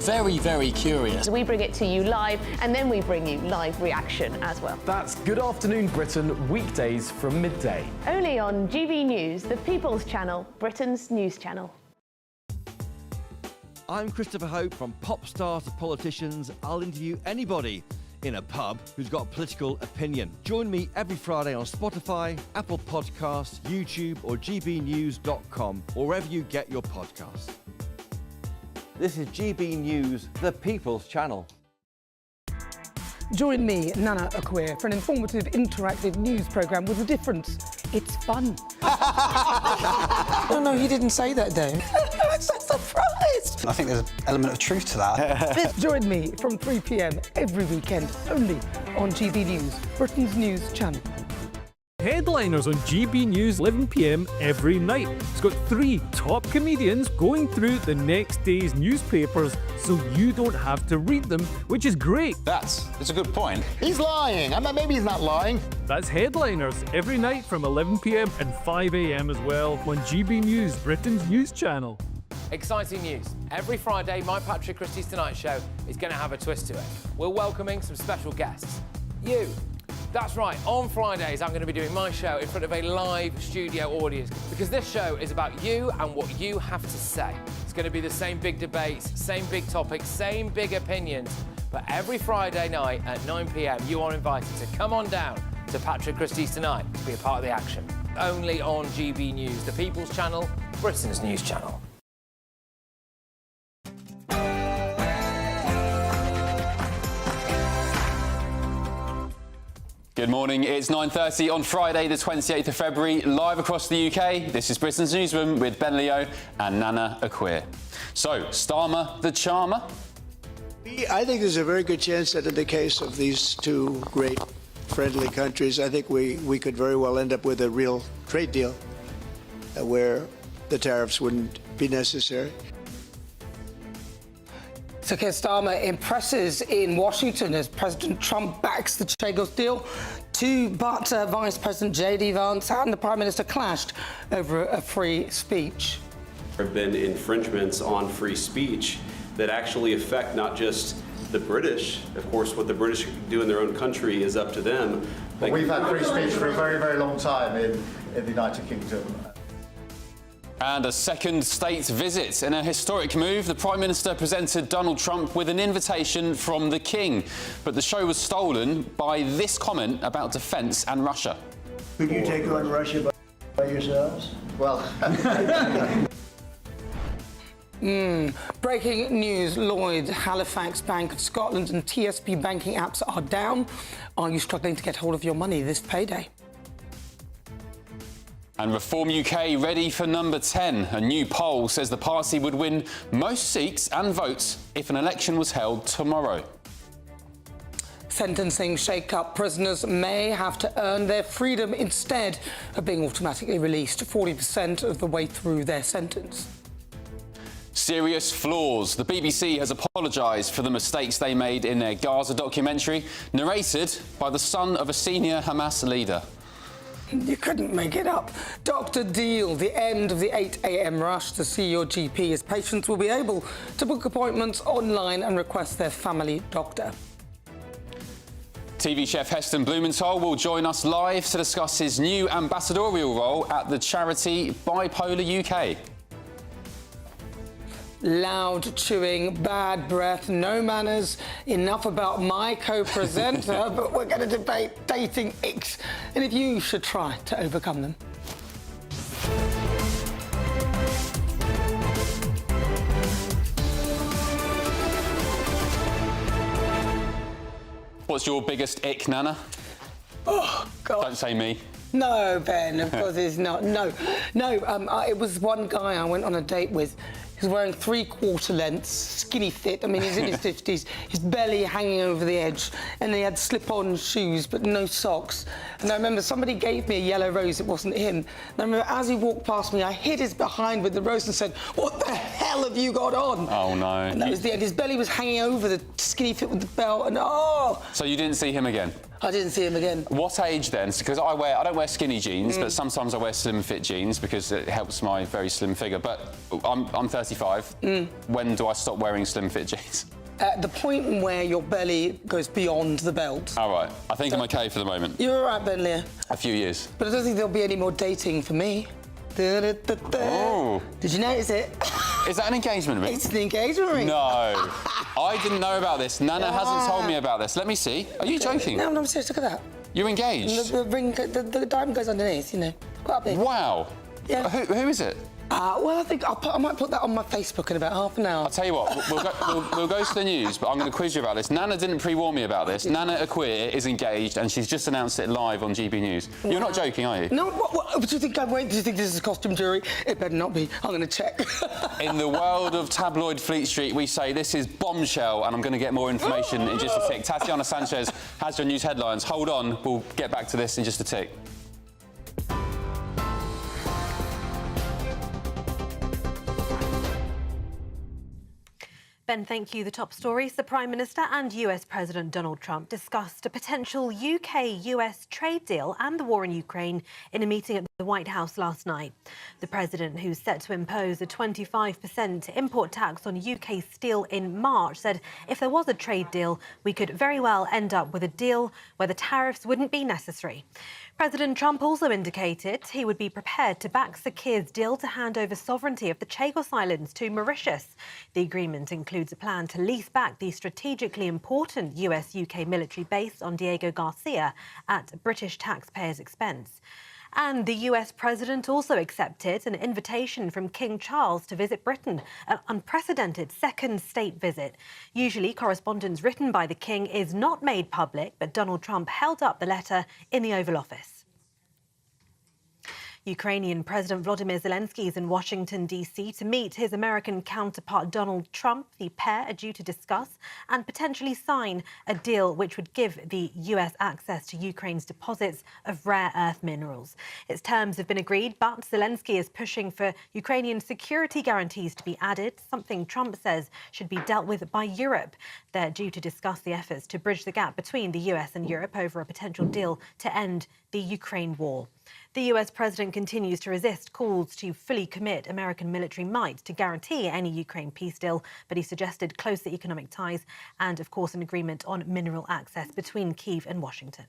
very, very curious. We bring it to you live, and then we bring you live reaction as well. That's Good Afternoon Britain, weekdays from midday. Only on GB News, the People's Channel, Britain's news channel. I'm Christopher Hope. From pop stars to politicians, I'll interview anybody in a pub who's got a political opinion. Join me every Friday on Spotify, Apple Podcasts, YouTube or gbnews.com, or wherever you get your podcasts. This is GB News, the People's Channel. Join me, Nana Akweer, for an informative, interactive news programme with a difference. It's fun. No, he didn't say that, though. I'm so surprised. I think there's an element of truth to that. Join me from 3 p.m. every weekend, only on GB News, Britain's news channel. Headliners on GB News 11 p.m. every night. It's got 3 top comedians going through the next day's newspapers so you don't have to read them, which is great. That's a good point. He's lying. I mean, maybe he's not lying. That's Headliners every night from 11 p.m. and 5 a.m. as well on GB News, Britain's news channel. Exciting news. Every Friday, my Patrick Christie's Tonight Show is going to have a twist to it. We're welcoming some special guests. You. That's right, on Fridays I'm going to be doing my show in front of a live studio audience because this show is about you and what you have to say. It's going to be the same big debates, same big topics, same big opinions, but every Friday night at 9 p.m. you are invited to come on down to Patrick Christie's Tonight to be a part of the action. Only on GB News, the People's Channel, Britain's news channel. Good morning. It's 9:30 on Friday, the 28th of February, live across the UK. This is Britain's Newsroom with Ben Leo and Nana Akweer. So, Starmer the Charmer? I think there's a very good chance that in the case of these two great friendly countries, I think we could very well end up with a real trade deal where the tariffs wouldn't be necessary. So Keir Starmer impresses in Washington as President Trump backs the Chagos deal, but Vice President J.D. Vance and the Prime Minister clashed over a free speech. There have been infringements on free speech that actually affect not just the British. Of course, what the British do in their own country is up to them. But we've had free speech for a very, very long time in the United Kingdom. And a second state visit. In a historic move, the Prime Minister presented Donald Trump with an invitation from the King. But the show was stolen by this comment about defence and Russia. Could you take on Russia by yourselves? Well... Breaking news, Lloyds, Halifax Bank of Scotland and TSB banking apps are down. Are you struggling to get hold of your money this payday? And Reform UK ready for number 10. A new poll says the party would win most seats and votes if an election was held tomorrow. Sentencing shake-up. Prisoners may have to earn their freedom instead of being automatically released 40% of the way through their sentence. Serious flaws. The BBC has apologised for the mistakes they made in their Gaza documentary, narrated by the son of a senior Hamas leader. You couldn't make it up. Dr. Deal, the end of the 8 a.m. rush to see your GP, as patients will be able to book appointments online and request their family doctor. TV chef Heston Blumenthal will join us live to discuss his new ambassadorial role at the charity Bipolar UK. Loud chewing, bad breath, no manners. Enough about my co-presenter, but we're going to debate dating icks and if you should try to overcome them. What's your biggest ick, Nana? Oh, God. Don't say me. No, Ben, of course it's not. No, it was one guy I went on a date with. He was wearing 3/4 lengths, skinny fit. I mean, he's in his 50s, his belly hanging over the edge, and he had slip-on shoes but no socks. And I remember somebody gave me a yellow rose, it wasn't him. And I remember as he walked past me, I hid his behind with the rose and said, "What the hell have you got on?" Oh, no. And that was the end. His belly was hanging over the skinny fit with the belt, and oh! So you didn't see him again? I didn't see him again. What age then? Because I don't wear skinny jeans, but sometimes I wear slim fit jeans because it helps my very slim figure. But I'm 35. When do I stop wearing slim fit jeans? At the point where your belly goes beyond the belt. All right. I think I'm okay for the moment. You're all right, Bentley. A few years. But I don't think there'll be any more dating for me. Oh. Did you notice it? Is that an engagement ring? It's an engagement ring. No. I didn't know about this. Nana hasn't told me about this. Let me see. Are you joking? No, I'm serious. Look at that. You're engaged? The ring, the diamond goes underneath, you know. Quite big. Wow. Yeah. Who is it? Well, I think I might put that on my Facebook in about half an hour. I'll tell you what, we'll go to the news, but I'm going to quiz you about this. Nana didn't pre-warn me about this. Nana Akweer is engaged, and she's just announced it live on GB News. Wow. You're not joking, are you? No, what do you think? Do you think this is costume jewellery? It better not be. I'm going to check. In the world of tabloid Fleet Street, we say this is bombshell, and I'm going to get more information in just a tick. Tatiana Sanchez has your news headlines. Hold on, we'll get back to this in just a tick. Ben, thank you. The top stories. The Prime Minister and US President Donald Trump discussed a potential UK-US trade deal and the war in Ukraine in a meeting at the White House last night. The President, who's set to impose a 25% import tax on UK steel in March, said if there was a trade deal, we could very well end up with a deal where the tariffs wouldn't be necessary. President Trump also indicated he would be prepared to back Sakir's deal to hand over sovereignty of the Chagos Islands to Mauritius. The agreement includes a plan to lease back the strategically important US-UK military base on Diego Garcia at British taxpayers' expense. And the US president also accepted an invitation from King Charles to visit Britain, an unprecedented second state visit. Usually, correspondence written by the King is not made public, but Donald Trump held up the letter in the Oval Office. Ukrainian President Volodymyr Zelensky is in Washington, D.C. to meet his American counterpart Donald Trump. The pair are due to discuss and potentially sign a deal which would give the U.S. access to Ukraine's deposits of rare earth minerals. Its terms have been agreed, but Zelensky is pushing for Ukrainian security guarantees to be added, something Trump says should be dealt with by Europe. They're due to discuss the efforts to bridge the gap between the U.S. and Europe over a potential deal to end the Ukraine war. The US president continues to resist calls to fully commit American military might to guarantee any Ukraine peace deal, but he suggested closer economic ties and, of course, an agreement on mineral access between Kyiv and Washington.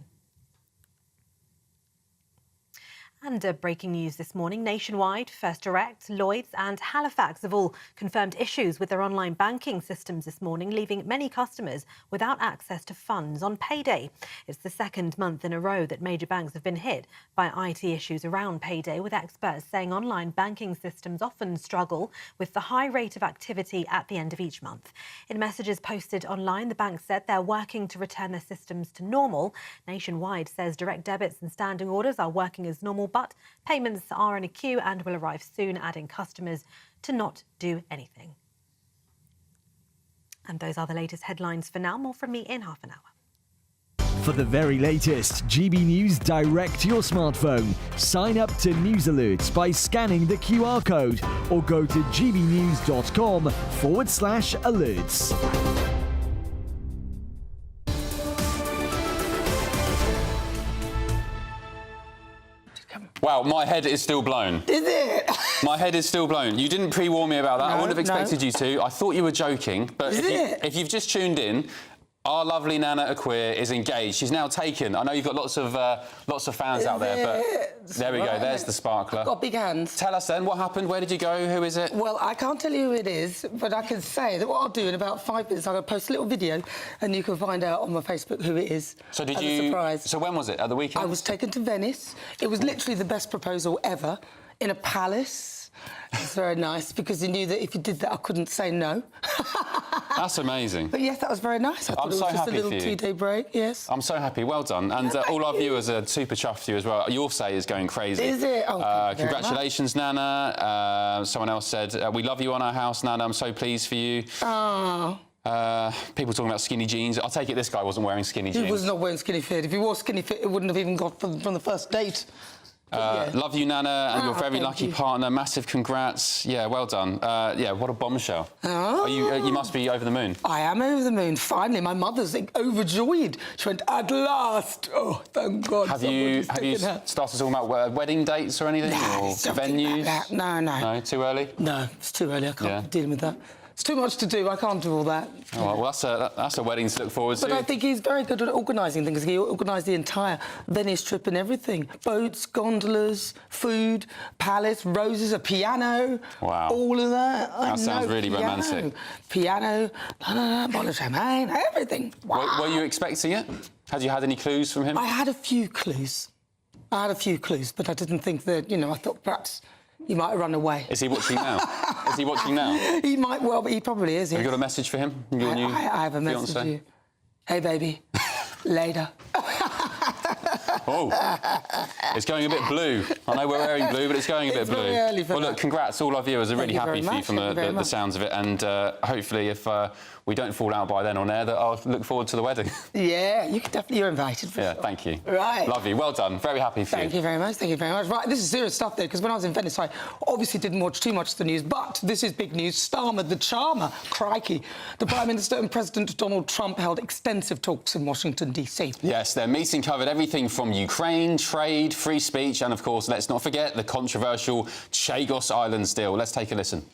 And breaking news this morning, Nationwide, First Direct, Lloyds and Halifax have all confirmed issues with their online banking systems this morning, leaving many customers without access to funds on payday. It's the second month in a row that major banks have been hit by IT issues around payday, with experts saying online banking systems often struggle with the high rate of activity at the end of each month. In messages posted online, the bank said they're working to return their systems to normal. Nationwide says direct debits and standing orders are working as normal, but payments are in a queue and will arrive soon, adding customers to not do anything. And those are the latest headlines for now. More from me in half an hour. For the very latest GB News direct to your smartphone, sign up to News Alerts by scanning the QR code or go to gbnews.com/alerts. Wow, my head is still blown. Is it? My head is still blown. You didn't pre-warn me about that. I wouldn't have expected you to. I thought you were joking. But if you've just tuned in, our lovely Nana Akweer is engaged. She's now taken. I know you've got lots of fans out there, but there we go. There's the sparkler. Got big hands. Tell us then, what happened? Where did you go? Who is it? Well, I can't tell you who it is, but I can say that what I'll do in about 5 minutes, I'm going to post a little video, and you can find out on my Facebook who it is. So did as you? A surprise. So when was it? At the weekend? I was taken to Venice. It was literally the best proposal ever, in a palace. It's very nice because he knew that if you did that, I couldn't say no. That's amazing. But yes, that was very nice. I thought it was just a little 2-day break. Yes. I'm so happy. Well done. And all our viewers are super chuffed for you as well. Your say is going crazy. Is it? Oh, congratulations, Nana. Someone else said, we love you on our house, Nana. I'm so pleased for you. Oh. People talking about skinny jeans. I take it this guy wasn't wearing skinny jeans. He was not wearing skinny fit. If he wore skinny fit, it wouldn't have even got from the first date. Love you, Nana, and your very thank lucky you. partner. Massive congrats. Yeah, well done. Yeah, what a bombshell. You must be over the moon. I am over the moon. Finally, my mother's overjoyed. She went, at last. Oh, thank God. Have you started talking about wedding dates or anything? No, or venues? No. No, too early? No, it's too early. I can't be dealing with that. It's too much to do. I can't do all that. Oh, well, that's a wedding to look forward to. But I think he's very good at organising things. He organised the entire Venice trip and everything. Boats, gondolas, food, palace, roses, a piano. Wow. All of that. That sounds really romantic. Piano, bottle of champagne, everything. Wow. Were you expecting it? Had you had any clues from him? I had a few clues. But I didn't think that, I thought perhaps he might have run away. Is he watching now? Is he watching now? He might well, but he probably is. Have you got a message for him? Your new I have a message for you. Hey, baby. Later. Oh, it's going a bit blue. I know we're wearing blue, but it's going a bit blue. Very early for well, that. look, congrats. All our viewers are really happy for you from the much. sounds of it. And hopefully, if we don't fall out by then on air, that I'll look forward to the wedding. Yeah, you're invited for Yeah, sure. thank you. Right. Love you. Well done. Very happy for you. Thank you very much. Thank you very much. Right, this is serious stuff there, because when I was in Venice, I obviously didn't watch too much of the news, but this is big news. Starmer, the charmer, crikey. The Prime Minister and President Donald Trump held extensive talks in Washington, D.C. Yes, their meeting covered everything from Ukraine, trade, free speech, and, of course, let's not forget the controversial Chagos Islands deal. Let's take a listen.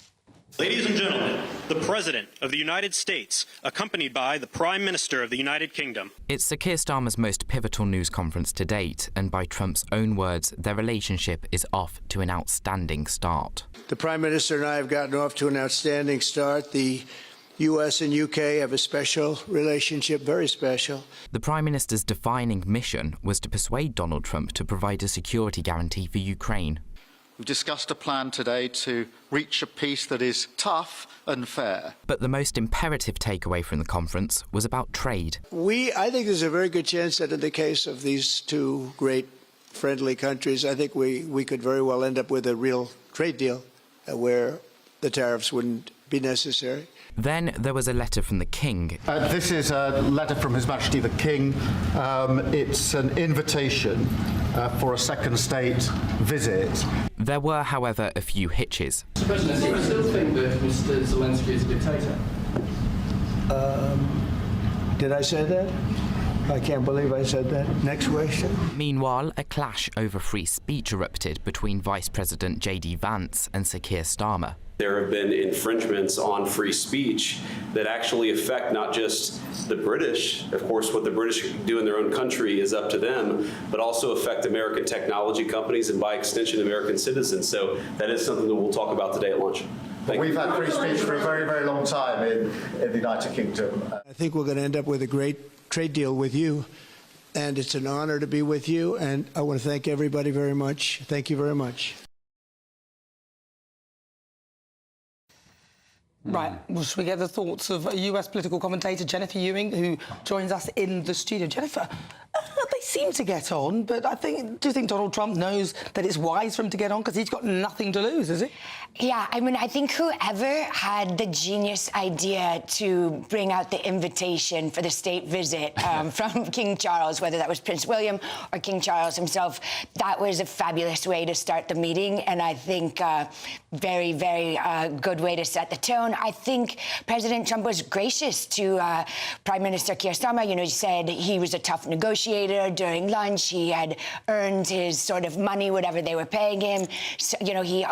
Ladies and gentlemen, the President of the United States, accompanied by the Prime Minister of the United Kingdom. It's Sir Keir Starmer's most pivotal news conference to date, and by Trump's own words, their relationship is off to an outstanding start. The Prime Minister and I have gotten off to an outstanding start. The US and UK have a special relationship, very special. The Prime Minister's defining mission was to persuade Donald Trump to provide a security guarantee for Ukraine. We've discussed a plan today to reach a peace that is tough and fair. But the most imperative takeaway from the conference was about trade. I think there's a very good chance that in the case of these two great friendly countries, I think we could very well end up with a real trade deal where the tariffs wouldn't be necessary. Then there was a letter from the King. This is a letter from His Majesty the King. It's an invitation for a second state visit. There were, however, a few hitches. Mr. President, do you still think that Mr. Zelensky is a dictator? Did I say that? I can't believe I said that. Next question. Meanwhile, a clash over free speech erupted between Vice President J.D. Vance and Sir Keir Starmer. There have been infringements on free speech that actually affect not just the British. Of course, what the British do in their own country is up to them, but also affect American technology companies and, by extension, American citizens. So that is something that we'll talk about today at lunch. We've had free speech for a very, very long time in the United Kingdom. I think we're going to end up with a great trade deal with you, and it's an honor to be with you, and I want to thank everybody very much. Thank you very much. Right, well, should we get the thoughts of a US political commentator, Jennifer Ewing, who joins us in the studio? Jennifer, they seem to get on, but do you think Donald Trump knows that it's wise for him to get on? Because he's got nothing to lose, is he? Yeah, I mean, I think whoever had the genius idea to bring out the invitation for the state visit from King Charles, whether that was Prince William or King Charles himself, that was a fabulous way to start the meeting, and I think very, very good way to set the tone. I think President Trump was gracious to Prime Minister Keir Starmer. You know, he said he was a tough negotiator during lunch. He had earned his sort of money, whatever they were paying him. So, you know, he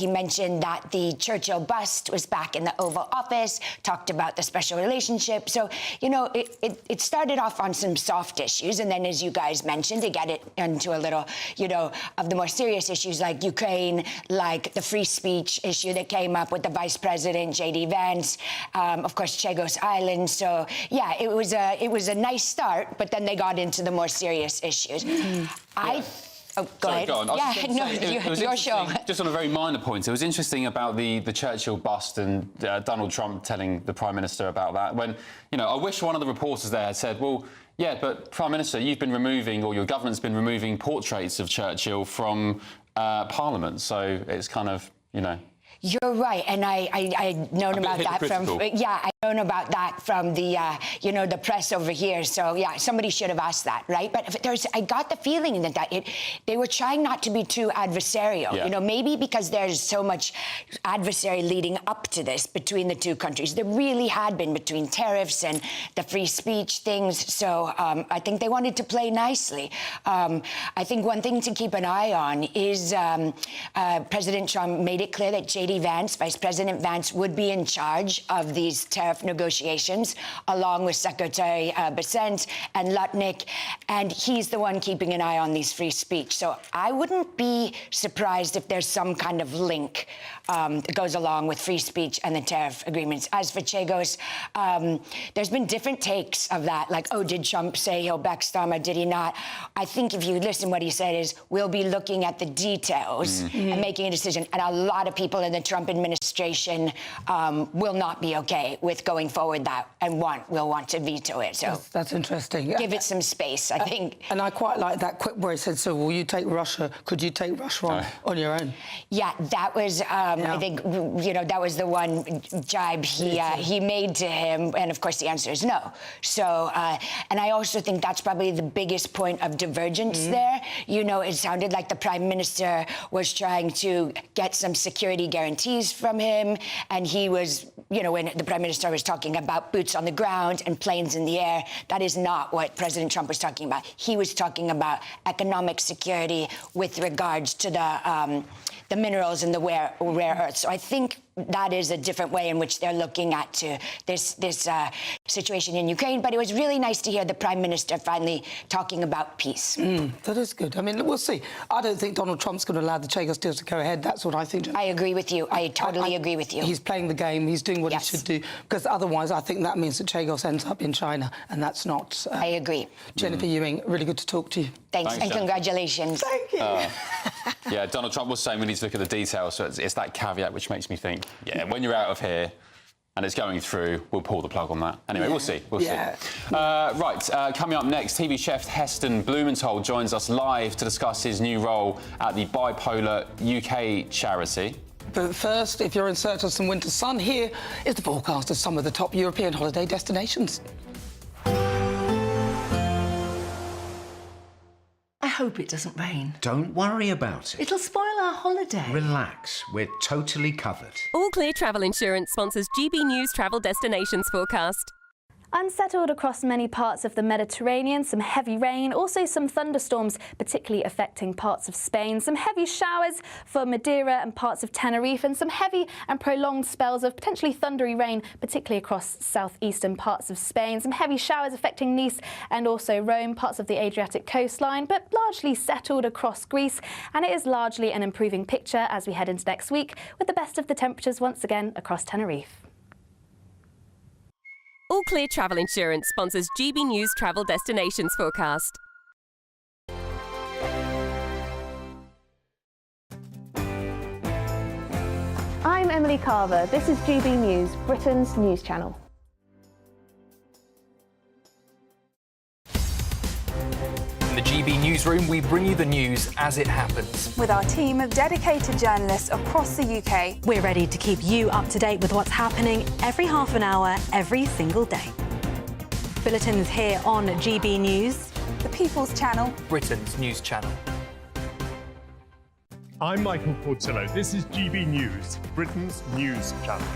mentioned that the Churchill bust was back in the Oval Office, talked about the special relationship. So, you know, it started off on some soft issues, and then, as you guys mentioned, to get it into a little, you know, of the more serious issues like Ukraine, like the free speech issue that came up with the Vice President, J.D. Vance, of course, Chagos Islands. So, yeah, it was a nice start, but then they got into the more serious issues. Go ahead. Go on. Your show. Just on a very minor point, it was interesting about the Churchill bust and Donald Trump telling the Prime Minister about that. When, you know, I wish one of the reporters there had said, well, yeah, but Prime Minister, you've been removing, or your government's been removing portraits of Churchill from Parliament. So it's kind of, you know. You're right, and I'd known about that from known about that from the, the press over here. So, yeah, somebody should have asked that, right? But I got the feeling that they were trying not to be too adversarial. Yeah. Maybe because there's so much adversary leading up to this between the two countries. There really had been between tariffs and the free speech things. So I think they wanted to play nicely. I think one thing to keep an eye on is President Trump made it clear that J.D. Vance, Vice President Vance, would be in charge of these tariff negotiations, along with Secretary Bessent and Lutnick, and he's the one keeping an eye on these free speech. So I wouldn't be surprised if there's some kind of link that goes along with free speech and the tariff agreements. As for Chagos, there's been different takes of that, like, oh, did Trump say he'll backstop or did he not? I think if you listen, what he said is, we'll be looking at the details and making a decision. And a lot of people in the Trump administration will not be okay with going forward that and will want to veto it. So that's interesting. Give it some space, I think. And I quite like that quip where he said, so will you take Russia? Could you take Russia on your own? Yeah, that was, I think, that was the one jibe he made to him. And of course, the answer is no. So, and I also think that's probably the biggest point of divergence there. It sounded like the Prime Minister was trying to get some security guarantees from him. And he was, when the Prime Minister was talking about boots on the ground and planes in the air, that is not what President Trump was talking about. He was talking about economic security with regards to the minerals and the rare earths. So I think that is a different way in which they're looking at this situation in Ukraine. But it was really nice to hear the Prime Minister finally talking about peace. That is good. I mean, we'll see. I don't think Donald Trump's going to allow the Chagos deal to go ahead. That's what I think. I agree with you. I totally agree with you. He's playing the game. He's doing what he should do. Because otherwise, I think that means that Chagos ends up in China, and that's not... I agree. Jennifer Ewing, really good to talk to you. Thanks and congratulations. Thank you. Yeah, Donald Trump was saying we need to look at the details, so it's that caveat which makes me think, when you're out of here and it's going through, we'll pull the plug on that. Anyway, we'll see. We'll see. Coming up next, TV chef Heston Blumenthal joins us live to discuss his new role at the Bipolar UK charity. But first, if you're in search of some winter sun, here is the forecast of some of the top European holiday destinations. I hope it doesn't rain. Don't worry about it. It'll spoil our holiday. Relax, we're totally covered. All Clear Travel Insurance sponsors GBNews Travel Destinations Forecast. Unsettled across many parts of the Mediterranean, some heavy rain, also some thunderstorms, particularly affecting parts of Spain. Some heavy showers for Madeira and parts of Tenerife, and some heavy and prolonged spells of potentially thundery rain, particularly across southeastern parts of Spain. Some heavy showers affecting Nice and also Rome, parts of the Adriatic coastline, but largely settled across Greece. And it is largely an improving picture as we head into next week, with the best of the temperatures once again across Tenerife. All Clear Travel Insurance sponsors GBNews Travel Destinations Forecast. I'm Emily Carver. This is GB News, Britain's news channel. In the GB Newsroom, we bring you the news as it happens. With our team of dedicated journalists across the UK. We're ready to keep you up to date with what's happening every half an hour, every single day. Bulletins here on GB News. The People's Channel. Britain's news channel. I'm Michael Portillo. This is GB News, Britain's news channel.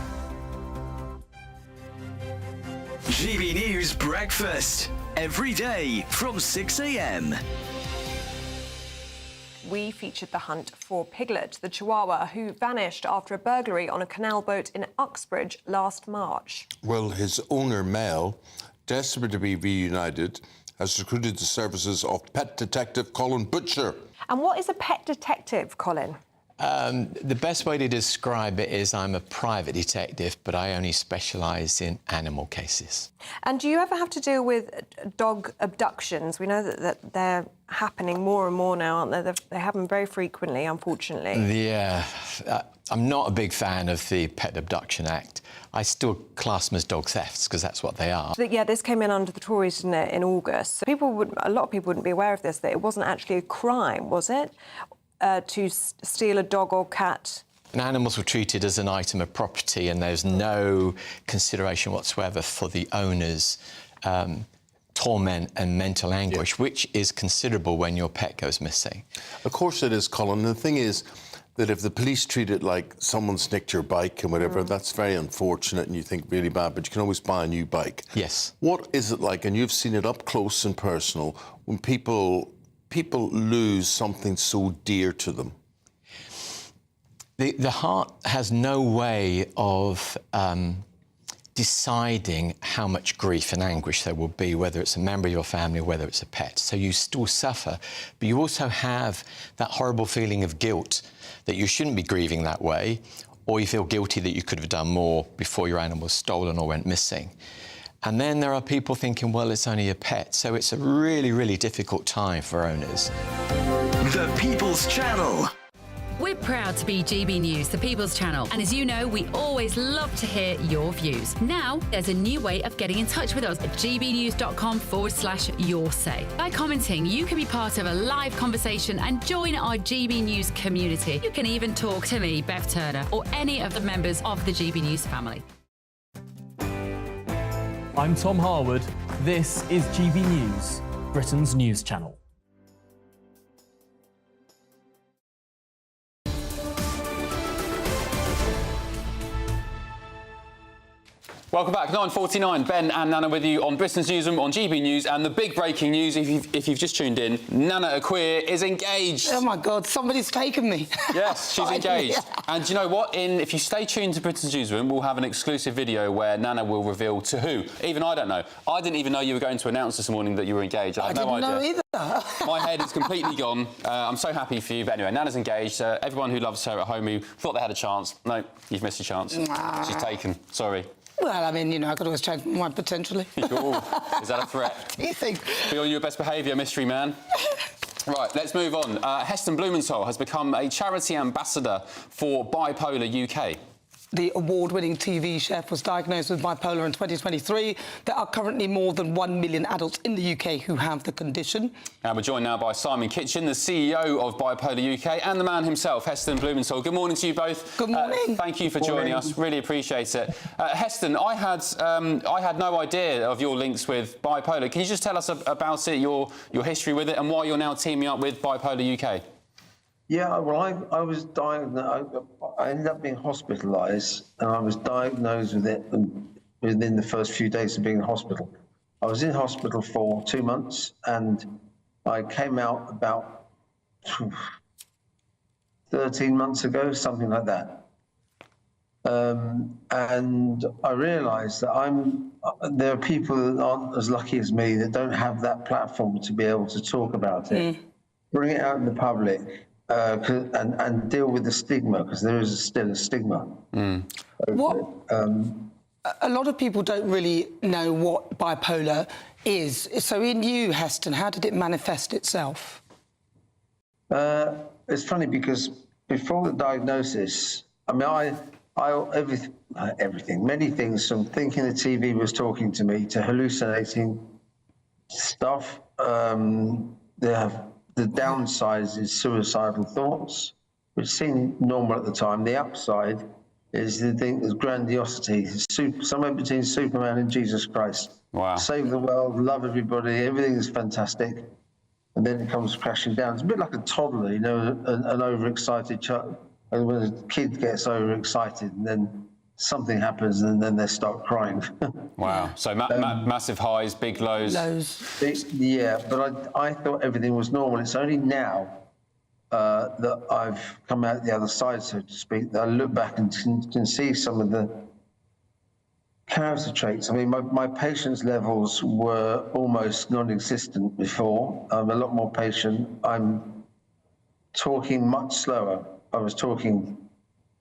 GB News Breakfast. Every day from 6 a.m. We featured the hunt for Piglet, the Chihuahua, who vanished after a burglary on a canal boat in Uxbridge last March. Well, his owner, Mel, desperate to be reunited, has recruited the services of pet detective Colin Butcher. And what is a pet detective, Colin? The best way to describe it is I'm a private detective, but I only specialise in animal cases. And do you ever have to deal with dog abductions? We know that they're happening more and more now, aren't they? They happen very frequently, unfortunately. Yeah, I'm not a big fan of the Pet Abduction Act. I still class them as dog thefts, because that's what they are. Yeah, this came in under the Tories, didn't it, in August. A lot of people wouldn't be aware of this, that it wasn't actually a crime, was it? To steal a dog or cat And animals were treated as an item of property, and there's no consideration whatsoever for the owner's torment and mental anguish, which is considerable when your pet goes missing. Of course it is, Colin. The thing is that if the police treat it like someone's nicked your bike and whatever, that's very unfortunate and you think really bad, but you can always buy a new bike. Yes. What is it like, and you've seen it up close and personal, when people lose something so dear to them? The heart has no way of deciding how much grief and anguish there will be, whether it's a member of your family or whether it's a pet. So you still suffer, but you also have that horrible feeling of guilt that you shouldn't be grieving that way, or you feel guilty that you could have done more before your animal was stolen or went missing. And then there are people thinking, well, it's only a pet. So it's a really, really difficult time for owners. The People's Channel. We're proud to be GB News, the People's Channel. And as you know, we always love to hear your views. Now, there's a new way of getting in touch with us at gbnews.com/your-say. By commenting, you can be part of a live conversation and join our GB News community. You can even talk to me, Bev Turner, or any of the members of the GB News family. I'm Tom Harwood. This is GB News, Britain's news channel. Welcome back, 9:49. Ben and Nana with you on Britain's Newsroom on GB News, and the big breaking news, if you've just tuned in, Nana Akua is engaged. Oh my God, somebody's taken me. Yes, she's engaged. And do you know what? If you stay tuned to Britain's Newsroom, we'll have an exclusive video where Nana will reveal to who. Even I don't know. I didn't even know you were going to announce this morning that you were engaged. I had no idea. I didn't know either. My head is completely gone. I'm so happy for you. But anyway, Nana's engaged. Everyone who loves her at home who thought they had a chance, no, you've missed your chance. She's taken. Sorry. Well, I mean, you know, I could always change my mind potentially. Ooh, is that a threat? Do you think? Be on your best behaviour, mystery man. Right, let's move on. Heston Blumenthal has become a charity ambassador for Bipolar UK. The award-winning TV chef was diagnosed with bipolar in 2023. There are currently more than 1 million adults in the UK who have the condition. And we're joined now by Simon Kitchen, the CEO of Bipolar UK, and the man himself, Heston Blumenthal. Good morning to you both. Good morning. Thank you for joining us. Really appreciate it. Heston, I had no idea of your links with bipolar. Can you just tell us about it, your history with it, and why you're now teaming up with Bipolar UK? Yeah, well, I was diagnosed. I ended up being hospitalised, and I was diagnosed with it within the first few days of being in hospital. I was in hospital for 2 months, and I came out about 13 months ago, something like that. And I realised that there are people that aren't as lucky as me that don't have that platform to be able to talk about it, bring it out in the public. And deal with the stigma, because there is still a stigma. A lot of people don't really know what bipolar is. So in you, Heston, how did it manifest itself? It's funny because before the diagnosis, I mean, everything, many things, from thinking the TV was talking to me to hallucinating stuff. The downside is suicidal thoughts, which seemed normal at the time. The upside is the thing is grandiosity, somewhere between Superman and Jesus Christ. Wow. Save the world, love everybody, everything is fantastic. And then it comes crashing down. It's a bit like a toddler, you know, an overexcited child. And when a kid gets overexcited, and then something happens, and then they start crying. Wow. So massive highs, big lows. Yeah, but I thought everything was normal. It's only now that I've come out the other side, so to speak, that I look back and can see some of the character traits. I mean, my patience levels were almost non-existent before. I'm a lot more patient. I'm talking much slower. I was talking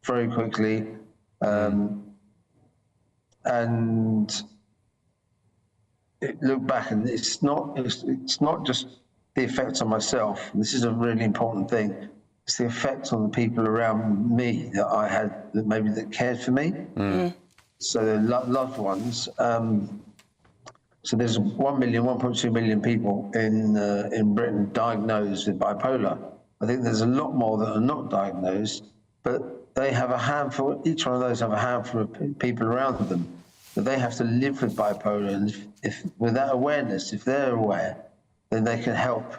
very quickly. And look back, and it's not just the effect on myself. This is a really important thing. It's the effect on the people around me that I had, that cared for me. So the loved ones. So there's 1.2 million people in Britain diagnosed with bipolar. I think there's a lot more that are not diagnosed, but they have a handful, each one of those have a handful of people around them, but they have to live with bipolar. And if with that awareness, if they're aware, then they can help.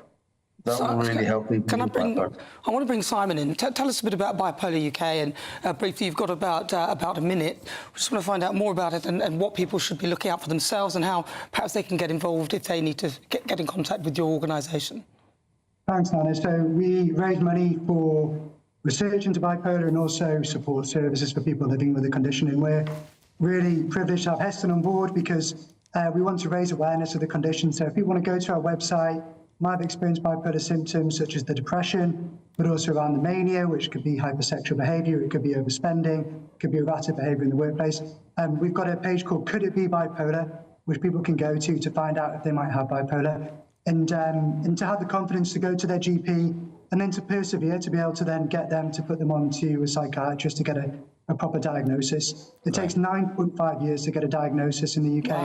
That will really help people with bipolar. I want to bring Simon in. Tell us a bit about Bipolar UK, and briefly, you've got about a minute. We just want to find out more about it and what people should be looking out for themselves and how perhaps they can get involved if they need to get in contact with your organisation. Thanks, Nana. So we raise money for research into bipolar and also support services for people living with the condition. And we're really privileged to have Heston on board because we want to raise awareness of the condition. So if people want to go to our website, might have experienced bipolar symptoms such as the depression, but also around the mania, which could be hypersexual behaviour, it could be overspending, it could be erratic behaviour in the workplace. We've got a page called Could It Be Bipolar, which people can go to find out if they might have bipolar, and to have the confidence to go to their GP and then to persevere, to be able to then get them to put them on to a psychiatrist to get a proper diagnosis. It takes 9.5 years to get a diagnosis in the UK,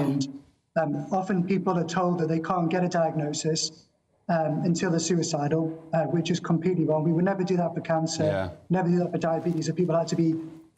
and often people are told that they can't get a diagnosis until they're suicidal, which is completely wrong. We would never do that for cancer, never do that for diabetes. If people had to be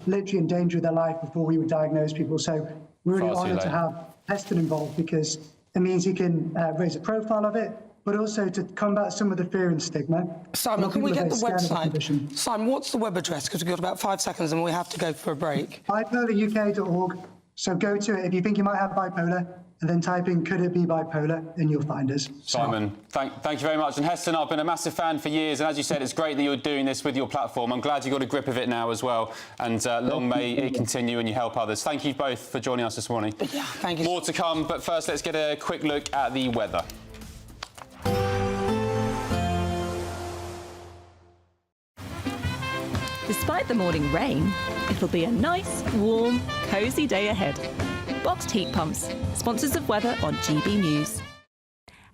literally in danger of their life before we would diagnose people. So we're really honoured to have Heston involved because it means he can raise a profile of it, but also to combat some of the fear and stigma. Simon, can we get the website? Simon, what's the web address? Because we've got about 5 seconds and we have to go for a break. bipolaruk.org. So go to it if you think you might have bipolar, and then type in Could It Be Bipolar, and you'll find us. Simon, thank you very much. And Heston, I've been a massive fan for years, and as you said, it's great that you're doing this with your platform. I'm glad you got a grip of it now as well, and long may it continue and you help others. Thank you both for joining us this morning. Yeah, thank you. More to come, but first let's get a quick look at the weather. Despite the morning rain, it'll be a nice, warm, cosy day ahead. Boxed heat pumps, sponsors of weather on GB News.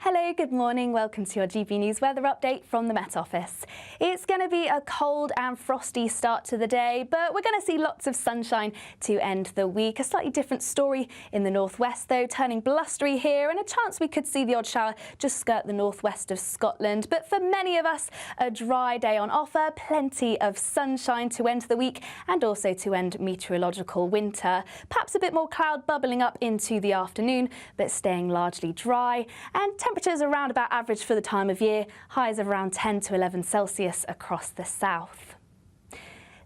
Hello, good morning. Welcome to your GB News weather update from the Met Office. It's going to be a cold and frosty start to the day, but we're going to see lots of sunshine to end the week. A slightly different story in the northwest, though, turning blustery here, and a chance we could see the odd shower just skirt the northwest of Scotland. But for many of us, a dry day on offer, plenty of sunshine to end the week and also to end meteorological winter. Perhaps a bit more cloud bubbling up into the afternoon, but staying largely dry. And temperatures around about average for the time of year, highs of around 10 to 11 Celsius across the south.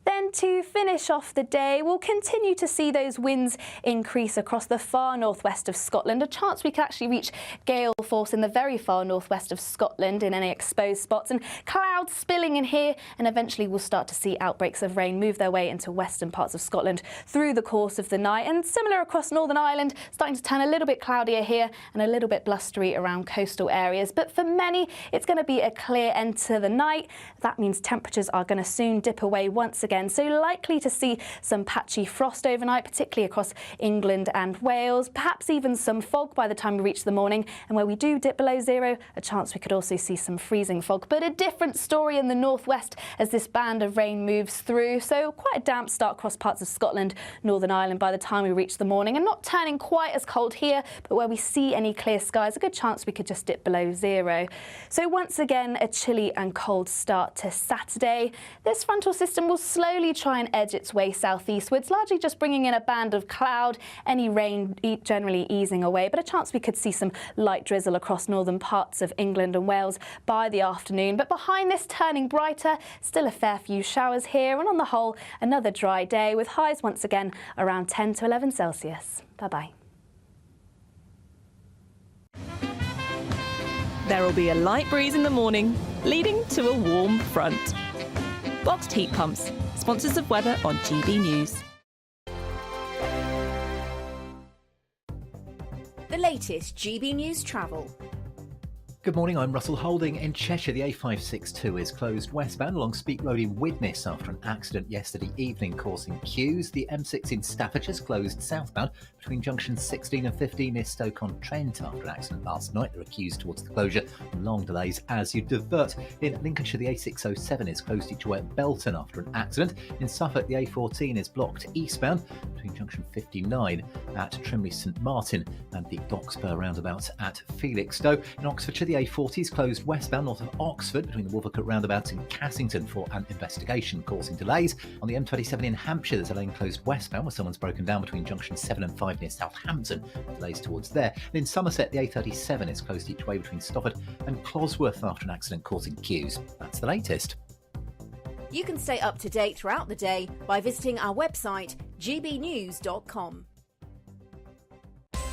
Then to finish off the day, we'll continue to see those winds increase across the far northwest of Scotland. A chance we could actually reach gale force in the very far northwest of Scotland in any exposed spots, and clouds spilling in here, and eventually we'll start to see outbreaks of rain move their way into western parts of Scotland through the course of the night, and similar across Northern Ireland, starting to turn a little bit cloudier here and a little bit blustery around coastal areas. But for many, it's going to be a clear end to the night. That means temperatures are going to soon dip away once again. So likely to see some patchy frost overnight, particularly across England and Wales, perhaps even some fog by the time we reach the morning. And where we do dip below zero, a chance we could also see some freezing fog. But a different story in the northwest as this band of rain moves through. So quite a damp start across parts of Scotland, Northern Ireland by the time we reach the morning, and not turning quite as cold here, but where we see any clear skies, a good chance we could just dip below zero. So once again, a chilly and cold start to Saturday. This frontal system will slowly try and edge its way southeastwards, largely just bringing in a band of cloud, any rain generally easing away, but a chance we could see some light drizzle across northern parts of England and Wales by the afternoon. But behind this, turning brighter, still a fair few showers here, and on the whole, another dry day with highs once again around 10 to 11 Celsius. Bye-bye. There will be a light breeze in the morning, leading to a warm front. Boxed heat pumps, sponsors of weather on GB News. The latest GB News travel. Good morning, I'm Russell Holding. In Cheshire, the A562 is closed westbound along Speak Road in Widnes after an accident yesterday evening causing queues. The M6 in Staffordshire is closed southbound between junctions 16 and 15 near Stoke-on-Trent after an accident last night. There are queues towards the closure and long delays as you divert. In Lincolnshire, the A607 is closed each way at Belton after an accident. In Suffolk, the A14 is blocked eastbound between junction 59 at Trimley St Martin and the Doxburgh roundabout at Felixstowe. In Oxfordshire, the A40 is closed westbound north of Oxford between the Wolvercote roundabouts in Cassington for an investigation causing delays. On the M27 in Hampshire, there's a lane closed westbound where someone's broken down between junction 7 and 5 near Southampton. Delays towards there. And in Somerset, the A37 is closed each way between Stofford and Closworth after an accident causing queues. That's the latest. You can stay up to date throughout the day by visiting our website, gbnews.com.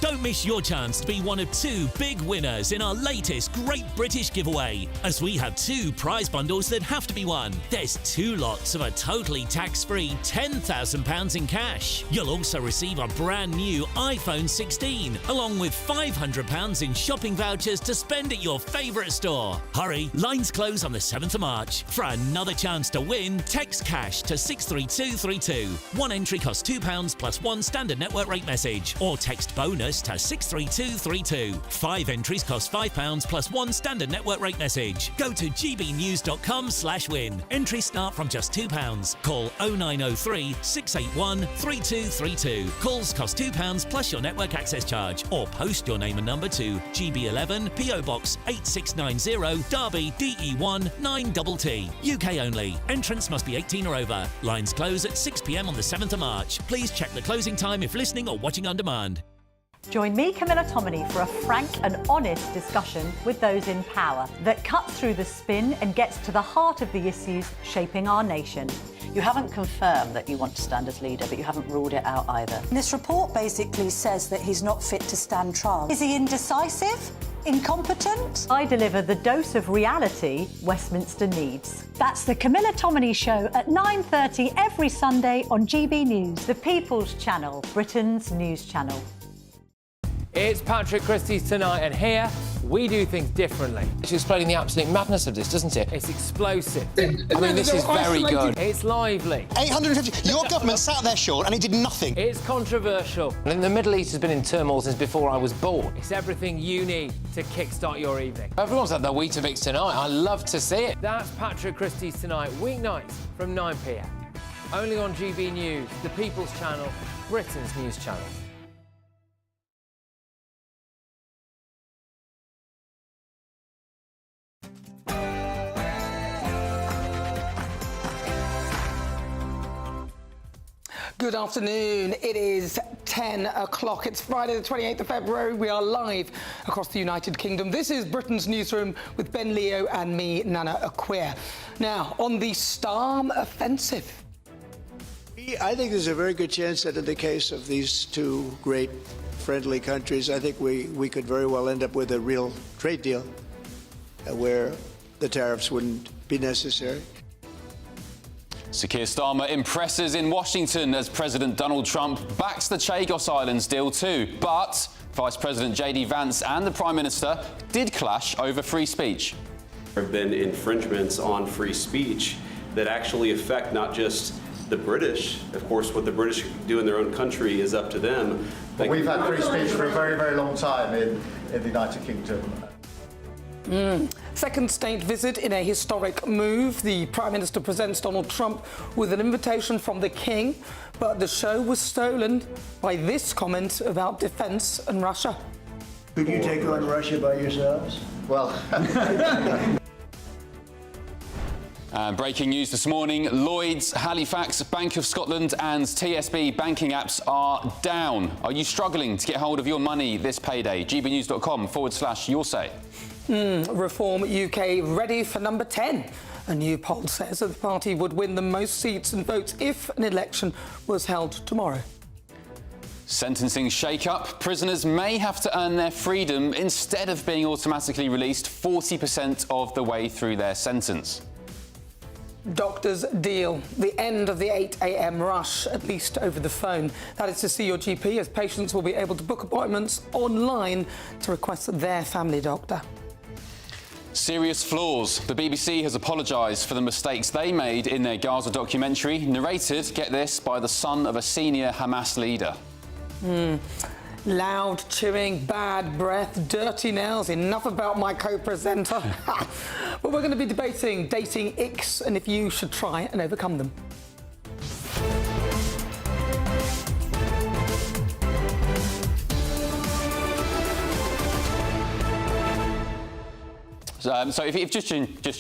Don't miss your chance to be one of 2 big winners in our latest Great British giveaway, as we have 2 prize bundles that have to be won. There's 2 lots of a totally tax-free £10,000 in cash. You'll also receive a brand new iPhone 16, along with £500 in shopping vouchers to spend at your favourite store. Hurry, lines close on the 7th of March. For another chance to win, text cash to 63232. One entry costs £2 plus 1 standard network rate message, or text bonus to 63232. 5 entries cost £5 plus 1 standard network rate message. Go to gbnews.com/win. Entries start from just £2. Call 0903 681 3232. Calls cost £2 plus your network access charge, or post your name and number to GB11 PO Box 8690 Derby DE1 9TT. UK only. Entrants must be 18 or over. Lines close at 6 p.m. on the 7th of March. Please check the closing time if listening or watching on demand. Join me, Camilla Tominey, for a frank and honest discussion with those in power that cuts through the spin and gets to the heart of the issues shaping our nation. You haven't confirmed that you want to stand as leader, but you haven't ruled it out either. This report basically says that he's not fit to stand trial. Is he indecisive? Incompetent? I deliver the dose of reality Westminster needs. That's the Camilla Tominey Show at 9:30 every Sunday on GB News. The People's Channel, Britain's news channel. It's Patrick Christie's Tonight, and here we do things differently. It's explaining the absolute madness of this, doesn't it? It's explosive. I mean, this is very good. It's lively. 850. Your government sat there, Sean, and it did nothing. It's controversial. And the Middle East has been in turmoil since before I was born. It's everything you need to kickstart your evening. Everyone's had their Weetabix tonight. I love to see it. That's Patrick Christie's Tonight, weeknights from 9 p.m. Only on GB News, the People's Channel, Britain's news channel. Good afternoon. It is 10 o'clock. It's Friday, the 28th of February. We are live across the United Kingdom. This is Britain's Newsroom with Ben Leo and me, Nana Acquia. Now, on the Starm offensive. I think there's a very good chance that in the case of these 2 great friendly countries, I think we could very well end up with a real trade deal where the tariffs wouldn't be necessary. Sir Keir Starmer impresses in Washington as President Donald Trump backs the Chagos Islands deal too. But Vice President JD Vance and the Prime Minister did clash over free speech. There have been infringements on free speech that actually affect not just the British. Of course, what the British do in their own country is up to them. But we've had free speech for a very, very long time in the United Kingdom. Second state visit in a historic move. The Prime Minister presents Donald Trump with an invitation from the King, but the show was stolen by this comment about defence and Russia. Could you take on Russia by yourselves? Well... Breaking news this morning, Lloyds, Halifax, Bank of Scotland and TSB banking apps are down. Are you struggling to get hold of your money this payday? gbnews.com/your say. Reform UK ready for number 10. A new poll says that the party would win the most seats and votes if an election was held tomorrow. Sentencing shake-up. Prisoners may have to earn their freedom instead of being automatically released 40% of the way through their sentence. Doctors deal. The end of the 8 a.m. rush, at least over the phone. That is to see your GP, as patients will be able to book appointments online to request their family doctor. Serious flaws. The BBC has apologised for the mistakes they made in their Gaza documentary, narrated, get this, by the son of a senior Hamas leader. Loud chewing, bad breath, dirty nails. Enough about my co-presenter. But we're going to be debating dating icks and if you should try and overcome them. So if you've just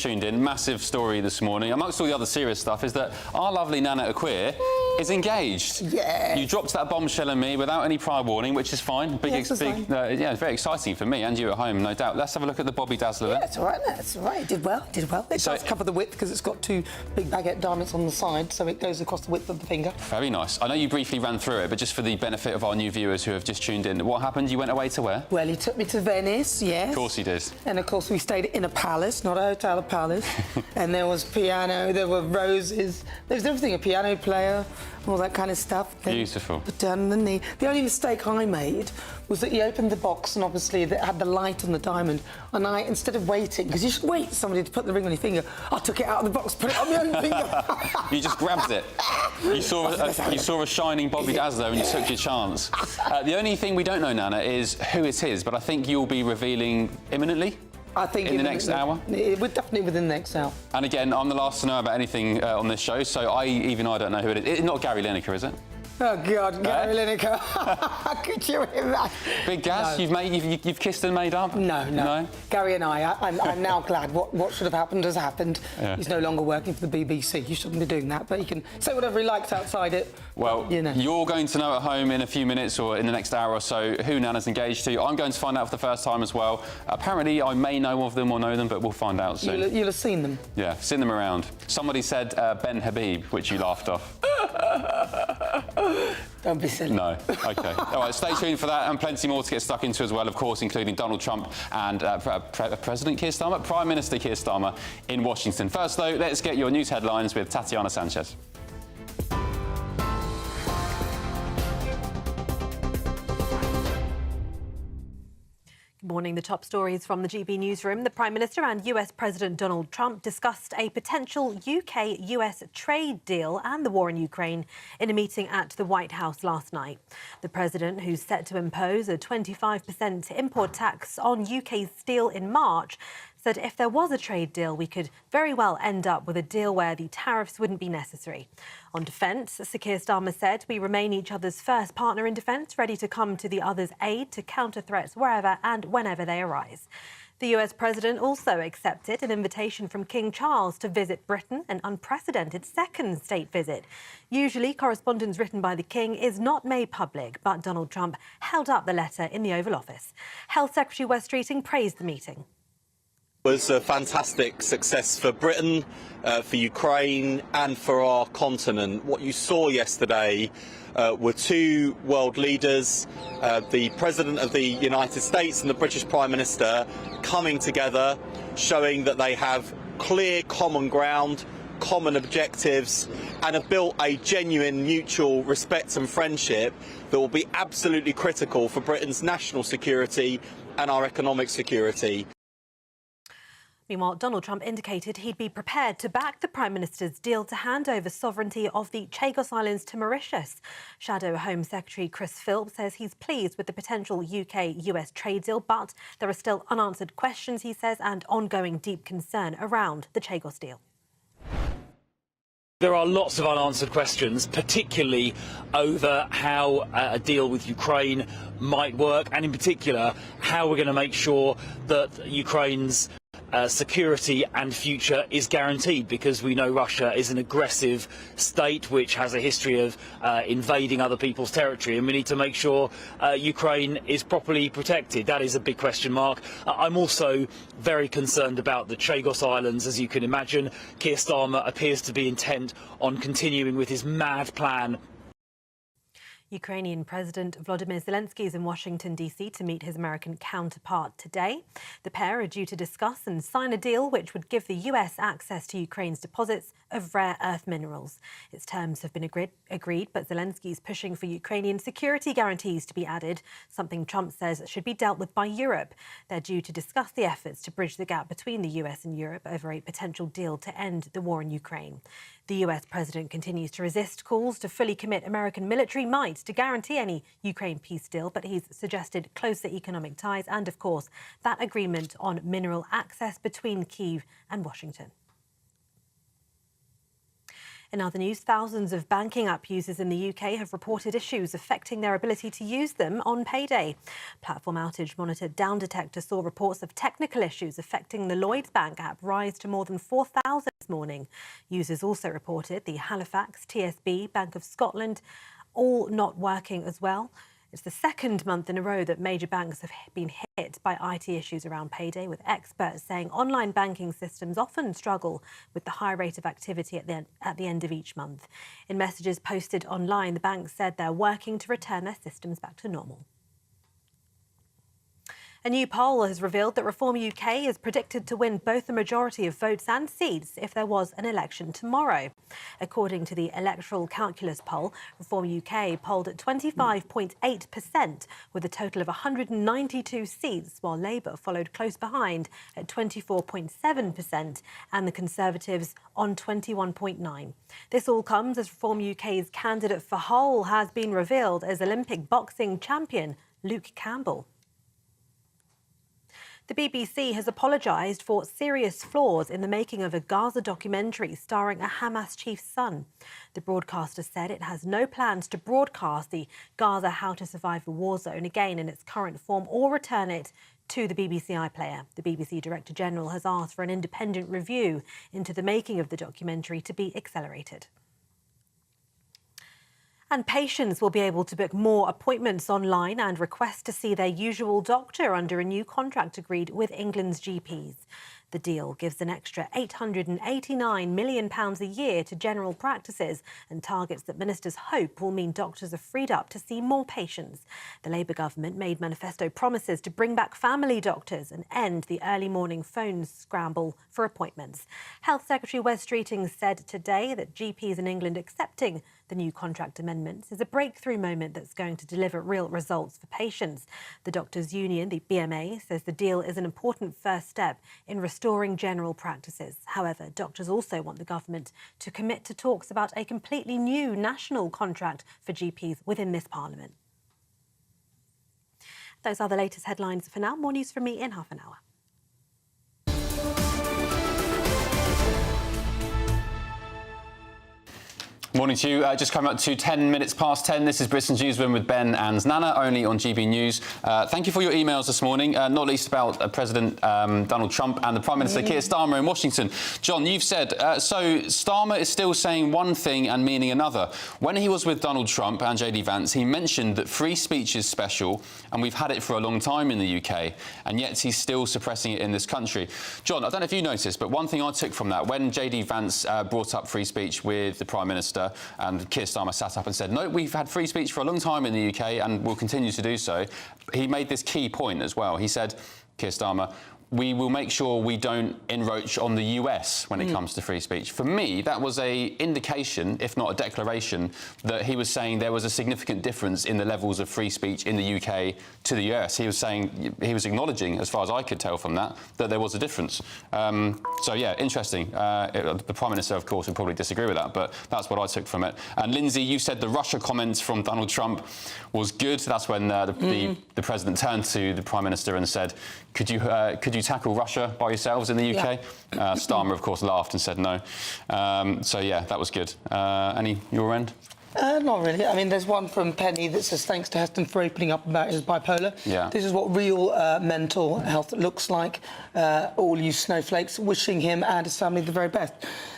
tuned in, massive story this morning, amongst all the other serious stuff, is that our lovely Nana Akua is engaged. Yeah. You dropped that bombshell on me without any prior warning, which is fine. It's very exciting for me and you at home, no doubt. Let's have a look at the Bobby Dazzler there. That's all right. That's all right. It did well. It does cover the width because it's got two big baguette diamonds on the side, so it goes across the width of the finger. Very nice. I know you briefly ran through it, but just for the benefit of our new viewers who have just tuned in, what happened? You went away to where? Well, he took me to Venice, yes. Of course he did. And of course we stayed in a palace, not a hotel, a palace. And there was piano, there were roses, there was everything, a piano player, all that kind of stuff. Beautiful. Put down on the knee. The only mistake I made was that he opened the box and obviously it had the light on the diamond. And I, instead of waiting, because you should wait for somebody to put the ring on your finger, I took it out of the box, put it on my own finger. You just grabbed it. You saw a shining Bobby Dazzler and you took your chance. The only thing we don't know, Nana, is who it is, but I think you'll be revealing imminently. I think in the next hour? We're definitely within the next hour. And again, I'm the last to know about anything on this show, so even I don't know who it is. It's not Gary Lineker, is it? Oh God, Gary Lineker! Could you imagine? Big gas. No. You've kissed and made up. No. Gary and I'm now glad. What should have happened has happened. Yeah. He's no longer working for the BBC. He shouldn't be doing that, but he can say whatever he likes outside it. Well, you know. You're going to know at home in a few minutes or in the next hour or so who Nana's engaged to. I'm going to find out for the first time as well. Apparently, I may know of them or know them, but we'll find out soon. You'll have seen them. Yeah, seen them around. Somebody said Ben Habib, which you laughed off. Don't be silly. No. OK. All right, stay tuned for that and plenty more to get stuck into as well, of course, including Donald Trump and President Keir Starmer, Prime Minister Keir Starmer in Washington. First, though, let's get your news headlines with Tatiana Sanchez. Good morning. The top stories from the GB Newsroom. The Prime Minister and US President Donald Trump discussed a potential UK-US trade deal and the war in Ukraine in a meeting at the White House last night. The President, who's set to impose a 25% import tax on UK steel in March, said if there was a trade deal, we could very well end up with a deal where the tariffs wouldn't be necessary. On defence, Sir Keir Starmer said we remain each other's first partner in defence, ready to come to the other's aid to counter threats wherever and whenever they arise. The US President also accepted an invitation from King Charles to visit Britain, an unprecedented second state visit. Usually, correspondence written by the King is not made public, but Donald Trump held up the letter in the Oval Office. Health Secretary Wes Streeting praised the meeting. Was a fantastic success for Britain, for Ukraine and for our continent. What you saw yesterday were two world leaders, the President of the United States and the British Prime Minister, coming together, showing that they have clear common ground, common objectives, and have built a genuine mutual respect and friendship that will be absolutely critical for Britain's national security and our economic security. Meanwhile, Donald Trump indicated he'd be prepared to back the Prime Minister's deal to hand over sovereignty of the Chagos Islands to Mauritius. Shadow Home Secretary Chris Philp says he's pleased with the potential UK-US trade deal, but there are still unanswered questions, he says, and ongoing deep concern around the Chagos deal. There are lots of unanswered questions, particularly over how a deal with Ukraine might work, and in particular, how we're going to make sure that Ukraine's security and future is guaranteed, because we know Russia is an aggressive state which has a history of invading other people's territory, and we need to make sure Ukraine is properly protected. That is a big question mark. I'm also very concerned about the Chagos Islands, as you can imagine. Keir Starmer appears to be intent on continuing with his mad plan. Ukrainian President Volodymyr Zelensky is in Washington, D.C. to meet his American counterpart today. The pair are due to discuss and sign a deal which would give the US access to Ukraine's deposits of rare earth minerals. Its terms have been agreed, but Zelensky is pushing for Ukrainian security guarantees to be added, something Trump says should be dealt with by Europe. They're due to discuss the efforts to bridge the gap between the US and Europe over a potential deal to end the war in Ukraine. The US president continues to resist calls to fully commit American military might to guarantee any Ukraine peace deal, but he's suggested closer economic ties and, of course, that agreement on mineral access between Kyiv and Washington. In other news, thousands of banking app users in the UK have reported issues affecting their ability to use them on payday. Platform outage monitor Down Detector saw reports of technical issues affecting the Lloyds Bank app rise to more than 4,000 this morning. Users also reported the Halifax, TSB, Bank of Scotland, all not working as well. It's the second month in a row that major banks have been hit by IT issues around payday, with experts saying online banking systems often struggle with the high rate of activity at the end of each month. In messages posted online, the bank said they're working to return their systems back to normal. A new poll has revealed that Reform UK is predicted to win both the majority of votes and seats if there was an election tomorrow. According to the electoral calculus poll, Reform UK polled at 25.8% with a total of 192 seats, while Labour followed close behind at 24.7% and the Conservatives on 21.9%. This all comes as Reform UK's candidate for Hull has been revealed as Olympic boxing champion Luke Campbell. The BBC has apologised for serious flaws in the making of a Gaza documentary starring a Hamas chief's son. The broadcaster said it has no plans to broadcast the Gaza How to Survive a War Zone again in its current form or return it to the BBC iPlayer. The BBC Director General has asked for an independent review into the making of the documentary to be accelerated. And patients will be able to book more appointments online and request to see their usual doctor under a new contract agreed with England's GPs. The deal gives an extra £889 million a year to general practices and targets that ministers hope will mean doctors are freed up to see more patients. The Labour government made manifesto promises to bring back family doctors and end the early morning phone scramble for appointments. Health Secretary Wes Streeting said today that GPs in England accepting the new contract amendments is a breakthrough moment that's going to deliver real results for patients. The Doctors' Union, the BMA, says the deal is an important first step in restoring general practices. However, doctors also want the government to commit to talks about a completely new national contract for GPs within this parliament. Those are the latest headlines for now. More news from me in half an hour. Morning to you. Just coming up to 10 minutes past 10. This is Britain's Newsroom with Ben and Nana, only on GB News. Thank you for your emails this morning, not least about President Donald Trump and the Prime Minister Keir Starmer in Washington. John, you've said, so Starmer is still saying one thing and meaning another. When he was with Donald Trump and JD Vance, he mentioned that free speech is special and we've had it for a long time in the UK, and yet he's still suppressing it in this country. John, I don't know if you noticed, but one thing I took from that, when JD Vance brought up free speech with the Prime Minister, and Keir Starmer sat up and said, no, we've had free speech for a long time in the UK and will continue to do so. He made this key point as well. He said, Keir Starmer, we will make sure we don't encroach on the US when it comes to free speech. For me, that was a indication, if not a declaration, that he was saying there was a significant difference in the levels of free speech in the UK to the US. He was saying, he was acknowledging, as far as I could tell from that there was a difference. So, yeah, interesting. The Prime Minister, of course, would probably disagree with that, but that's what I took from it. And Lindsay, you said the Russia comments from Donald Trump was good. That's when the President turned to the Prime Minister and said, could you tackle Russia by yourselves in the UK? Yeah. Starmer, of course, laughed and said no. So, yeah, that was good. Any your end? Not really. I mean, there's one from Penny that says, thanks to Heston for opening up about his bipolar. Yeah. This is what real mental health looks like. All you snowflakes, wishing him and his family the very best.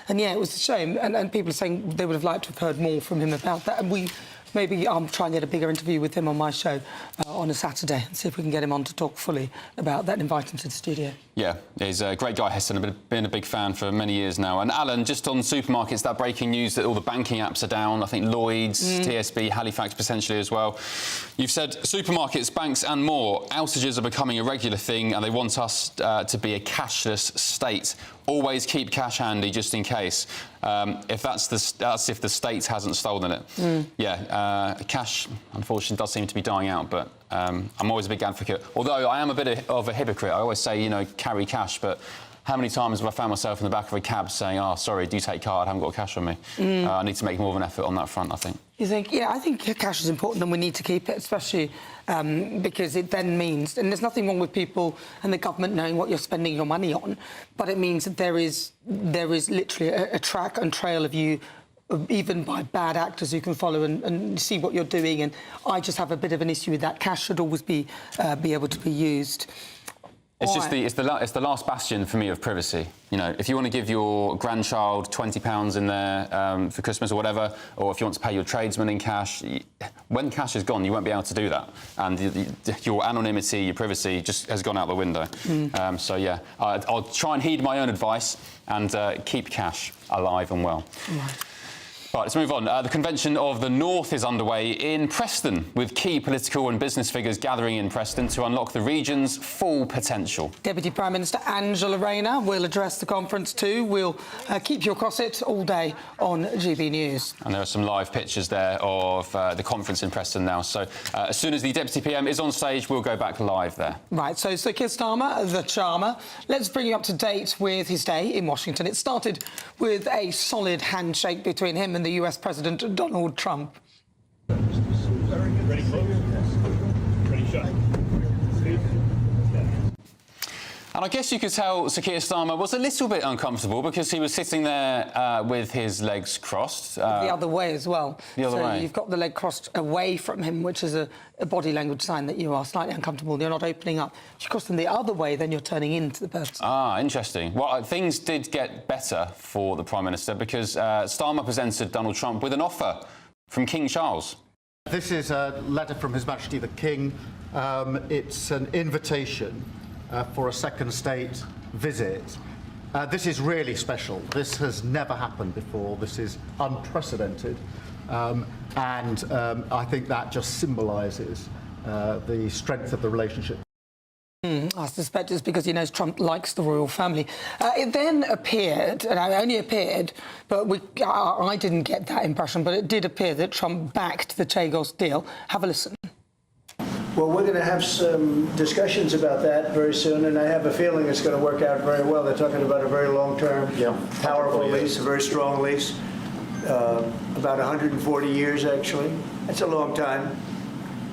And, yeah, it was a shame. And people are saying they would have liked to have heard more from him about that. And maybe I'll try and get a bigger interview with him on my show on a Saturday and see if we can get him on to talk fully about that and invite him to the studio. Yeah, he's a great guy, Heston. I've been a big fan for many years now. And Alan, just on supermarkets, that breaking news that all the banking apps are down. I think Lloyds, TSB, Halifax potentially as well. You've said supermarkets, banks and more. Outages are becoming a regular thing and they want us to be a cashless state. Always keep cash handy just in case. That's if the state hasn't stolen it. Yeah, cash, unfortunately, does seem to be dying out, but I'm always a big advocate. Although I am a bit of a hypocrite. I always say, you know, carry cash, but how many times have I found myself in the back of a cab saying, oh, sorry, do take card, I haven't got cash on me. I need to make more of an effort on that front, I think. You think? Yeah, I think cash is important and we need to keep it, especially because it then means, and there's nothing wrong with people and the government knowing what you're spending your money on, but it means that there is literally a track and trail of you even by bad actors who can follow and see what you're doing. And I just have a bit of an issue with that. Cash should always be able to be used. It's just it's the last bastion for me of privacy. You know, if you want to give your grandchild £20 in there for Christmas or whatever, or if you want to pay your tradesman in cash, when cash is gone, you won't be able to do that, and your anonymity, your privacy, just has gone out the window. So yeah, I'll try and heed my own advice and keep cash alive and well. Right, let's move on. The Convention of the North is underway in Preston, with key political and business figures gathering in Preston to unlock the region's full potential. Deputy Prime Minister Angela Rayner will address the conference too. We'll keep you across it all day on GB News. And there are some live pictures there of the conference in Preston now. So as soon as the Deputy PM is on stage, we'll go back live there. Right, so Keir Starmer, the charmer, let's bring you up to date with his day in Washington. It started with a solid handshake between him and the US President Donald Trump. And I guess you could tell Sir Keir Starmer was a little bit uncomfortable because he was sitting there with his legs crossed. The other way as well. The other way. You've got the leg crossed away from him, which is a body language sign that you are slightly uncomfortable. You're not opening up. If you cross them the other way, then you're turning into the person. Ah, interesting. Well, things did get better for the Prime Minister because Starmer presented Donald Trump with an offer from King Charles. This is a letter from His Majesty the King. It's an invitation for a second state visit. This is really special. This has never happened before. This is unprecedented. And I think that just symbolises the strength of the relationship. I suspect it's because he knows Trump likes the royal family. It then appeared, and it only appeared, but I didn't get that impression, but it did appear that Trump backed the Chagos deal. Have a listen. Well, we're going to have some discussions about that very soon, and I have a feeling it's going to work out very well. They're talking about a very long-term, powerful lease, a very strong lease, about 140 years, actually. That's a long time.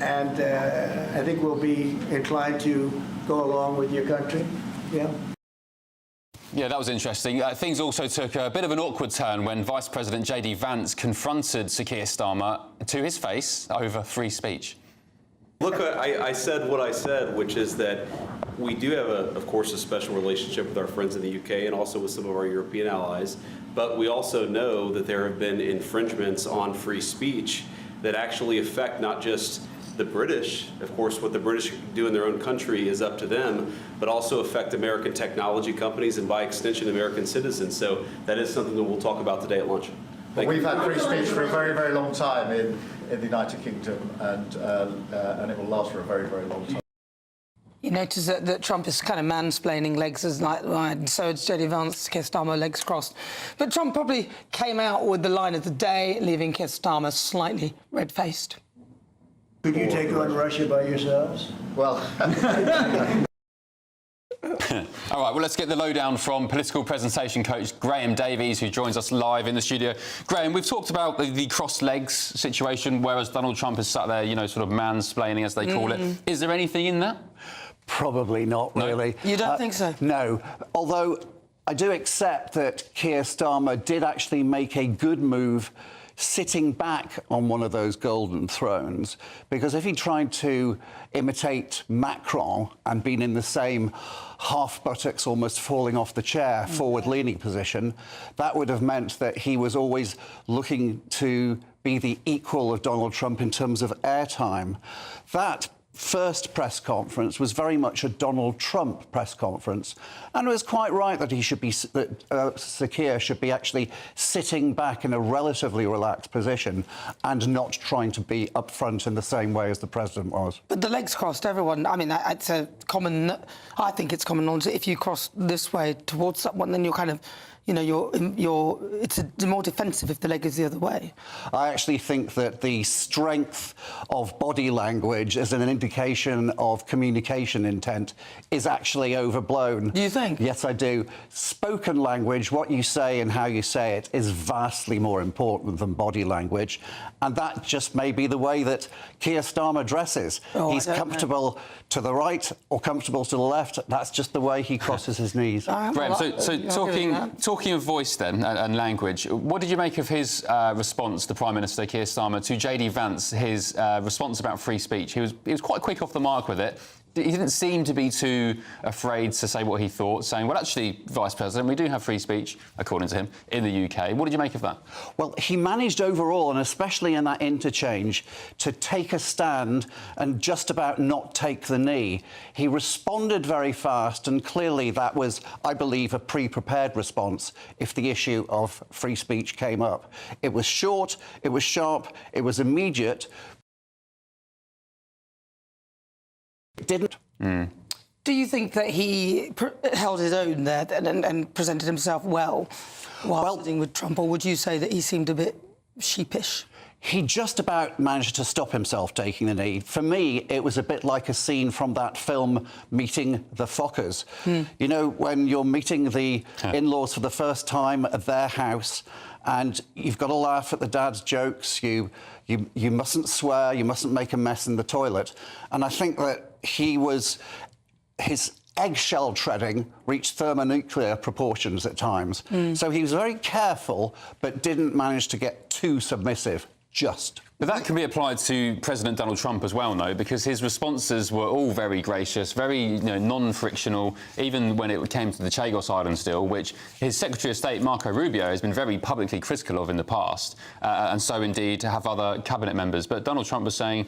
And I think we'll be inclined to go along with your country. Yeah, that was interesting. Things also took a bit of an awkward turn when Vice President J.D. Vance confronted Sir Keir Starmer to his face over free speech. Look, I said what I said, which is that we do have, of course, a special relationship with our friends in the UK and also with some of our European allies. But we also know that there have been infringements on free speech that actually affect not just the British. Of course, what the British do in their own country is up to them, but also affect American technology companies and, by extension, American citizens. So that is something that we'll talk about today at lunch. We've had free speech for a very, very long time in the United Kingdom, and it will last for a very, very long time. You notice that Trump is kind of mansplaining legs as like, and so it's J.D. Vance, Keir Starmer, legs crossed. But Trump probably came out with the line of the day, leaving Keir Starmer slightly red-faced. Could you take on Russia by yourselves? Well... All right, well, let's get the lowdown from political presentation coach Graham Davies, who joins us live in the studio. Graham, we've talked about the crossed legs situation, whereas Donald Trump is sat there, you know, sort of mansplaining, as they call it. Is there anything in that? Probably not, really. You don't think so? No. Although I do accept that Keir Starmer did actually make a good move sitting back on one of those golden thrones, because if he tried to imitate Macron and been in the same half buttocks, almost falling off the chair, forward-leaning position, that would have meant that he was always looking to be the equal of Donald Trump in terms of airtime. That first press conference was very much a Donald Trump press conference, and it was quite right that he should be, Sir Keir should be actually sitting back in a relatively relaxed position and not trying to be up front in the same way as the president was. But the legs crossed, everyone, I mean, it's a common, I think it's common knowledge that if you cross this way towards someone, then you're kind of, you know, it's more defensive if the leg is the other way. I actually think that the strength of body language as an indication of communication intent is actually overblown. Do you think? Yes, I do. Spoken language, what you say and how you say it, is vastly more important than body language. And that just may be the way that Keir Starmer dresses. He's comfortable to the right or comfortable to the left. That's just the way he crosses his knees. Graham, so talking of voice then and language, what did you make of his response, the Prime Minister Keir Starmer, to JD Vance, his response about free speech? He was quite quick off the mark with it. He didn't seem to be too afraid to say what he thought, saying, well, actually, Vice President, we do have free speech, according to him, in the UK. What did you make of that? Well, he managed overall, and especially in that interchange, to take a stand and just about not take the knee. He responded very fast, and clearly that was, I believe, a pre-prepared response if the issue of free speech came up. It was short, it was sharp, it was immediate. Didn't. Do you think that he held his own there and presented himself well while sitting with Trump, or would you say that he seemed a bit sheepish? He just about managed to stop himself taking the knee. For me, it was a bit like a scene from that film, Meeting the Fockers. You know, when you're meeting the in-laws for the first time at their house, and you've got to laugh at the dad's jokes, you mustn't swear, you mustn't make a mess in the toilet. And I think that his eggshell treading reached thermonuclear proportions at times. So he was very careful, but didn't manage to get too submissive, But that can be applied to President Donald Trump as well, though, because his responses were all very gracious, very non-frictional, even when it came to the Chagos Islands deal, which his Secretary of State, Marco Rubio, has been very publicly critical of in the past, and so indeed have other cabinet members. But Donald Trump was saying,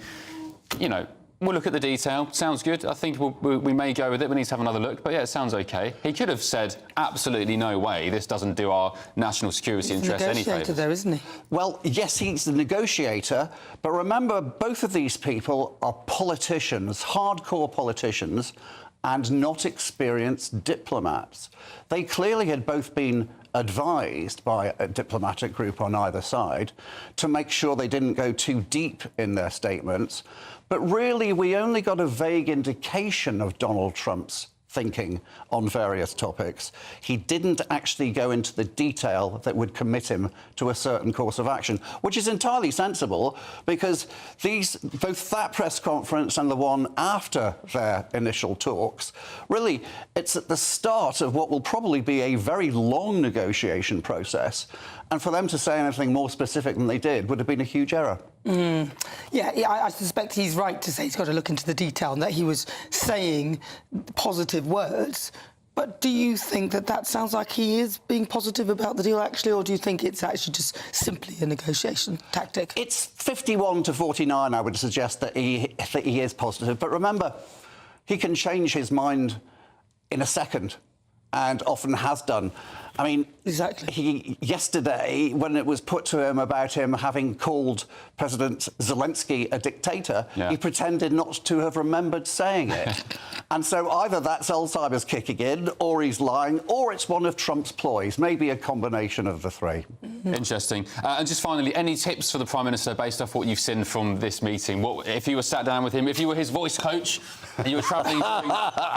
we'll look at the detail. Sounds good. I think we may go with it. We need to have another look. But, yeah, it sounds OK. He could have said, absolutely no way, this doesn't do our national security interests any favours. He's the negotiator there, isn't he? Well, yes, he's the negotiator. But remember, both of these people are politicians, hardcore politicians, and not experienced diplomats. They clearly had both been advised by a diplomatic group on either side to make sure they didn't go too deep in their statements. But really, we only got a vague indication of Donald Trump's thinking on various topics. He didn't actually go into the detail that would commit him to a certain course of action, which is entirely sensible because both that press conference and the one after their initial talks, really, it's at the start of what will probably be a very long negotiation process. And for them to say anything more specific than they did would have been a huge error. Yeah, I suspect he's right to say he's got to look into the detail and that he was saying positive words. But do you think that sounds like he is being positive about the deal, actually, or do you think it's actually just simply a negotiation tactic? It's 51 to 49, I would suggest, that he is positive. But remember, he can change his mind in a second, and often has done. I mean, exactly. Yesterday, when it was put to him about him having called President Zelensky a dictator, he pretended not to have remembered saying it. And so either that's Alzheimer's kicking in, or he's lying, or it's one of Trump's ploys, maybe a combination of the three. Interesting. And just finally, any tips for the Prime Minister based off what you've seen from this meeting? What, if you were sat down with him, if you were his voice coach, and you were travelling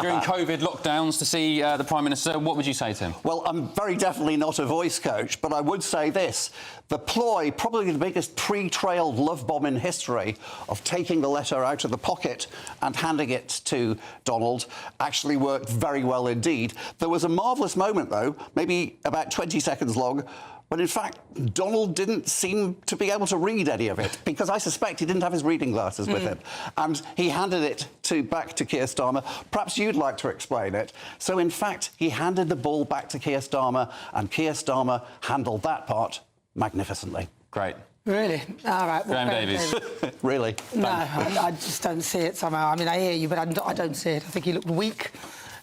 during COVID lockdowns to see the Prime Minister, what would you say to him? Well, I'm very definitely not a voice coach, but I would say this. The ploy, probably the biggest pre-trailed love bomb in history, of taking the letter out of the pocket and handing it to Donald, actually worked very well indeed. There was a marvellous moment, though, maybe about 20 seconds long, when in fact Donald didn't seem to be able to read any of it, because I suspect he didn't have his reading glasses with him. And he handed it back to Keir Starmer. Perhaps you'd like to explain it. So in fact, he handed the ball back to Keir Starmer, and Keir Starmer handled that part magnificently. Great. Really? All right. Graham Davies. Really? No, I just don't see it somehow. I mean, I hear you, but I don't see it. I think he looked weak.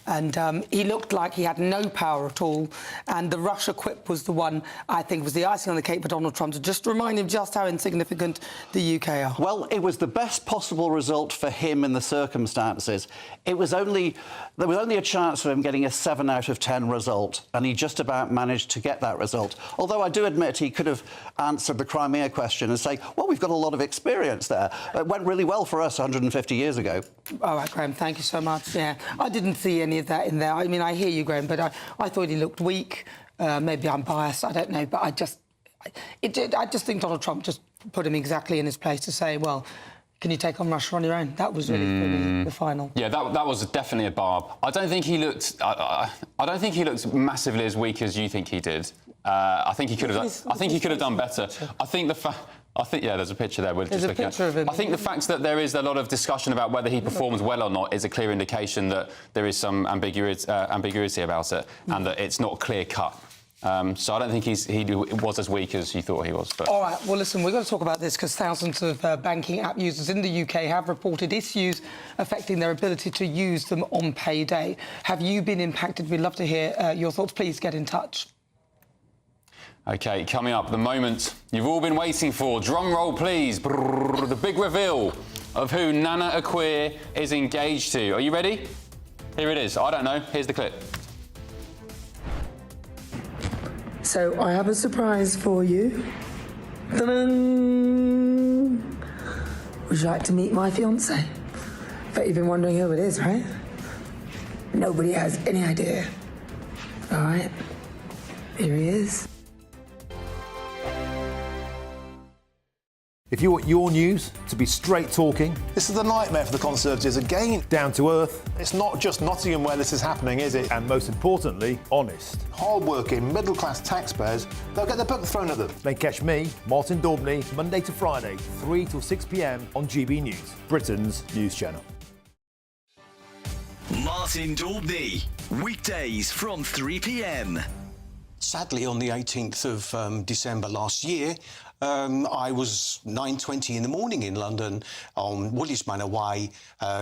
And he looked like he had no power at all. And the Russia quip was the one, I think, was the icing on the cake for Donald Trump, to just remind him just how insignificant the UK are. Well, it was the best possible result for him in the circumstances. There was only a chance of him getting a 7 out of 10 result, and he just about managed to get that result. Although I do admit he could have answered the Crimea question and say, well, we've got a lot of experience there. It went really well for us 150 years ago. All right, Graham, thank you so much. Yeah, I didn't see any of that in there. I mean, I hear you, Graham, but I thought he looked weak. Maybe I'm biased, I don't know, but I just think Donald Trump just put him exactly in his place to say, well, Can you take on Russia on your own? That was really, for me, the final. Yeah, that was definitely a barb. I don't think he looked. I don't think he looked massively as weak as you think he did. I think he could have. I think he could have done better. I think yeah, there's a picture there. We're There's just a looking picture of him. I think the fact that there is a lot of discussion about whether he performs well or not is a clear indication that there is some ambiguity about it, and that it's not clear cut. So I don't think he was as weak as you thought he was. But. All right, well, listen, we've got to talk about this because thousands of banking app users in the UK have reported issues affecting their ability to use them on payday. Have you been impacted? We'd love to hear your thoughts. Please get in touch. OK, coming up, the moment you've all been waiting for. Drum roll, please. Brrr, the big reveal of who Nana Akua is engaged to. Are you ready? Here it is. I don't know. Here's the clip. So I have a surprise for you. Ta-da! Would you like to meet my fiancé? Bet you've been wondering who it is, right? Nobody has any idea. All right, here he is. If you want your news to be straight talking... This is the nightmare for the Conservatives again. Down to earth. It's not just Nottingham where this is happening, is it? And most importantly, honest. Hard-working, middle-class taxpayers, they'll get their book thrown at them. Then catch me, Martin Daubney, Monday to Friday, 3 till 6 p.m. on GB News, Britain's news channel. Martin Daubney, weekdays from 3 p.m. Sadly, on the 18th of December last year, I was 9:20 in the morning in London on Woolwich Manor Way,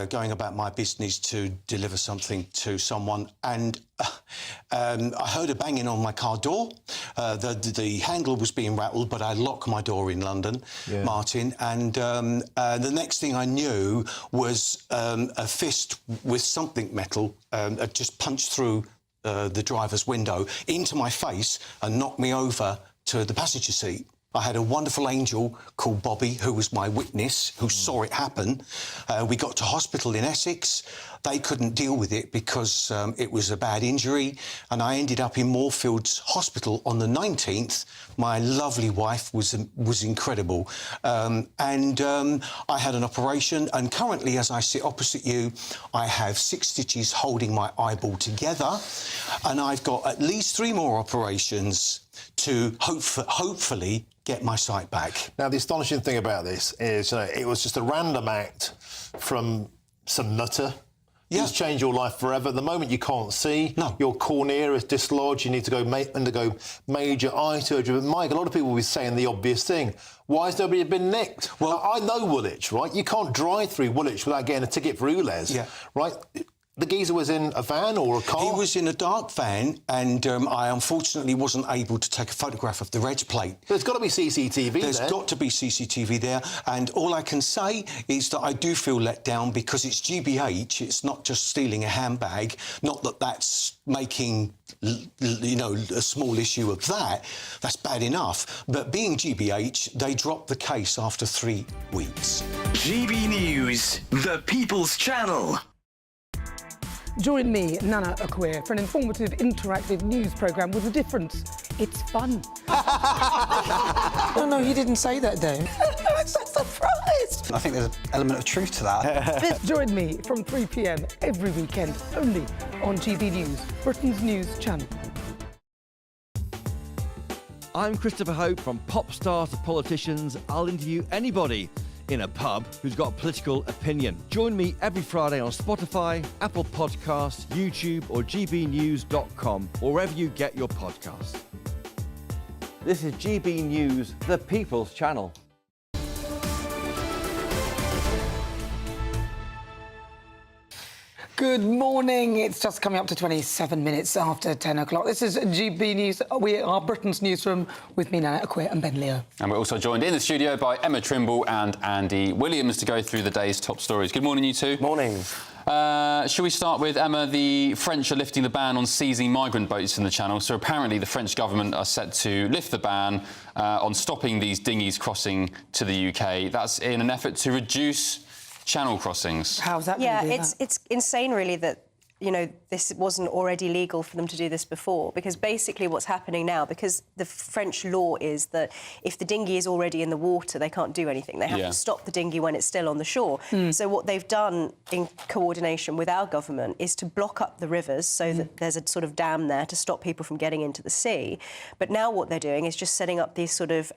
going about my business to deliver something to someone, and I heard a banging on my car door. The handle was being rattled, but I locked my door in London, Martin, and the next thing I knew was a fist with something metal just punched through the driver's window into my face and knocked me over to the passenger seat. I had a wonderful angel called Bobby, who was my witness, who saw it happen. We got to hospital in Essex. They couldn't deal with it because it was a bad injury, and I ended up in Moorfields Hospital on the 19th. My lovely wife was incredible. I had an operation, and currently, as I sit opposite you, I have 6 stitches holding my eyeball together, and I've got at least 3 more operations to hopefully get my sight back. Now, the astonishing thing about this is, it was just a random act from some nutter. It's changed your life forever. The moment you can't see, your cornea is dislodged, you need to go undergo major eye surgery. But, Mike, a lot of people will be saying the obvious thing. Why has nobody been nicked? Well, I know Woolwich, right? You can't drive through Woolwich without getting a ticket for Ulez, right? The geezer was in a van or a car? He was in a dark van, and I unfortunately wasn't able to take a photograph of the reg plate. There's got to be CCTV there. There's got to be CCTV there, and all I can say is that I do feel let down because it's GBH, it's not just stealing a handbag, not that that's making, a small issue of that. That's bad enough. But being GBH, they dropped the case after 3 weeks. GB News, the People's Channel. Join me, Nana Akua, for an informative, interactive news programme with a difference. It's fun. No, he didn't say that, Dave. I'm so surprised. I think there's an element of truth to that. Join me from 3 p.m. every weekend, only on GB News, Britain's news channel. I'm Christopher Hope. From pop stars to politicians, I'll interview anybody in a pub who's got a political opinion. Join me every Friday on Spotify, Apple Podcasts, YouTube or gbnews.com, or wherever you get your podcasts. This is GB News, the People's Channel. Good morning. It's just coming up to 27 minutes after 10 o'clock. This is GB News. We are Britain's Newsroom with me, Nana Akua, and Ben Leo. And we're also joined in the studio by Emma Trimble and Andy Williams to go through the day's top stories. Good morning, you two. Morning. Shall we start with, Emma, the French are lifting the ban on seizing migrant boats in the Channel. So apparently the French government are set to lift the ban on stopping these dinghies crossing to the UK. That's in an effort to reduce Channel crossings. How's that? Yeah, it's insane, really, that you know, this wasn't already legal for them to do this before, because basically what's happening now, because the French law is that if the dinghy is already in the water, they can't do anything. They have to stop the dinghy when it's still on the shore. So what they've done in coordination with our government is to block up the rivers so that there's a sort of dam there to stop people from getting into the sea. But now what they're doing is just setting up these sort of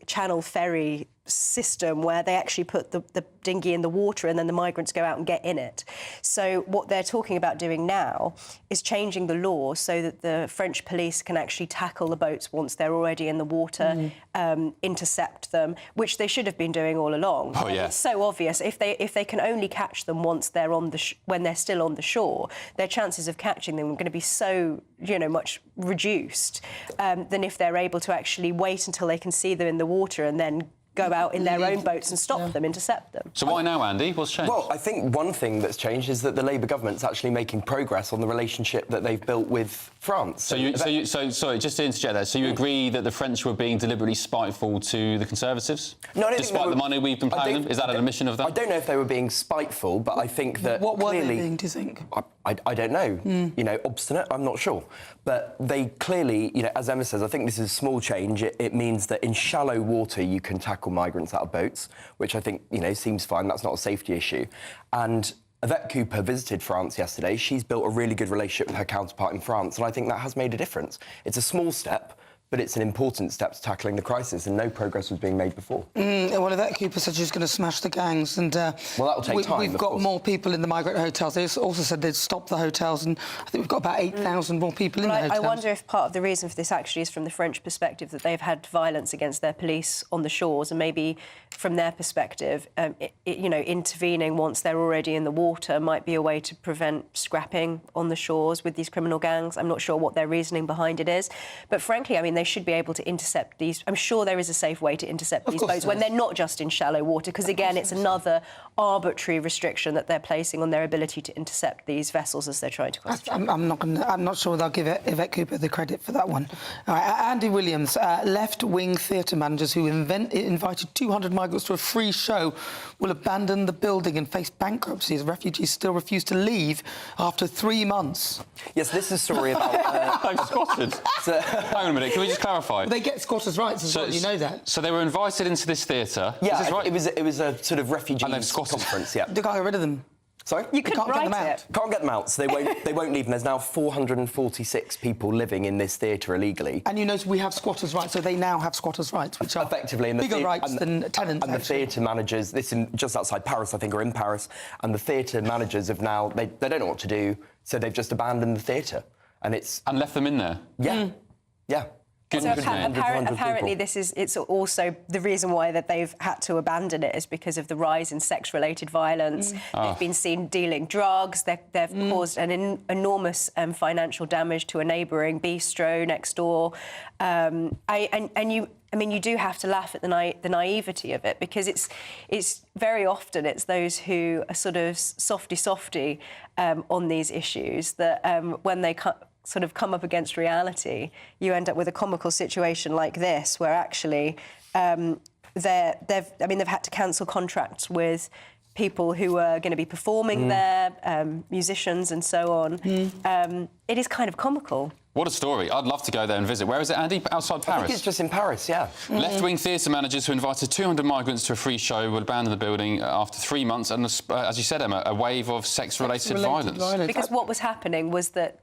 channel ferry system where they actually put the dinghy in the water and then the migrants go out and get in it. So what they're talking about doing now is changing the law so that the French police can actually tackle the boats once they're already in the water, intercept them, which they should have been doing all along. Oh, yeah. It's so obvious. If they can only catch them once they're on the when they're still on the shore, their chances of catching them are going to be so, you know, much reduced than if they're able to actually wait until they can see them in the water and then go out in their own boats and stop them, intercept them. So why now, Andy? What's changed? Well, I think one thing that's changed is that the Labour government's actually making progress on the relationship that they've built with France. Sorry, just to interject there. So you agree that the French were being deliberately spiteful to the Conservatives? No, I don't despite think the money we've been paying them? Is that an admission of that? I don't know if they were being spiteful, but I think that What were clearly... they being, do you think? I don't know. You know, obstinate, I'm not sure. But they clearly, you know, as Emma says, I think this is a small change. It means that in shallow water you can tackle migrants out of boats, which I think, you know, seems fine. That's not a safety issue. And Yvette Cooper visited France yesterday. She's built a really good relationship with her counterpart in France, and I think that has made a difference. It's a small step, but it's an important step to tackling the crisis, and no progress was being made before. Well, Yvette Cooper said she's going to smash the gangs, and well, that'll take time. We've got more people in the migrant hotels. They also said they'd stop the hotels, and I think we've got about 8,000 more people in the hotels. I wonder if part of the reason for this actually is from the French perspective, that they've had violence against their police on the shores, and maybe from their perspective, you know, intervening once they're already in the water might be a way to prevent scrapping on the shores with these criminal gangs. I'm not sure what their reasoning behind it is, but frankly, I mean, they should be able to intercept these. I'm sure there is a safe way to intercept these boats when they're not just in shallow water, because again, it's another arbitrary restriction that they're placing on their ability to intercept these vessels as they're trying to cross. I'm not sure they'll give Yvette Cooper the credit for that one. All right, Andy Williams, left-wing theatre managers who invited 200 migrants to a free show will abandon the building and face bankruptcy as refugees still refuse to leave after 3 months. Yes, this is a story about... They've squatted. Hang on a minute, can we just clarify? Well, they get squatters' rights as well, you know that. So they were invited into this theatre. Yeah, is this right? it was a sort of refugee conference, yeah. They can't get rid of them. Sorry? You couldn't write it. Can't get them out, so they won't leave. And there's now 446 people living in this theatre illegally. And you know we have squatters' rights, so they now have squatters' rights, which are effectively bigger rights than tenants. And the theatre managers, just outside Paris, I think, or in Paris, and the theatre managers have now they don't know what to do, so they've just abandoned the theatre, and left them in there. Yeah, yeah. So apparently it's also the reason why that they've had to abandon it is because of the rise in sex-related violence. They've been seen dealing drugs. They've caused an enormous financial damage to a neighbouring bistro next door. You do have to laugh at the naivety of it, because it's very often it's those who are sort of softy on these issues that when they sort of come up against reality, you end up with a comical situation like this, where actually they've had to cancel contracts with people who are going to be performing there, musicians and so on. It is kind of comical. What a story. I'd love to go there and visit. Where is it, Andy? Outside Paris? I think it's just in Paris, yeah. Left-wing theatre managers who invited 200 migrants to a free show will abandon the building after 3 months and, as you said, Emma, a wave of sex-related violence. Because what was happening was that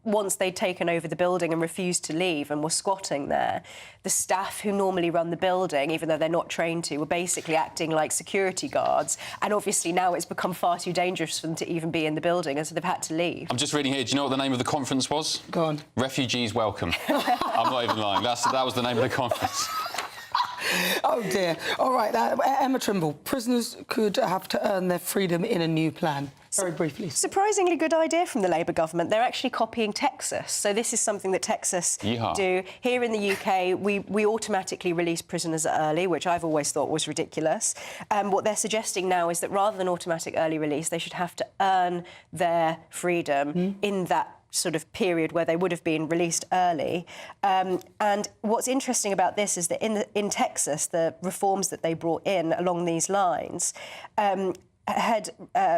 once they'd taken over the building and refused to leave and were squatting there, the staff who normally run the building, even though they're not trained to, were basically acting like security guards. And obviously now it's become far too dangerous for them to even be in the building, and so they've had to leave. I'm just reading here. Do you know what the name of the conference was? Go on. Refugees Welcome. I'm not even lying. That was the name of the conference. Oh, dear. All right, Emma Trimble, prisoners could have to earn their freedom in a new plan. Very briefly. Surprisingly good idea from the Labour government. They're actually copying Texas. So this is something that Texas do. Here in the UK, we automatically release prisoners early, which I've always thought was ridiculous. What they're suggesting now is that rather than automatic early release, they should have to earn their freedom in that sort of period where they would have been released early. And what's interesting about this is that in Texas, the reforms that they brought in along these lines had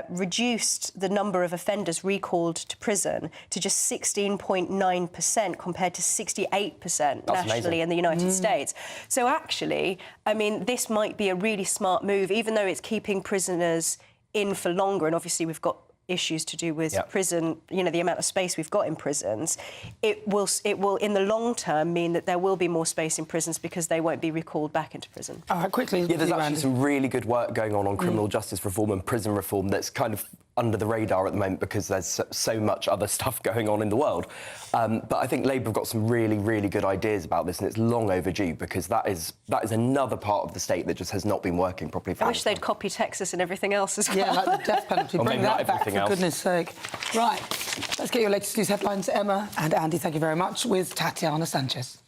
reduced the number of offenders recalled to prison to just 16.9% compared to 68% nationally in the United States. So actually, I mean, this might be a really smart move, even though it's keeping prisoners in for longer, and obviously we've got issues to do with prison, you know, the amount of space we've got in prisons. It will, in the long term, mean that there will be more space in prisons because they won't be recalled back into prison. All right, quickly. Yeah, there's actually some really good work going on criminal justice reform and prison reform that's kind of under the radar at the moment because there's so much other stuff going on in the world. But I think Labour have got some really, really good ideas about this, and it's long overdue because that is another part of the state that just has not been working properly. I wish they'd copy Texas and everything else as well. Yeah, like the death penalty. Bring that back, for goodness sake. Right, let's get your latest news headlines, Emma and Andy. Thank you very much, with Tatiana Sanchez.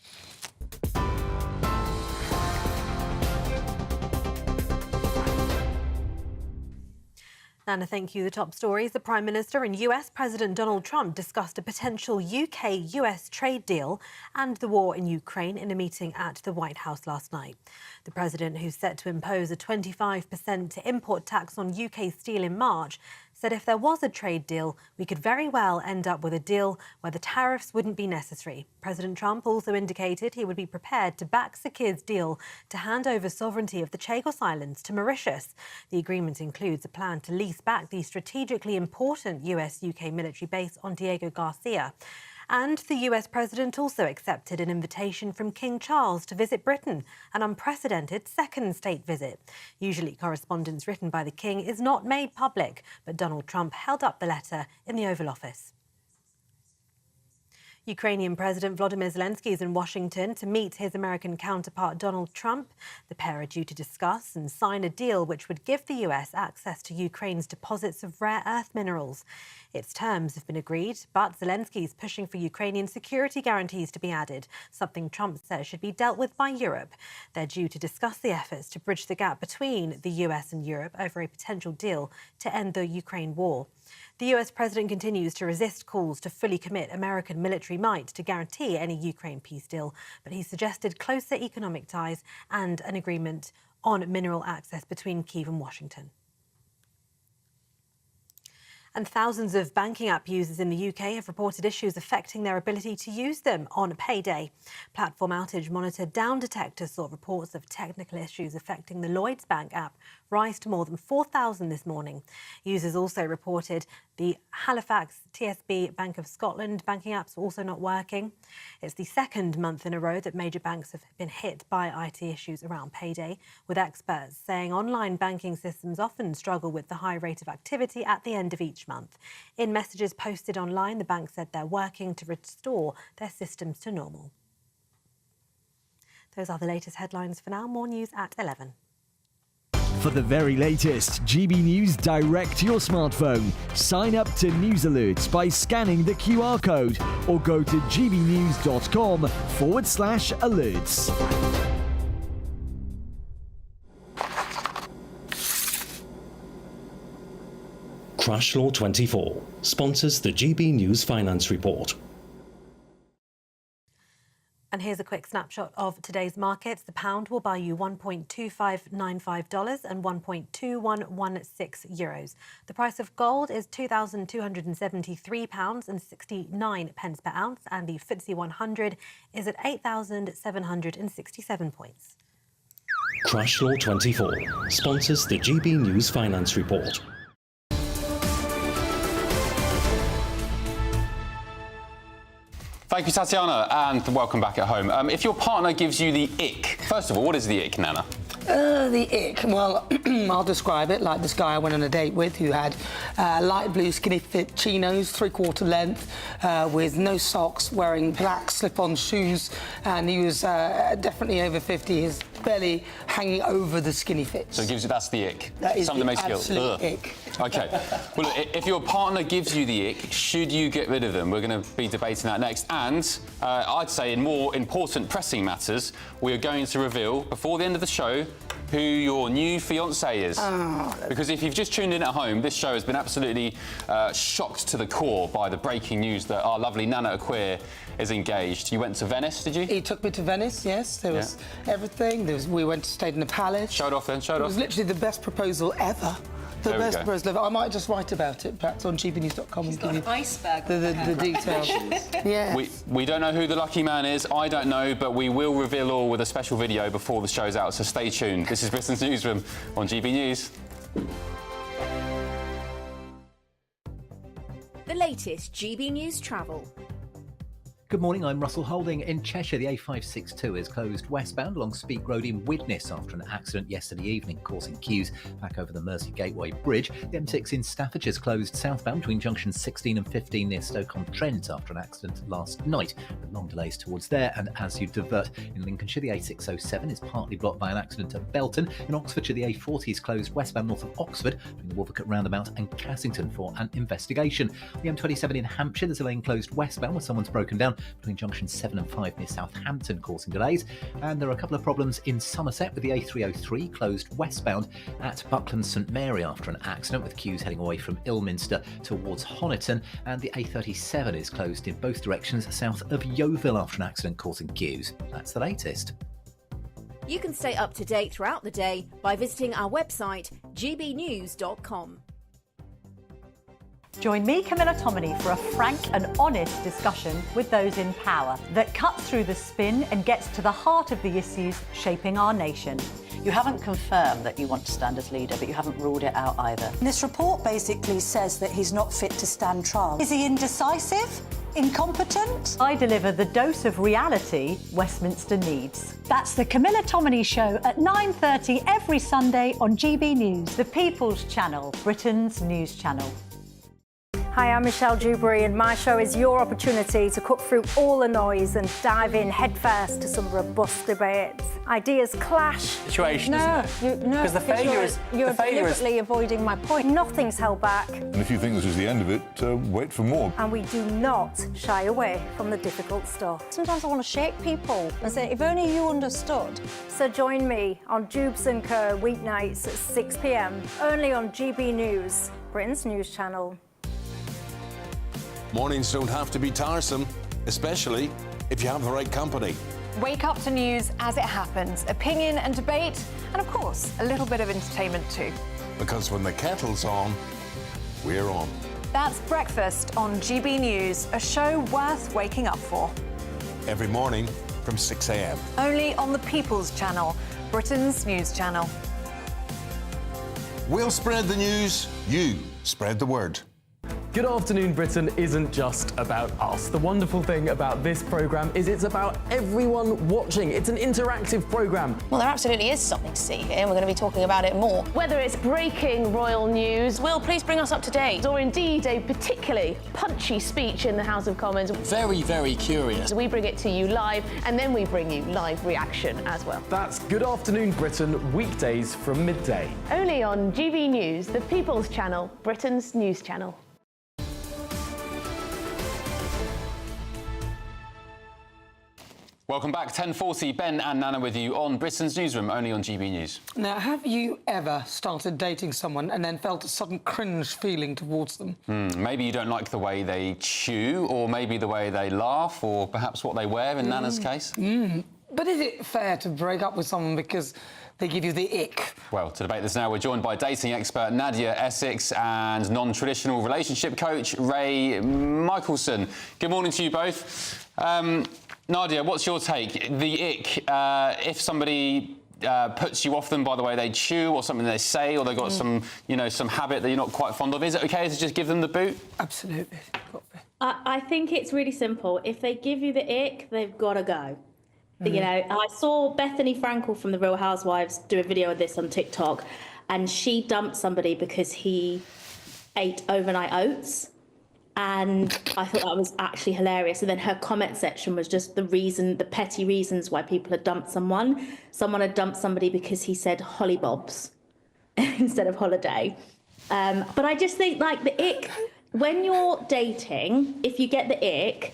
Nana, thank you. The top stories. The Prime Minister and US President Donald Trump discussed a potential UK-US trade deal and the war in Ukraine in a meeting at the White House last night. The President, who's set to impose a 25% import tax on UK steel in March, said if there was a trade deal, we could very well end up with a deal where the tariffs wouldn't be necessary. President Trump also indicated he would be prepared to back Sakir's deal to hand over sovereignty of the Chagos Islands to Mauritius. The agreement includes a plan to lease back the strategically important US-UK military base on Diego Garcia. And the US President also accepted an invitation from King Charles to visit Britain, an unprecedented second state visit. Usually, correspondence written by the King is not made public, but Donald Trump held up the letter in the Oval Office. Ukrainian President Volodymyr Zelensky is in Washington to meet his American counterpart Donald Trump. The pair are due to discuss and sign a deal which would give the US access to Ukraine's deposits of rare earth minerals. Its terms have been agreed, but Zelensky is pushing for Ukrainian security guarantees to be added, something Trump says should be dealt with by Europe. They're due to discuss the efforts to bridge the gap between the US and Europe over a potential deal to end the Ukraine war. The US president continues to resist calls to fully commit American military might to guarantee any Ukraine peace deal, but he suggested closer economic ties and an agreement on mineral access between Kyiv and Washington. And thousands of banking app users in the UK have reported issues affecting their ability to use them on payday. Platform outage monitor Down Detector saw reports of technical issues affecting the Lloyds Bank app rise to more than 4,000 this morning. Users also reported the Halifax TSB Bank of Scotland banking apps were also not working. It's the second month in a row that major banks have been hit by IT issues around payday, with experts saying online banking systems often struggle with the high rate of activity at the end of each month. In messages posted online, the bank said they're working to restore their systems to normal. Those are the latest headlines for now. More news at 11. For the very latest GB News direct to your smartphone, sign up to News Alerts by scanning the QR code or go to gbnews.com/alerts. Crash Law 24 sponsors the GB News Finance Report. And here's a quick snapshot of today's markets. The pound will buy you $1.2595 and €1.2116. The price of gold is £2,273.69 per ounce, and the FTSE 100 is at 8,767 points. Crash Law 24 sponsors the GB News Finance Report. Thank you, Tatiana, and welcome back at home. If your partner gives you the ick, first of all, what is the ick, Nana? The ick. Well, I'll describe it like this guy I went on a date with who had light blue skinny fit chinos, 3/4 length, with no socks, wearing black slip-on shoes, and he was definitely over 50. His belly hanging over the skinny fit. So it gives you, that's the ick. That is something the that makes you absolute feel, ick. Okay. Well, look, if your partner gives you the ick, should you get rid of them? We're going to be debating that next. And I'd say in more important pressing matters, we are going to reveal, before the end of the show, who your new fiancé is. Because if you've just tuned in at home, this show has been absolutely shocked to the core by the breaking news that our lovely Nana Akweer is engaged. You went to Venice, did you? He took me to Venice, yes. There was everything. We went to stay in the palace. Show it off then, show it off. It was literally the best proposal ever. The best press level. I might just write about it, perhaps on gbnews.com and give you iceberg the details. Yeah. We don't know who the lucky man is. I don't know, but we will reveal all with a special video before the show's out, so stay tuned. This is Britain's Newsroom on GB News. The latest GB News travel. Good morning, I'm Russell Holding. In Cheshire, the A562 is closed westbound along Speke Road in Widnes after an accident yesterday evening, causing queues back over the Mersey Gateway Bridge. The M6 in Staffordshire is closed southbound between junctions 16 and 15 near Stoke-on-Trent after an accident last night, with long delays towards there. And as you divert in Lincolnshire, the A607 is partly blocked by an accident at Belton. In Oxfordshire, the A40 is closed westbound north of Oxford between the Wolvercote roundabout and Cassington for an investigation. The M27 in Hampshire, there's a lane closed westbound where someone's broken down between junctions 7 and 5 near Southampton, causing delays. And there are a couple of problems in Somerset with the A303 closed westbound at Buckland St Mary after an accident, with queues heading away from Ilminster towards Honiton. And the A37 is closed in both directions south of Yeovil after an accident causing queues. That's the latest. You can stay up to date throughout the day by visiting our website, gbnews.com. Join me, Camilla Tominey, for a frank and honest discussion with those in power that cuts through the spin and gets to the heart of the issues shaping our nation. You haven't confirmed that you want to stand as leader, but you haven't ruled it out either. This report basically says that he's not fit to stand trial. Is he indecisive? Incompetent? I deliver the dose of reality Westminster needs. That's the Camilla Tominey Show at 9:30 every Sunday on GB News, the People's Channel, Britain's news channel. Hi, I'm Michelle Dewberry, and my show is your opportunity to cut through all the noise and dive in headfirst to some robust debates. Ideas clash. Situation, isn't it? Because the failure is... You're the failure deliberately avoiding my point. Nothing's held back. And if you think this is the end of it, wait for more. And we do not shy away from the difficult stuff. Sometimes I want to shake people and say, if only you understood. So join me on Jubes & Co. weeknights at 6 p.m, only on GB News, Britain's news channel. Mornings don't have to be tiresome, especially if you have the right company. Wake up to news as it happens, opinion and debate, and of course, a little bit of entertainment too. Because when the kettle's on, we're on. That's Breakfast on GB News, a show worth waking up for. Every morning from 6 a.m. Only on the People's Channel, Britain's news channel. We'll spread the news, you spread the word. Good Afternoon Britain isn't just about us. The wonderful thing about this programme is it's about everyone watching. It's an interactive programme. Well, there absolutely is something to see here, and we're going to be talking about it more. Whether it's breaking royal news, Will, please bring us up to date, or indeed a particularly punchy speech in the House of Commons. Very, very curious. We bring it to you live, and then we bring you live reaction as well. That's Good Afternoon Britain, weekdays from midday. Only on GB News, the People's Channel, Britain's news channel. Welcome back, 10:40. Ben and Nana with you on Britain's Newsroom, only on GB News. Now, have you ever started dating someone and then felt a sudden cringe feeling towards them? Maybe you don't like the way they chew, or maybe the way they laugh, or perhaps what they wear in Nana's case. But is it fair to break up with someone because they give you the ick? Well, to debate this now, we're joined by dating expert Nadia Essex and non-traditional relationship coach Ray Michelson. Good morning to you both. Nadia, what's your take? The ick, if somebody puts you off them by the way they chew or something they say, or they've got some, some habit that you're not quite fond of, is it okay to just give them the boot? Absolutely. I think it's really simple. If they give you the ick, they've got to go. I saw Bethany Frankel from The Real Housewives do a video of this on TikTok, and she dumped somebody because he ate overnight oats. And I thought that was actually hilarious. And then her comment section was just the petty reasons why people had dumped someone. Someone had dumped somebody because he said hollybobs instead of holiday. But I just think, like, the ick, when you're dating, if you get the ick,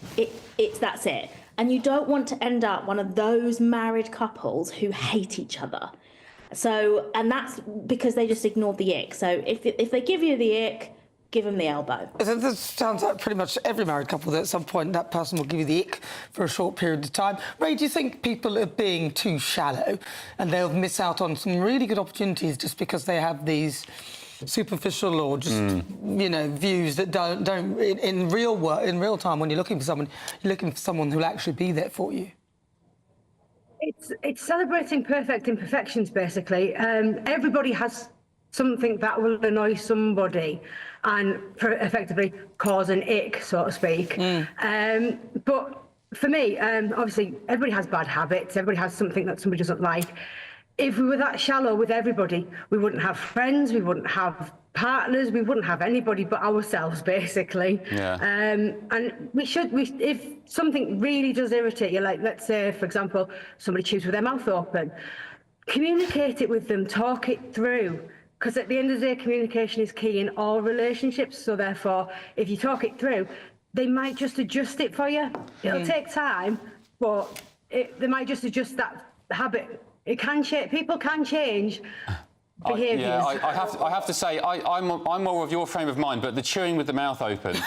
that's it. And you don't want to end up one of those married couples who hate each other. So, and that's because they just ignored the ick. So if they give you the ick, give them the elbow. This sounds like pretty much every married couple that at some point that person will give you the ick for a short period of time. Ray, do you think people are being too shallow and they'll miss out on some really good opportunities just because they have these superficial or just you know, views that don't in real work, in real time, when you're looking for someone who'll actually be there for you. It's celebrating perfect imperfections, basically. Everybody has something that will annoy somebody and effectively cause an ick, so to speak. But for me, obviously, everybody has bad habits. Everybody has something that somebody doesn't like. If we were that shallow with everybody, we wouldn't have friends, we wouldn't have partners, we wouldn't have anybody but ourselves, basically. And if something really does irritate you, like let's say, for example, somebody chews with their mouth open, communicate it with them, talk it through. Because at the end of the day, communication is key in all relationships. So therefore, if you talk it through, they might just adjust it for you. It'll take time, but they might just adjust that habit. It can change. People can change behaviours. I have to say, I'm more of your frame of mind, but the chewing with the mouth open.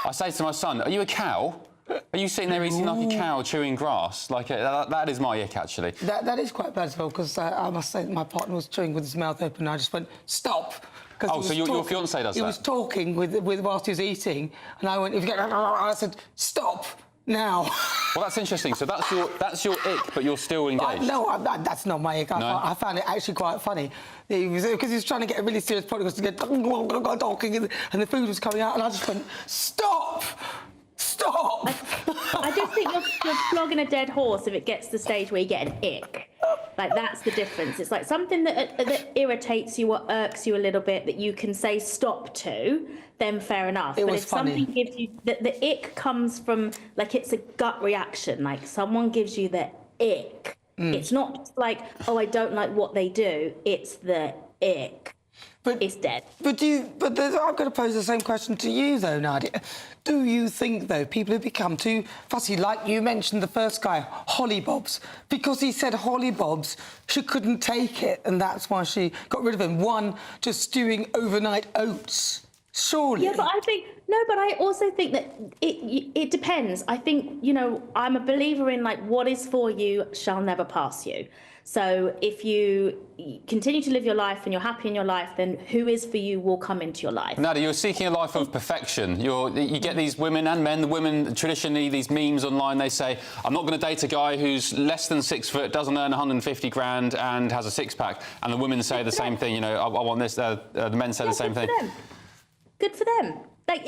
I say to my son, "Are you a cow? Are you sitting there eating like a cow chewing grass?" Like that is my ick, actually. That is quite bad as well, because I must say that my partner was chewing with his mouth open, and I just went, "Stop!" Oh, so your fiancé does that? He was talking with whilst he was eating, and I went, "If you get," I said, "Stop now." Well, that's interesting. So that's your ick, but you're still engaged. No, that's not my ick. No? I found it actually quite funny. Because he was trying to get a really serious podcast to get talking, and the food was coming out, and I just went, "Stop! Stop!" I just think you're flogging a dead horse if it gets to the stage where you get an ick. Like, that's the difference. It's like something that irritates you or irks you a little bit that you can say stop to, then fair enough. But if something gives you... The ick comes from, like, it's a gut reaction. Like, someone gives you the ick. It's not just like, oh, I don't like what they do. It's the ick. But it's dead. But I'm going to pose the same question to you, though, Nadia. Do you think, though, people have become too fussy? Like you mentioned the first guy, Hollybobs, because he said Hollybobs, she couldn't take it, and that's why she got rid of him. One, just stewing overnight oats. Surely. Yeah, but I also think that it depends. I think, you know, I'm a believer in, like, what is for you shall never pass you. So if you continue to live your life and you're happy in your life, then who is for you will come into your life. Nadia, you're seeking a life of perfection. You get these women and men. The women, traditionally, these memes online, they say, "I'm not going to date a guy who's less than 6 foot, doesn't earn 150 grand and has a six-pack." And the women say the same thing, you know, I want this. The men say the same thing. Good for them. Like,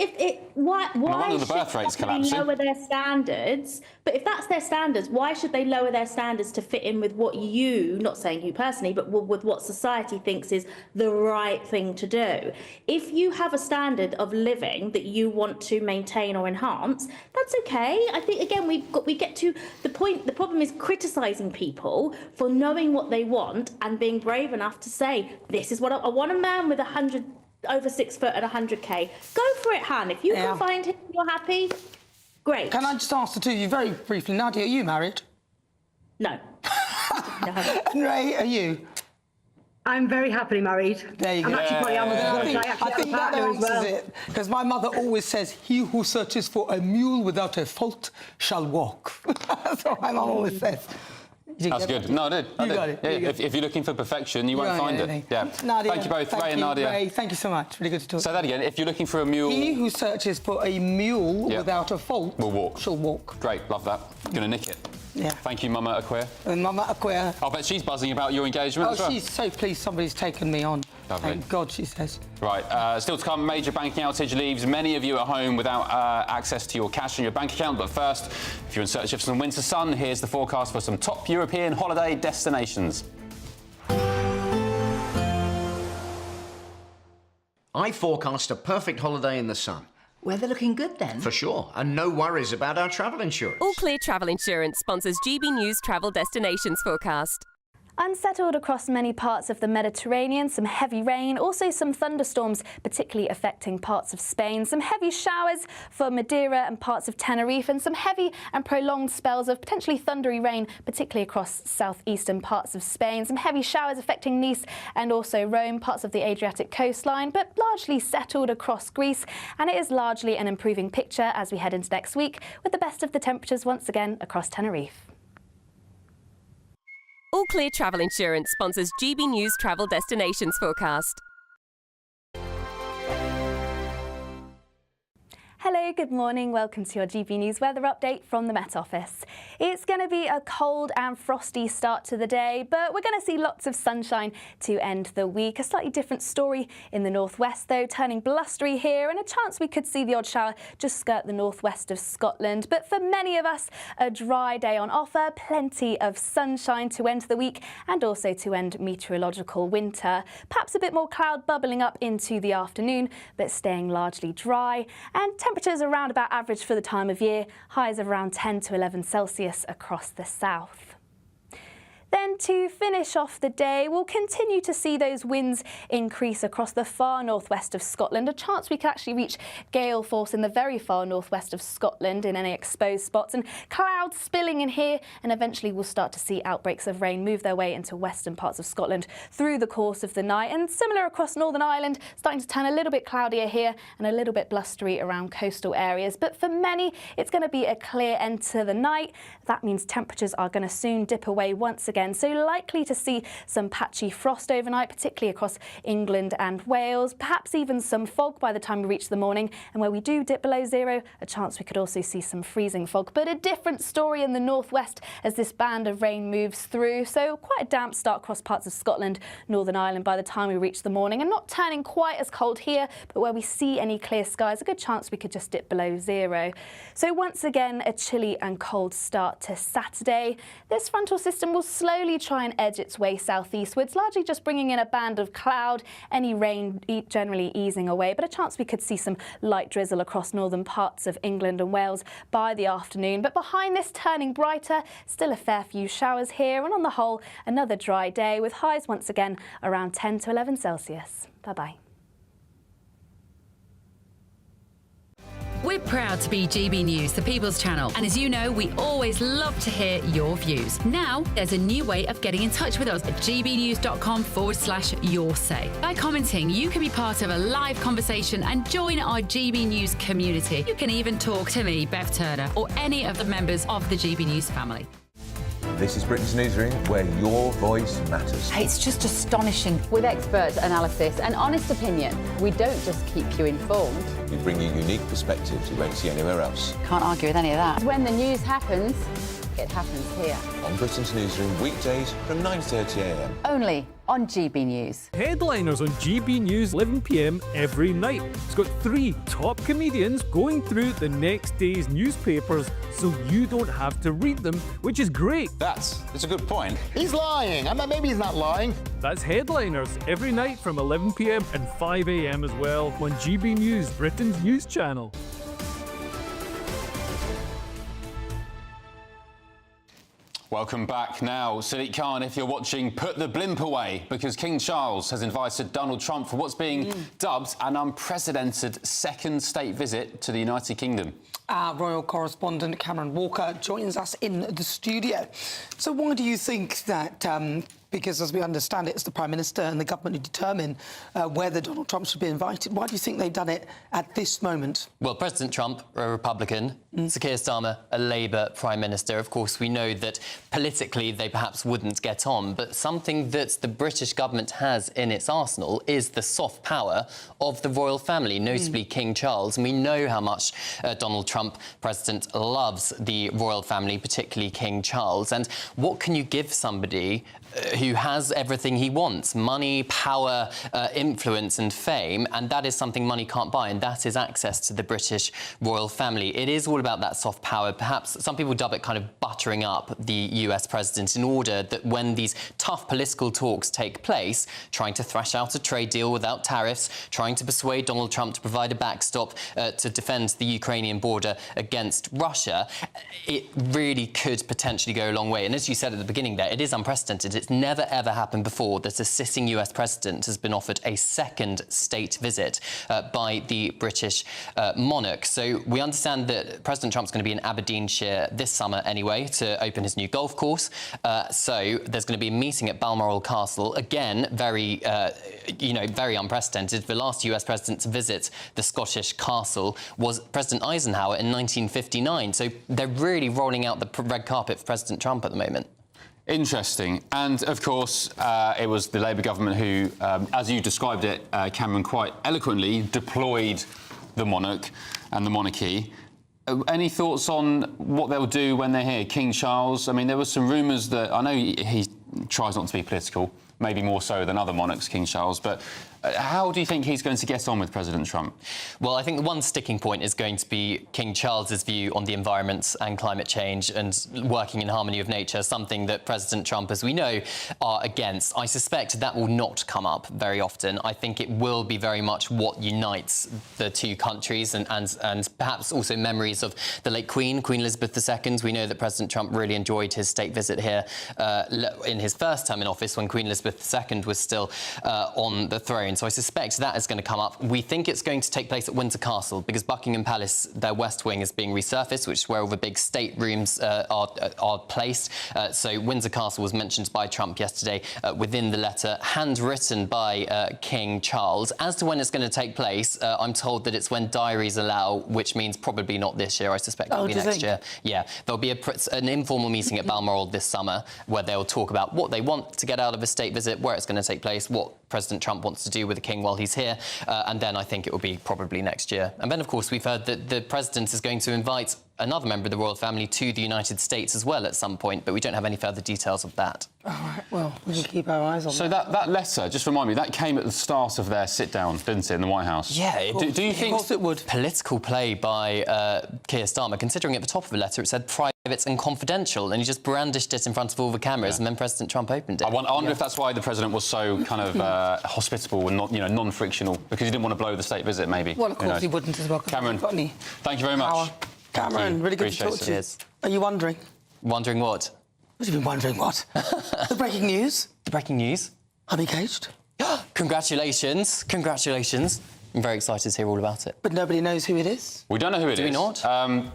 why the birth rate's should they collapsing. lower their standards? But if that's their standards, why should they lower their standards to fit in with what you, not saying you personally, but with what society thinks is the right thing to do? If you have a standard of living that you want to maintain or enhance, that's okay. I think, again, we get to the point. The problem is criticising people for knowing what they want and being brave enough to say, this is what I want. A man with over 6 foot at 100k. Go for it, Han. If you can find him, you're happy. Great. Can I just ask the two of you very briefly, Nadia, are you married? No. And Ray, are you? I'm very happily married. There you go. I'm actually quite I think that answers it. Because my mother always says, "He who searches for a mule without a fault shall walk." That's what my mum always says. That's good. No, I did. You got it. Yeah, if you're looking for perfection, you won't find it. Yeah. Nadia, thank you both, Ray and Nadia. Ray, thank you so much. Really good to talk. Say that again. If you're looking for a mule... He who searches for a mule without a fault will walk. Shall walk. Great, love that. Gonna nick it. Yeah. Thank you, Mama Aquia. And Mama Aquia. I'll bet she's buzzing about your engagement as well. She's so pleased somebody's taken me on. Lovely. Thank God, she says. Right, still to come, major banking outage leaves many of you at home without access to your cash in your bank account. But first, if you're in search of some winter sun, here's the forecast for some top European holiday destinations. I forecast a perfect holiday in the sun. Weather looking good then? For sure, and no worries about our travel insurance. All Clear Travel Insurance sponsors GB News Travel Destinations forecast. Unsettled across many parts of the Mediterranean, some heavy rain, also some thunderstorms, particularly affecting parts of Spain, some heavy showers for Madeira and parts of Tenerife, and some heavy and prolonged spells of potentially thundery rain, particularly across southeastern parts of Spain, some heavy showers affecting Nice and also Rome, parts of the Adriatic coastline, but largely settled across Greece, and it is largely an improving picture as we head into next week, with the best of the temperatures once again across Tenerife. All Clear Travel Insurance sponsors GB News Travel Destinations forecast. Hello, good morning. Welcome to your GB News weather update from the Met Office. It's going to be a cold and frosty start to the day, but we're going to see lots of sunshine to end the week. A slightly different story in the northwest, though, turning blustery here, and a chance we could see the odd shower just skirt the northwest of Scotland. But for many of us, a dry day on offer, plenty of sunshine to end the week and also to end meteorological winter. Perhaps a bit more cloud bubbling up into the afternoon, but staying largely dry. And temperatures around about average for the time of year, highs of around 10 to 11 Celsius across the south. Then to finish off the day, we'll continue to see those winds increase across the far northwest of Scotland. A chance we could actually reach gale force in the very far northwest of Scotland in any exposed spots, and clouds spilling in here, and eventually we'll start to see outbreaks of rain move their way into western parts of Scotland through the course of the night. And similar across Northern Ireland, starting to turn a little bit cloudier here and a little bit blustery around coastal areas. But for many, it's going to be a clear end to the night. That means temperatures are going to soon dip away once again. So likely to see some patchy frost overnight, particularly across England and Wales, perhaps even some fog by the time we reach the morning. And where we do dip below zero, a chance we could also see some freezing fog. But a different story in the northwest as this band of rain moves through. So quite a damp start across parts of Scotland, Northern Ireland by the time we reach the morning, and not turning quite as cold here, but where we see any clear skies, a good chance we could just dip below zero. So once again, a chilly and cold start to Saturday. This frontal system will slowly try and edge its way southeastwards, largely just bringing in a band of cloud, any rain generally easing away, but a chance we could see some light drizzle across northern parts of England and Wales by the afternoon. But behind this, turning brighter, still a fair few showers here, and on the whole, another dry day with highs once again around 10 to 11 Celsius. Bye-bye. We're proud to be GB News, the People's Channel. And as you know, we always love to hear your views. Now, there's a new way of getting in touch with us at gbnews.com/yoursay. By commenting, you can be part of a live conversation and join our GB News community. You can even talk to me, Bev Turner, or any of the members of the GB News family. This is Britain's Newsroom, where your voice matters. It's just astonishing. With expert analysis and honest opinion, we don't just keep you informed. We bring you unique perspectives you won't see anywhere else. Can't argue with any of that. When the news happens, it happens here. On Britain's Newsroom, weekdays from 9:30 a.m. Only on GB News. Headliners on GB News, 11 p.m. every night. It's got 3 top comedians going through the next day's newspapers so you don't have to read them, which is great. That's a good point. He's lying. I mean, maybe he's not lying. That's Headliners every night from 11 p.m. and 5 a.m. as well on GB News, Britain's news channel. Welcome back. Now, Sadiq Khan, if you're watching, put the blimp away, because King Charles has invited Donald Trump for what's being dubbed an unprecedented second state visit to the United Kingdom. Our royal correspondent Cameron Walker joins us in the studio. So why do you think that, because as we understand it, it's the Prime Minister and the government who determine whether Donald Trump should be invited, why do you think they've done it at this moment? Well, President Trump, a Republican, Sir Keir Starmer, a Labour Prime Minister. Of course, we know that politically they perhaps wouldn't get on, but something that the British government has in its arsenal is the soft power of the royal family, notably King Charles. And we know how much Donald Trump, President, loves the royal family, particularly King Charles. And what can you give somebody who has everything he wants? Money, power, influence and fame. And that is something money can't buy, and that is access to the British royal family. It is all about that soft power. Perhaps some people dub it kind of buttering up the US president in order that when these tough political talks take place, trying to thrash out a trade deal without tariffs, trying to persuade Donald Trump to provide a backstop to defend the Ukrainian border against Russia, it really could potentially go a long way. And as you said at the beginning there, it is unprecedented. It's never, ever happened before that a sitting US president has been offered a second state visit by the British monarch. So we understand that President Trump's going to be in Aberdeenshire this summer anyway to open his new golf course. So there's going to be a meeting at Balmoral Castle. Again, very unprecedented. The last US president to visit the Scottish castle was President Eisenhower in 1959. So they're really rolling out the red carpet for President Trump at the moment. Interesting. And, of course, it was the Labour government who, as you described it, Cameron, quite eloquently deployed the monarch. and the monarchy. Any thoughts on what they'll do when they're here? King Charles, I mean, there were some rumours that... I know he tries not to be political, maybe more so than other monarchs, King Charles, but how do you think he's going to get on with President Trump? Well, I think the one sticking point is going to be King Charles's view on the environment and climate change and working in harmony with nature, something that President Trump, as we know, are against. I suspect that will not come up very often. I think it will be very much what unites the two countries and perhaps also memories of the late Queen Elizabeth II. We know that President Trump really enjoyed his state visit here in his first term in office when Queen Elizabeth II was still on the throne. So I suspect that is going to come up. We think it's going to take place at Windsor Castle because Buckingham Palace, their West Wing, is being resurfaced, which is where all the big staterooms are placed. So Windsor Castle was mentioned by Trump yesterday within the letter, handwritten by King Charles. As to when it's going to take place, I'm told that it's when diaries allow, which means probably not this year. I suspect it'll be next year. Yeah, there'll be an informal meeting at Balmoral this summer where they'll talk about what they want to get out of a state visit, where it's going to take place, what President Trump wants to do with the King while he's here, and then I think it will be probably next year. And then, of course, we've heard that the President is going to invite another member of the royal family to the United States as well at some point, but we don't have any further details of that. All right, well, we can keep our eyes on that. So that letter, just remind me, that came at the start of their sit-down, didn't it, in the White House? Yeah, do you think... Of course it would. Political play by Keir Starmer, considering at the top of the letter it said private and confidential, and he just brandished it in front of all the cameras, and then President Trump opened it. I wonder if that's why the President was so kind of hospitable and not, non-frictional, because he didn't want to blow the state visit, maybe. Well, of course he wouldn't as well. Cameron, thank you very much. Cameron, really good to talk to you. Are you wondering? Wondering what? What have you been wondering what? The breaking news? The breaking news? I'm engaged. Congratulations. Congratulations. I'm very excited to hear all about it. But nobody knows who it is? We don't know who it is. Do we not?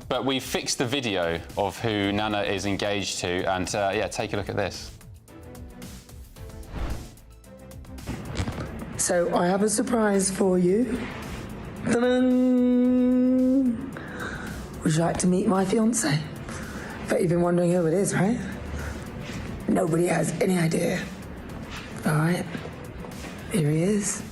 But we fixed the video of who Nana is engaged to, and yeah, take a look at this. So I have a surprise for you. Ta-da! Would you like to meet my fiancé? Bet you've been wondering who it is, right? Nobody has any idea. All right, here he is.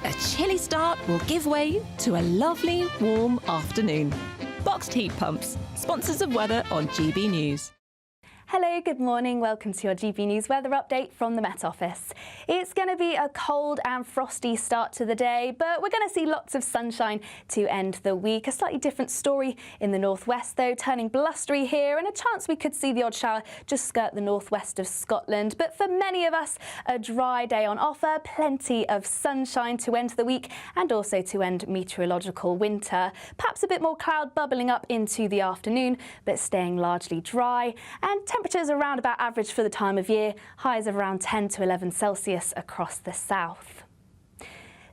A chilly start will give way to a lovely, warm afternoon. Boxed heat pumps, sponsors of weather on GB News. Hello, good morning. Welcome to your GB News weather update from the Met Office. It's going to be a cold and frosty start to the day, but we're going to see lots of sunshine to end the week. A slightly different story in the northwest, though, turning blustery here, and a chance we could see the odd shower just skirt the northwest of Scotland. But for many of us, a dry day on offer, plenty of sunshine to end the week and also to end meteorological winter. Perhaps a bit more cloud bubbling up into the afternoon, but staying largely dry. And temperatures around about average for the time of year, highs of around 10 to 11 Celsius across the south.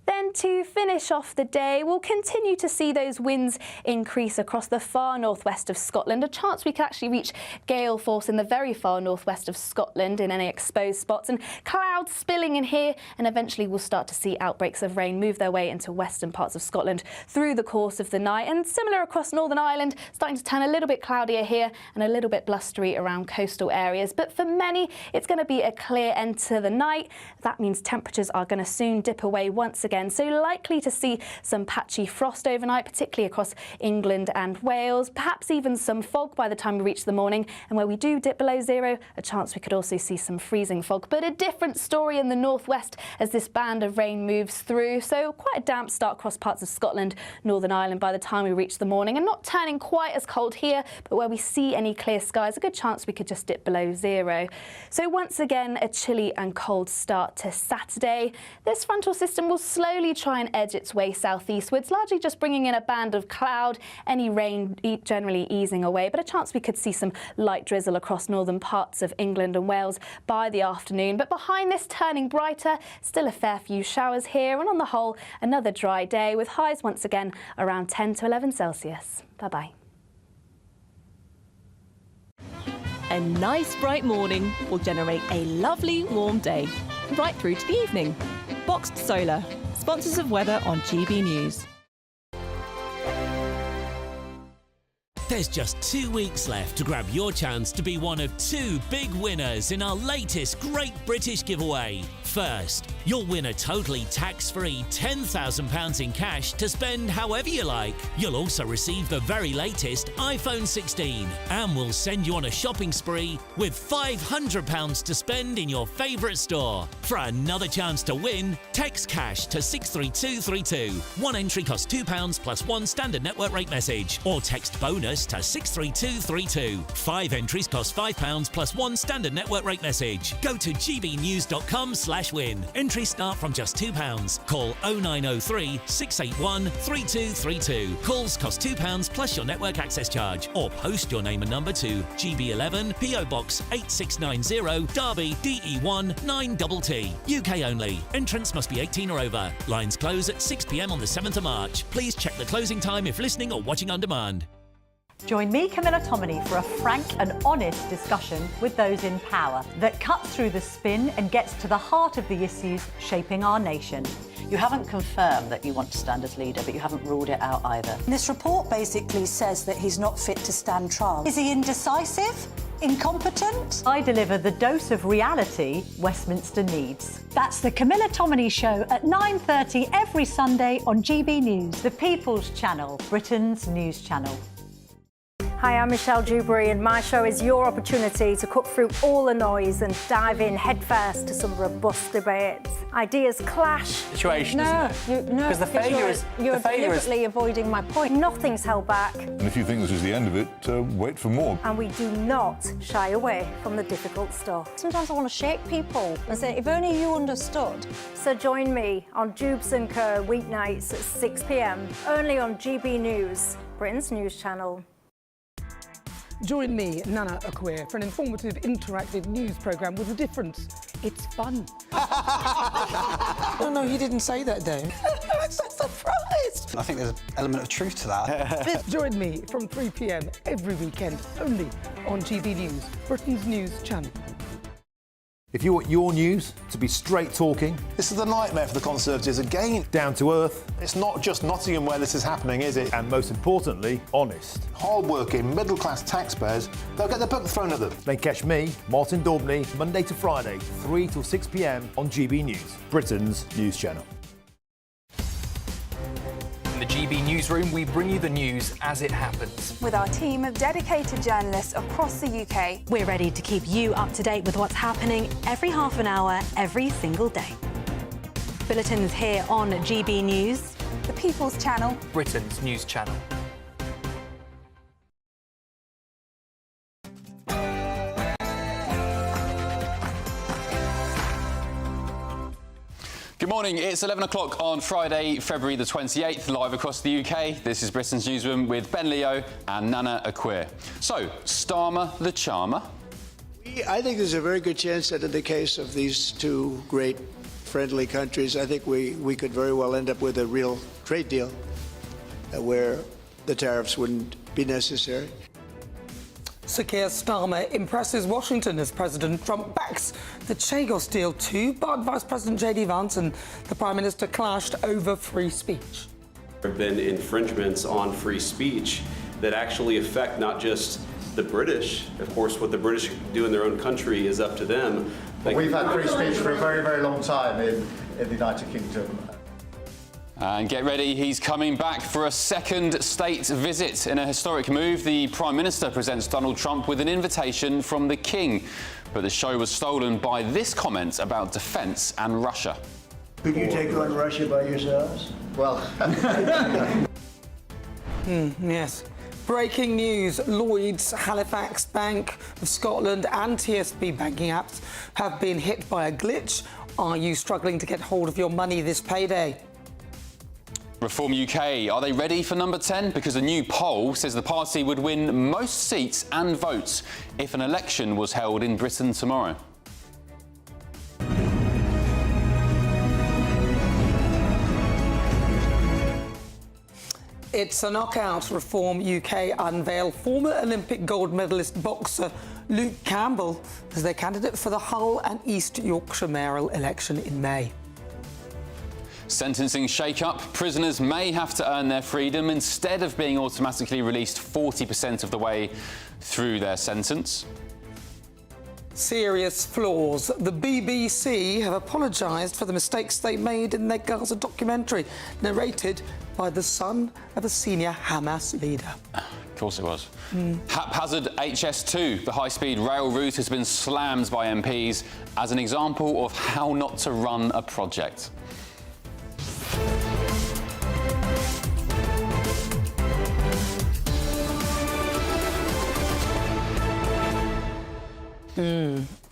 Then to finish off the day, we'll continue to see those winds increase across the far northwest of Scotland. A chance we could actually reach gale force in the very far northwest of Scotland in any exposed spots, and clouds spilling in here, and eventually we'll start to see outbreaks of rain move their way into western parts of Scotland through the course of the night. And similar across Northern Ireland, starting to turn a little bit cloudier here and a little bit blustery around coastal areas. But for many, it's going to be a clear end to the night. That means temperatures are going to soon dip away once again. So likely to see some patchy frost overnight, particularly across England and Wales, perhaps even some fog by the time we reach the morning. And where we do dip below zero, a chance we could also see some freezing fog. But a different story in the northwest as this band of rain moves through. So quite a damp start across parts of Scotland, Northern Ireland by the time we reach the morning, and not turning quite as cold here, but where we see any clear skies, a good chance we could just dip below zero. So once again, a chilly and cold start to Saturday. This frontal system will slowly try and edge its way southeastwards, largely just bringing in a band of cloud, any rain generally easing away, but a chance we could see some light drizzle across northern parts of England and Wales by the afternoon. But behind this, turning brighter, still a fair few showers here, and on the whole, another dry day with highs once again around 10 to 11 Celsius. Bye-bye. A nice bright morning will generate a lovely warm day, right through to the evening. Boxed Solar, sponsors of weather on GB News. There's just 2 weeks left to grab your chance to be one of 2 big winners in our latest Great British giveaway. First, you'll win a totally tax-free £10,000 in cash to spend however you like. You'll also receive the very latest iPhone 16, and we'll send you on a shopping spree with £500 to spend in your favourite store. For another chance to win, text cash to 63232. One entry costs £2 plus 1 standard network rate message, or text bonus to 63232. 5 entries cost £5 plus 1 standard network rate message. Go to gbnews.com/win. Entries start from just £2. Call 0903 681 3232. Calls cost £2 plus your network access charge, or post your name and number to GB11 PO Box 8690 Derby DE1 9TT. UK only. Entrants must be 18 or over. Lines close at 6 p.m. on the 7th of March. Please check the closing time if listening or watching on demand. Join me, Camilla Tominey, for a frank and honest discussion with those in power that cuts through the spin and gets to the heart of the issues shaping our nation. You haven't confirmed that you want to stand as leader, but you haven't ruled it out either. This report basically says that he's not fit to stand trial. Is he indecisive? Incompetent? I deliver the dose of reality Westminster needs. That's the Camilla Tominey Show at 9:30 every Sunday on GB News. The People's Channel, Britain's news channel. Hi, I'm Michelle Dewberry, and my show is your opportunity to cut through all the noise and dive in headfirst to some robust debates. Ideas clash. Situation, isn't it? No, because the failure is you're deliberately avoiding my point. Nothing's held back, And if you think this is the end of it, wait for more. and we do not shy away from the difficult stuff. Sometimes I want to shake people and say, if only you understood. So join me on Jubes & Co. weeknights at 6 p.m. only on GB News, Britain's news channel. Join me, Nana Akweer, for an informative, interactive news programme with a difference. It's fun. No, he didn't say that, Dave. I'm so surprised. I think there's an element of truth to that. Join me from 3 p.m. every weekend, only on GB News, Britain's news channel. If you want your news to be straight talking, This is the nightmare for the Conservatives again. down to earth, It's not just Nottingham where this is happening, is it? and most importantly, honest, Hard-working, middle-class taxpayers, they'll get their book thrown at them. then catch me, Martin Daubney, Monday to Friday, 3 till 6 p.m. on GB News, Britain's news channel. In the GB Newsroom, we bring you the news as it happens. With our team of dedicated journalists across the UK, we're ready to keep you up to date with what's happening every half an hour, every single day. Bulletins here on GB News, the People's Channel, Britain's news channel. Good morning, it's 11 o'clock on Friday, February the 28th, live across the UK. This is Britain's Newsroom with Ben Leo and Nana Akweer. So, Starmer the Charmer. I think there's a very good chance that in the case of these two great friendly countries, I think we could very well end up with a real trade deal where the tariffs wouldn't be necessary. Sir Keir Starmer impresses Washington as President Trump backs the Chagos deal too, but Vice President J.D. Vance and the Prime Minister clashed over free speech. There have been infringements on free speech that actually affect not just the British. Of course, what the British do in their own country is up to them. We've had free speech for a very, very long time in the United Kingdom. And get ready, he's coming back for a second state visit. In a historic move, the Prime Minister presents Donald Trump with an invitation from the King. But the show was stolen by this comment about defence and Russia. Could you take on Russia by yourselves? Well, Yes. Breaking news, Lloyds, Halifax Bank of Scotland and TSB banking apps have been hit by a glitch. Are you struggling to get hold of your money this payday? Reform UK, are they ready for number 10? Because a new poll says the party would win most seats and votes if an election was held in Britain tomorrow. It's a knockout. Reform UK unveil former Olympic gold medalist boxer Luke Campbell as their candidate for the Hull and East Yorkshire mayoral election in May. Sentencing shake-up. Prisoners may have to earn their freedom instead of being automatically released 40% of the way through their sentence. Serious flaws. The BBC have apologised for the mistakes they made in their Gaza documentary, narrated by the son of a senior Hamas leader. Of course it was. Haphazard HS2, the high-speed rail route, has been slammed by MPs as an example of how not to run a project.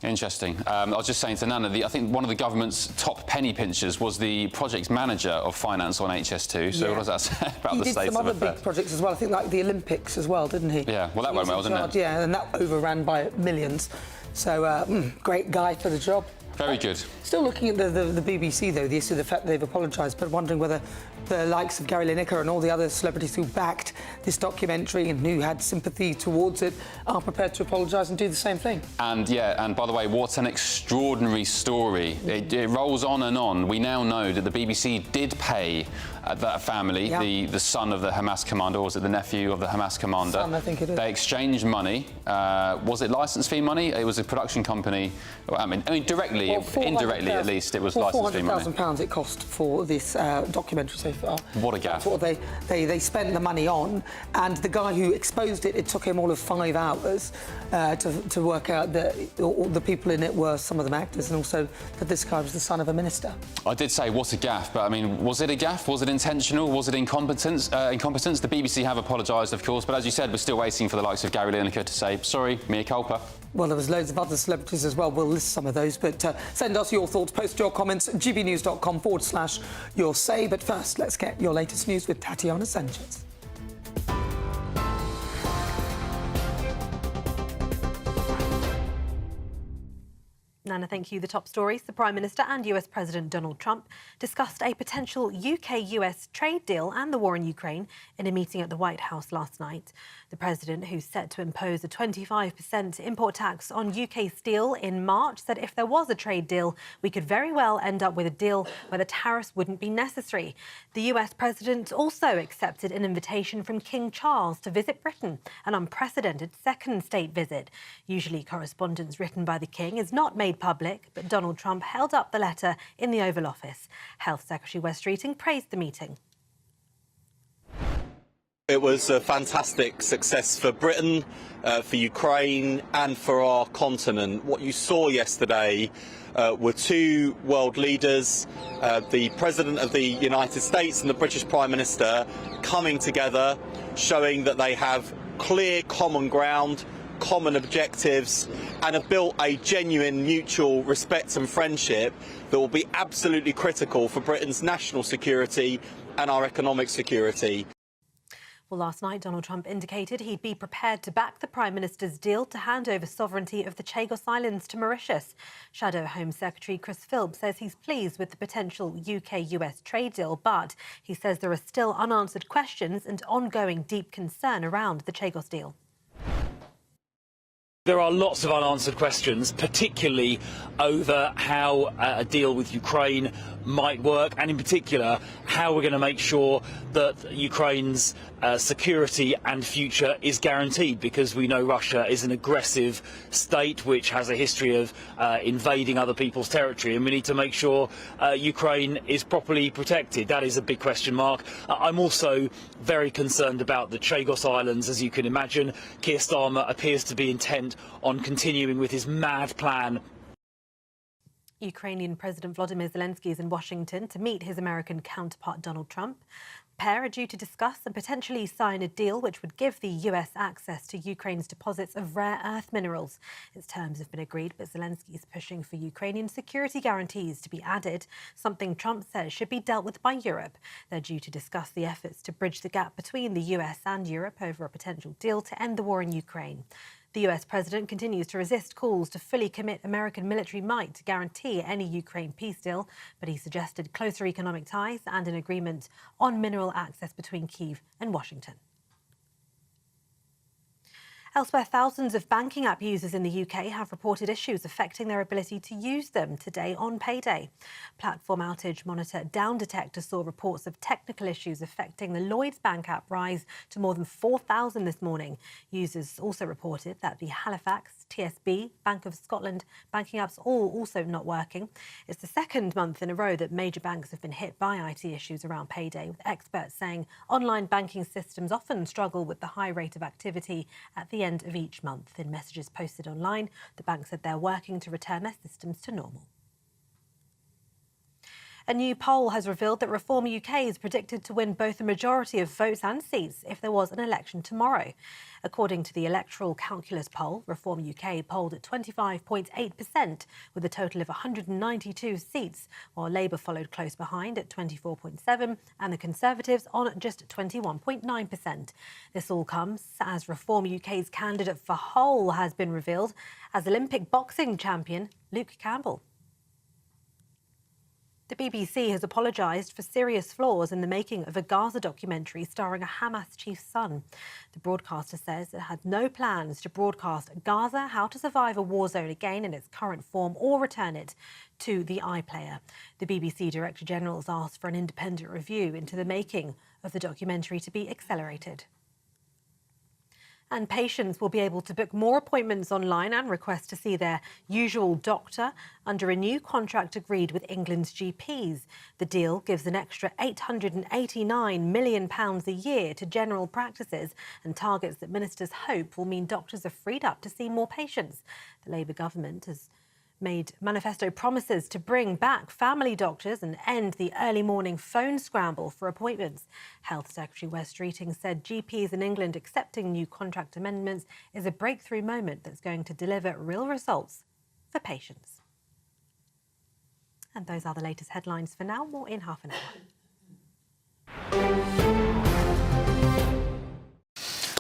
Interesting. I was just saying to Nana, I think one of the government's top penny pinchers was the project manager of finance on HS2. So what does that say about the state of affairs? He did some other big projects as well, I think like the Olympics as well, didn't he? Yeah, well that went well, didn't it? Yeah, and that overran by millions. So, great guy for the job. Very good. Still looking at the BBC, though, the issue of the fact that they've apologised, but wondering whether the likes of Gary Lineker and all the other celebrities who backed this documentary and who had sympathy towards it are prepared to apologise and do the same thing. And, yeah, and by the way, what an extraordinary story. It rolls on and on. We now know that the BBC did pay that family, the son of the Hamas commander, or was it the nephew of the Hamas commander? Son, I think it is. They exchanged money. Was it licence fee money? It was a production company. I mean directly, indirectly at least, it was licence fee money. £400,000 it cost for this documentary so far. What a gaff. That's what they spent the money on, and the guy who exposed it, it took him all of 5 hours to work out that all the people in it were some of them actors, and also that this guy was the son of a minister. I did say what a gaff, but I mean, was it a gaff? Was it intentional? Was it incompetence? The BBC have apologised, of course, but as you said, we're still waiting for the likes of Gary Lineker to say, sorry, mea culpa. Well, there was loads of other celebrities as well. We'll list some of those, but send us your thoughts, post your comments, gbnews.com/your say. But first, let's get your latest news with Tatiana Sanchez. Nana, thank you. The top stories. The Prime Minister and US President Donald Trump discussed a potential UK-US trade deal and the war in Ukraine in a meeting at the White House last night. The President, who's set to impose a 25% import tax on UK steel in March, said if there was a trade deal, we could very well end up with a deal where the tariffs wouldn't be necessary. The US President also accepted an invitation from King Charles to visit Britain, an unprecedented second state visit. Usually correspondence written by the King is not made public, but Donald Trump held up the letter in the Oval Office. Health Secretary Wes Streeting praised the meeting. It was a fantastic success for Britain, for Ukraine and for our continent. What you saw yesterday were 2 world leaders, the President of the United States and the British Prime Minister, coming together, showing that they have clear common ground, common objectives, and have built a genuine mutual respect and friendship that will be absolutely critical for Britain's national security and our economic security. Well, last night, Donald Trump indicated he'd be prepared to back the Prime Minister's deal to hand over sovereignty of the Chagos Islands to Mauritius. Shadow Home Secretary Chris Philp says he's pleased with the potential UK-US trade deal, but he says there are still unanswered questions and ongoing deep concern around the Chagos deal. There are lots of unanswered questions, particularly over how a deal with Ukraine might work, and in particular how we're going to make sure that Ukraine's security and future is guaranteed, because we know Russia is an aggressive state which has a history of invading other people's territory, and we need to make sure Ukraine is properly protected. That is a big question mark. I'm also very concerned about the Chagos Islands. As you can imagine, Keir Starmer appears to be intent on continuing with his mad plan. Ukrainian President Volodymyr Zelensky is in Washington to meet his American counterpart Donald Trump. The pair are due to discuss and potentially sign a deal which would give the US access to Ukraine's deposits of rare earth minerals. Its terms have been agreed, but Zelensky is pushing for Ukrainian security guarantees to be added, something Trump says should be dealt with by Europe. They're due to discuss the efforts to bridge the gap between the US and Europe over a potential deal to end the war in Ukraine. The US president continues to resist calls to fully commit American military might to guarantee any Ukraine peace deal, but he suggested closer economic ties and an agreement on mineral access between Kyiv and Washington. Elsewhere, thousands of banking app users in the UK have reported issues affecting their ability to use them today on payday. Platform outage monitor Down Detector saw reports of technical issues affecting the Lloyds Bank app rise to more than 4,000 this morning. Users also reported that the Halifax, TSB, Bank of Scotland banking apps all also not working. It's the second month in a row that major banks have been hit by IT issues around payday, with experts saying online banking systems often struggle with the high rate of activity at the end of each month. In messages posted online, the bank said they're working to return their systems to normal. A new poll has revealed that Reform UK is predicted to win both a majority of votes and seats if there was an election tomorrow. According to the electoral calculus poll, Reform UK polled at 25.8% with a total of 192 seats, while Labour followed close behind at 24.7% and the Conservatives on just 21.9%. This all comes as Reform UK's candidate for Hull has been revealed as Olympic boxing champion Luke Campbell. The BBC has apologised for serious flaws in the making of a Gaza documentary starring a Hamas chief's son. The broadcaster says it had no plans to broadcast Gaza: How to Survive a War Zone again in its current form or return it to the iPlayer. The BBC Director General has asked for an independent review into the making of the documentary to be accelerated. And patients will be able to book more appointments online and request to see their usual doctor under a new contract agreed with England's GPs. The deal gives an extra £889 million a year to general practices and targets that ministers hope will mean doctors are freed up to see more patients. The Labour government has made manifesto promises to bring back family doctors and end the early morning phone scramble for appointments. Health Secretary Wes Streeting said GPs in England accepting new contract amendments is a breakthrough moment that's going to deliver real results for patients. And those are the latest headlines for now. More in half an hour.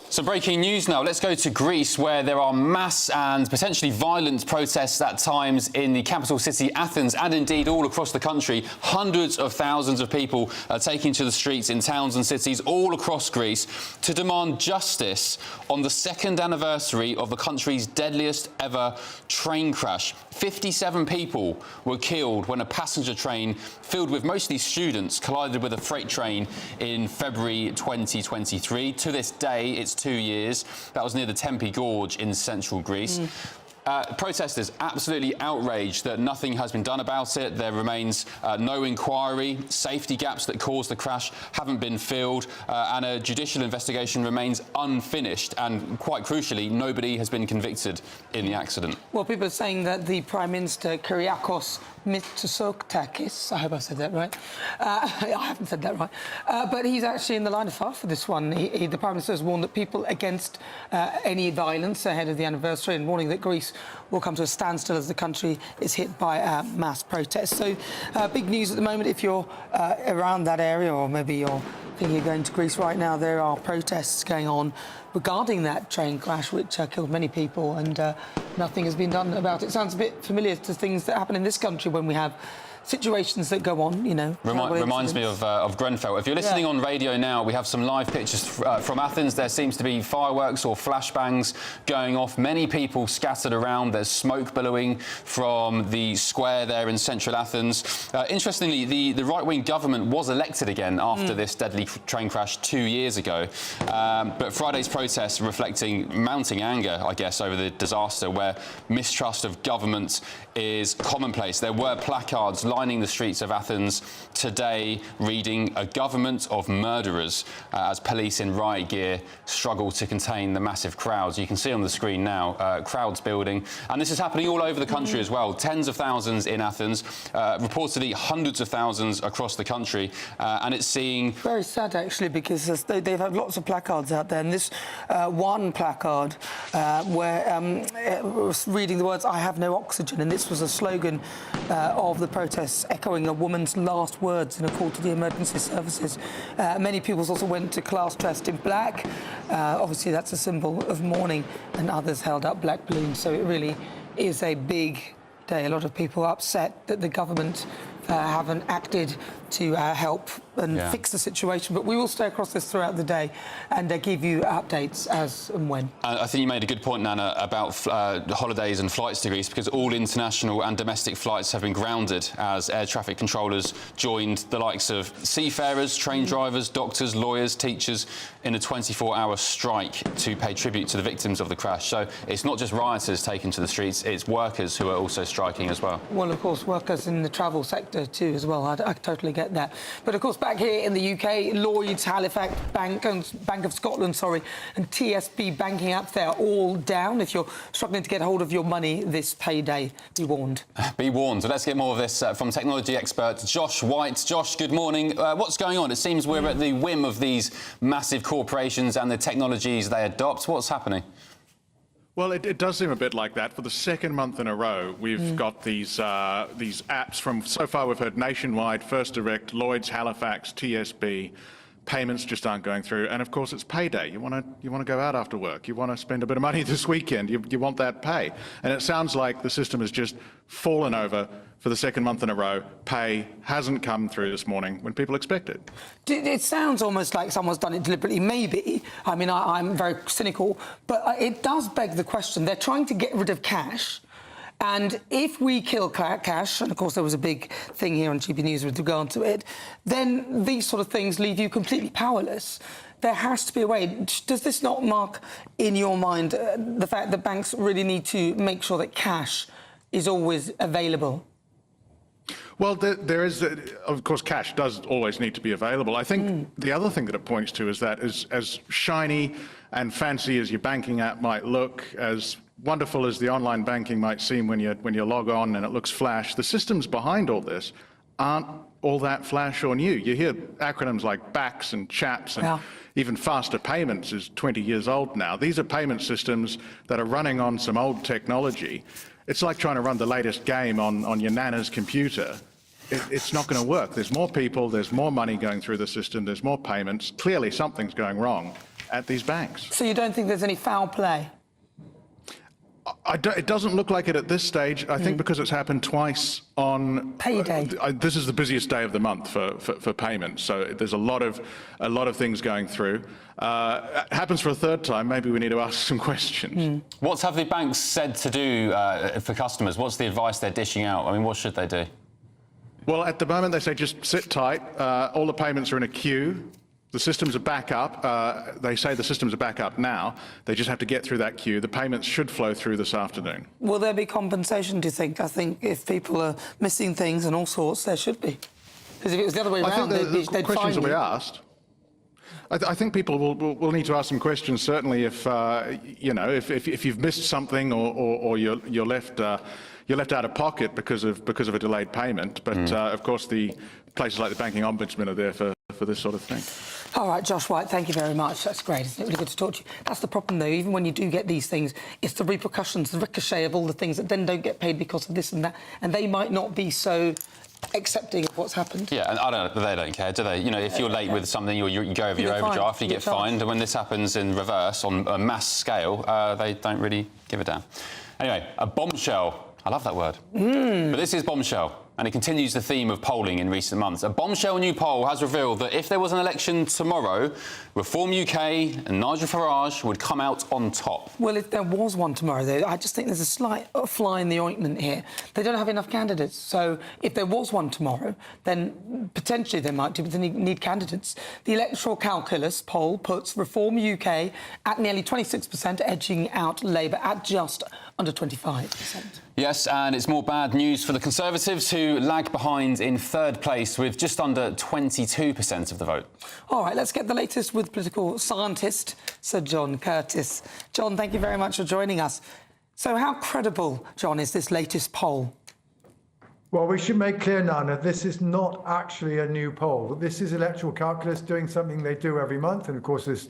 So breaking news now, let's go to Greece, where there are mass and potentially violent protests at times in the capital city Athens and indeed all across the country. Hundreds of thousands of people are taking to the streets in towns and cities all across Greece to demand justice on the second anniversary of the country's deadliest ever train crash. 57 people were killed when a passenger train filled with mostly students collided with a freight train in February 2023. To this day, it's 2 years. That was near the Tempe Gorge in central Greece. Protesters absolutely outraged that nothing has been done about it. There remains no inquiry. Safety gaps that caused the crash haven't been filled, and a judicial investigation remains unfinished. And quite crucially, nobody has been convicted in the accident. Well, people are saying that the Prime Minister, Kyriakos Mitsotakis, I hope I said that right. I haven't said that right. But he's actually in the line of fire for this one. The Prime Minister has warned that people against any violence ahead of the anniversary and warning that Greece will come to a standstill as the country is hit by mass protests. So big news at the moment if you're around that area, or maybe you're thinking of going to Greece right now. There are protests going on regarding that train crash which killed many people, and nothing has been done about it. Sounds a bit familiar to things that happen in this country when we have situations that go on, you know. Reminds me of Grenfell. If you're listening on radio now, we have some live pictures from Athens. There seems to be fireworks or flashbangs going off. Many people scattered around. There's smoke billowing from the square there in central Athens. Interestingly, the right-wing government was elected again after this deadly train crash 2 years ago. But Friday's protests reflecting mounting anger, I guess, over the disaster, where mistrust of government is commonplace. There were placards lining the streets of Athens today reading "A government of murderers," as police in riot gear struggle to contain the massive crowds. You can see on the screen now crowds building, and this is happening all over the country as well. Tens of thousands in Athens, reportedly hundreds of thousands across the country, and it's seeing... Very sad actually, because they've had lots of placards out there, and this one placard where was reading the words "I have no oxygen," and this was a slogan of the protest, echoing a woman's last words in a call to the emergency services. Many people also went to class dressed in black. Obviously, that's a symbol of mourning, and others held up black balloons. So it really is a big day. A lot of people are upset that the government haven't acted to help and fix the situation. But we will stay across this throughout the day and give you updates as and when. I think you made a good point, Nana, about holidays and flights to Greece, because all international and domestic flights have been grounded as air traffic controllers joined the likes of seafarers, train drivers, doctors, lawyers, teachers in a 24-hour strike to pay tribute to the victims of the crash. So it's not just rioters taking to the streets, it's workers who are also striking as well. Well, of course, workers in the travel sector too as well. I totally get that. But of course, back here in the UK, Lloyds, Halifax Bank and Bank of Scotland, and TSB banking apps, they're all down. If you're struggling to get hold of your money this payday, be warned. Be warned. So let's get more of this from technology expert Josh White. Josh, good morning. What's going on? It seems we're at the whim of these massive corporations and the technologies they adopt. What's happening? Well, it does seem a bit like that. For the second month in a row, we've got these apps from, so far we've heard Nationwide, First Direct, Lloyds, Halifax, TSB. Payments just aren't going through, and of course it's payday. You want to go out after work. You want to spend a bit of money this weekend. You want that pay, and it sounds like the system has just fallen over for the second month in a row. Pay hasn't come through this morning when people expect it. It sounds almost like someone's done it deliberately. Maybe. I mean, I'm very cynical, but it does beg the question. They're trying to get rid of cash. And if we kill cash, and of course there was a big thing here on GBNews with regard to it, then these sort of things leave you completely powerless. There has to be a way. Does this not mark, in your mind, the fact that banks really need to make sure that cash is always available? Well, there is, of course, cash does always need to be available. I think the other thing that it points to is that as shiny and fancy as your banking app might look, as wonderful as the online banking might seem when you log on and it looks flash, the systems behind all this aren't all that flash or new. You hear acronyms like BACS and CHAPS and even faster payments is 20 years old now. These are payment systems that are running on some old technology. It's like trying to run the latest game on your nana's computer. It's not going to work. There's more people, there's more money going through the system, there's more payments. Clearly something's going wrong at these banks. So you don't think there's any foul play? It doesn't look like it at this stage. I think because it's happened twice on payday. This is the busiest day of the month for payments, so there's a lot of things going through. It happens for a third time. Maybe we need to ask some questions. What have the banks said to do for customers? What's the advice they're dishing out? I mean, what should they do? Well, at the moment they say just sit tight. All the payments are in a queue. The systems are back up. They say the systems are back up now. They just have to get through that queue. The payments should flow through this afternoon. Will there be compensation, do you think? I think if people are missing things and all sorts, there should be. Because if it was the other way around, they'd questions will be asked. I think people will need to ask some questions. Certainly, if if you've missed something or you're left out of pocket because of a delayed payment. But of course, the places like the Banking Ombudsman are there for this sort of thing. All right, Josh White, thank you very much. That's great. It's really good to talk to you. That's the problem, though. Even when you do get these things, it's the repercussions, the ricochet of all the things that then don't get paid because of this and that, and they might not be so accepting of what's happened. Yeah, and they don't care, do they? You know, if you're late with something or you go over your overdraft, you get fined, and when this happens in reverse on a mass scale, they don't really give a damn. Anyway, a bombshell. I love that word. But this is bombshell. And it continues the theme of polling in recent months. A bombshell new poll has revealed that if there was an election tomorrow, Reform UK and Nigel Farage would come out on top. Well, if there was one tomorrow, though, I just think there's a slight fly in the ointment here. They don't have enough candidates. So if there was one tomorrow, then potentially they might do, but they need candidates. The electoral calculus poll puts Reform UK at nearly 26%, edging out Labour at just under 25%. Yes, and it's more bad news for the Conservatives, who lag behind in third place with just under 22% of the vote. All right, let's get the latest with political scientist Sir John Curtis. John, thank you very much for joining us. So how credible, John, is this latest poll? Well, we should make clear, Nana, this is not actually a new poll. This is electoral calculus doing something they do every month, and of course this.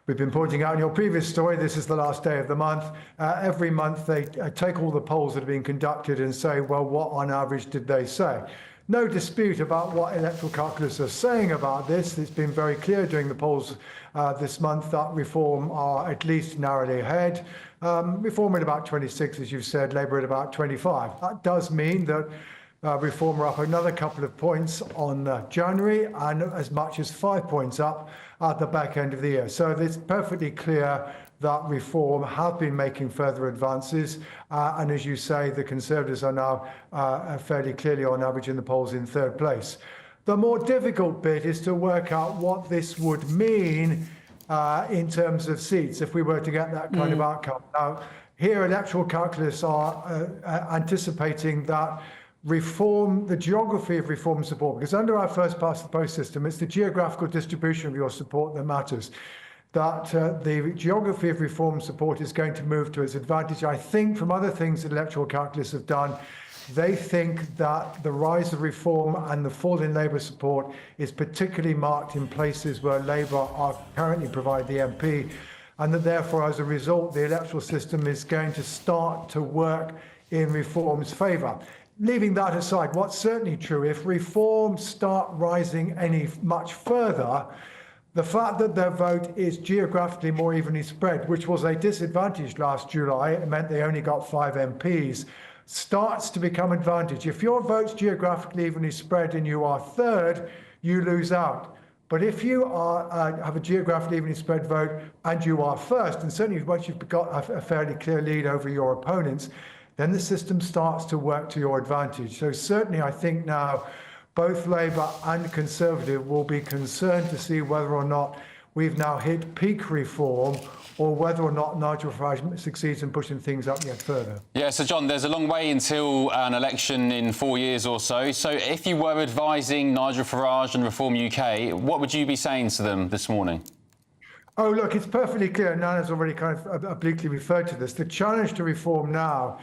We've been pointing out in your previous story, this is the last day of the month. Every month they take all the polls that have been conducted and say, well, what on average did they say? No dispute about what electoral calculus are saying about this. It's been very clear during the polls this month that Reform are at least narrowly ahead. Reform at about 26, as you've said, Labour at about 25. That does mean that reform are up another couple of points on January and as much as 5 points up at the back end of the year. So it's perfectly clear that reform have been making further advances. And as you say, the Conservatives are now fairly clearly on average in the polls in third place. The more difficult bit is to work out what this would mean in terms of seats if we were to get that kind of outcome. Now, here electoral calculus are anticipating that reform, the geography of reform support, because under our first past the post system, it's the geographical distribution of your support that matters. That the geography of reform support is going to move to its advantage. I think from other things that electoral calculus have done, they think that the rise of reform and the fall in Labour support is particularly marked in places where Labour are currently provide the MP, and that therefore, as a result, the electoral system is going to start to work in reform's favour. Leaving that aside, what's certainly true, if reforms start rising any much further, the fact that their vote is geographically more evenly spread, which was a disadvantage last July, it meant they only got 5 MPs, starts to become advantage. If your vote's geographically evenly spread and you are third, you lose out. But if you have a geographically evenly spread vote and you are first, and certainly once you've got a fairly clear lead over your opponents, then the system starts to work to your advantage. So certainly I think now both Labour and Conservative will be concerned to see whether or not we've now hit peak reform or whether or not Nigel Farage succeeds in pushing things up yet further. Yeah, so John, there's a long way until an election in 4 years or so. So if you were advising Nigel Farage and Reform UK, what would you be saying to them this morning? Oh, look, it's perfectly clear. Nana's already kind of obliquely referred to this. The challenge to Reform now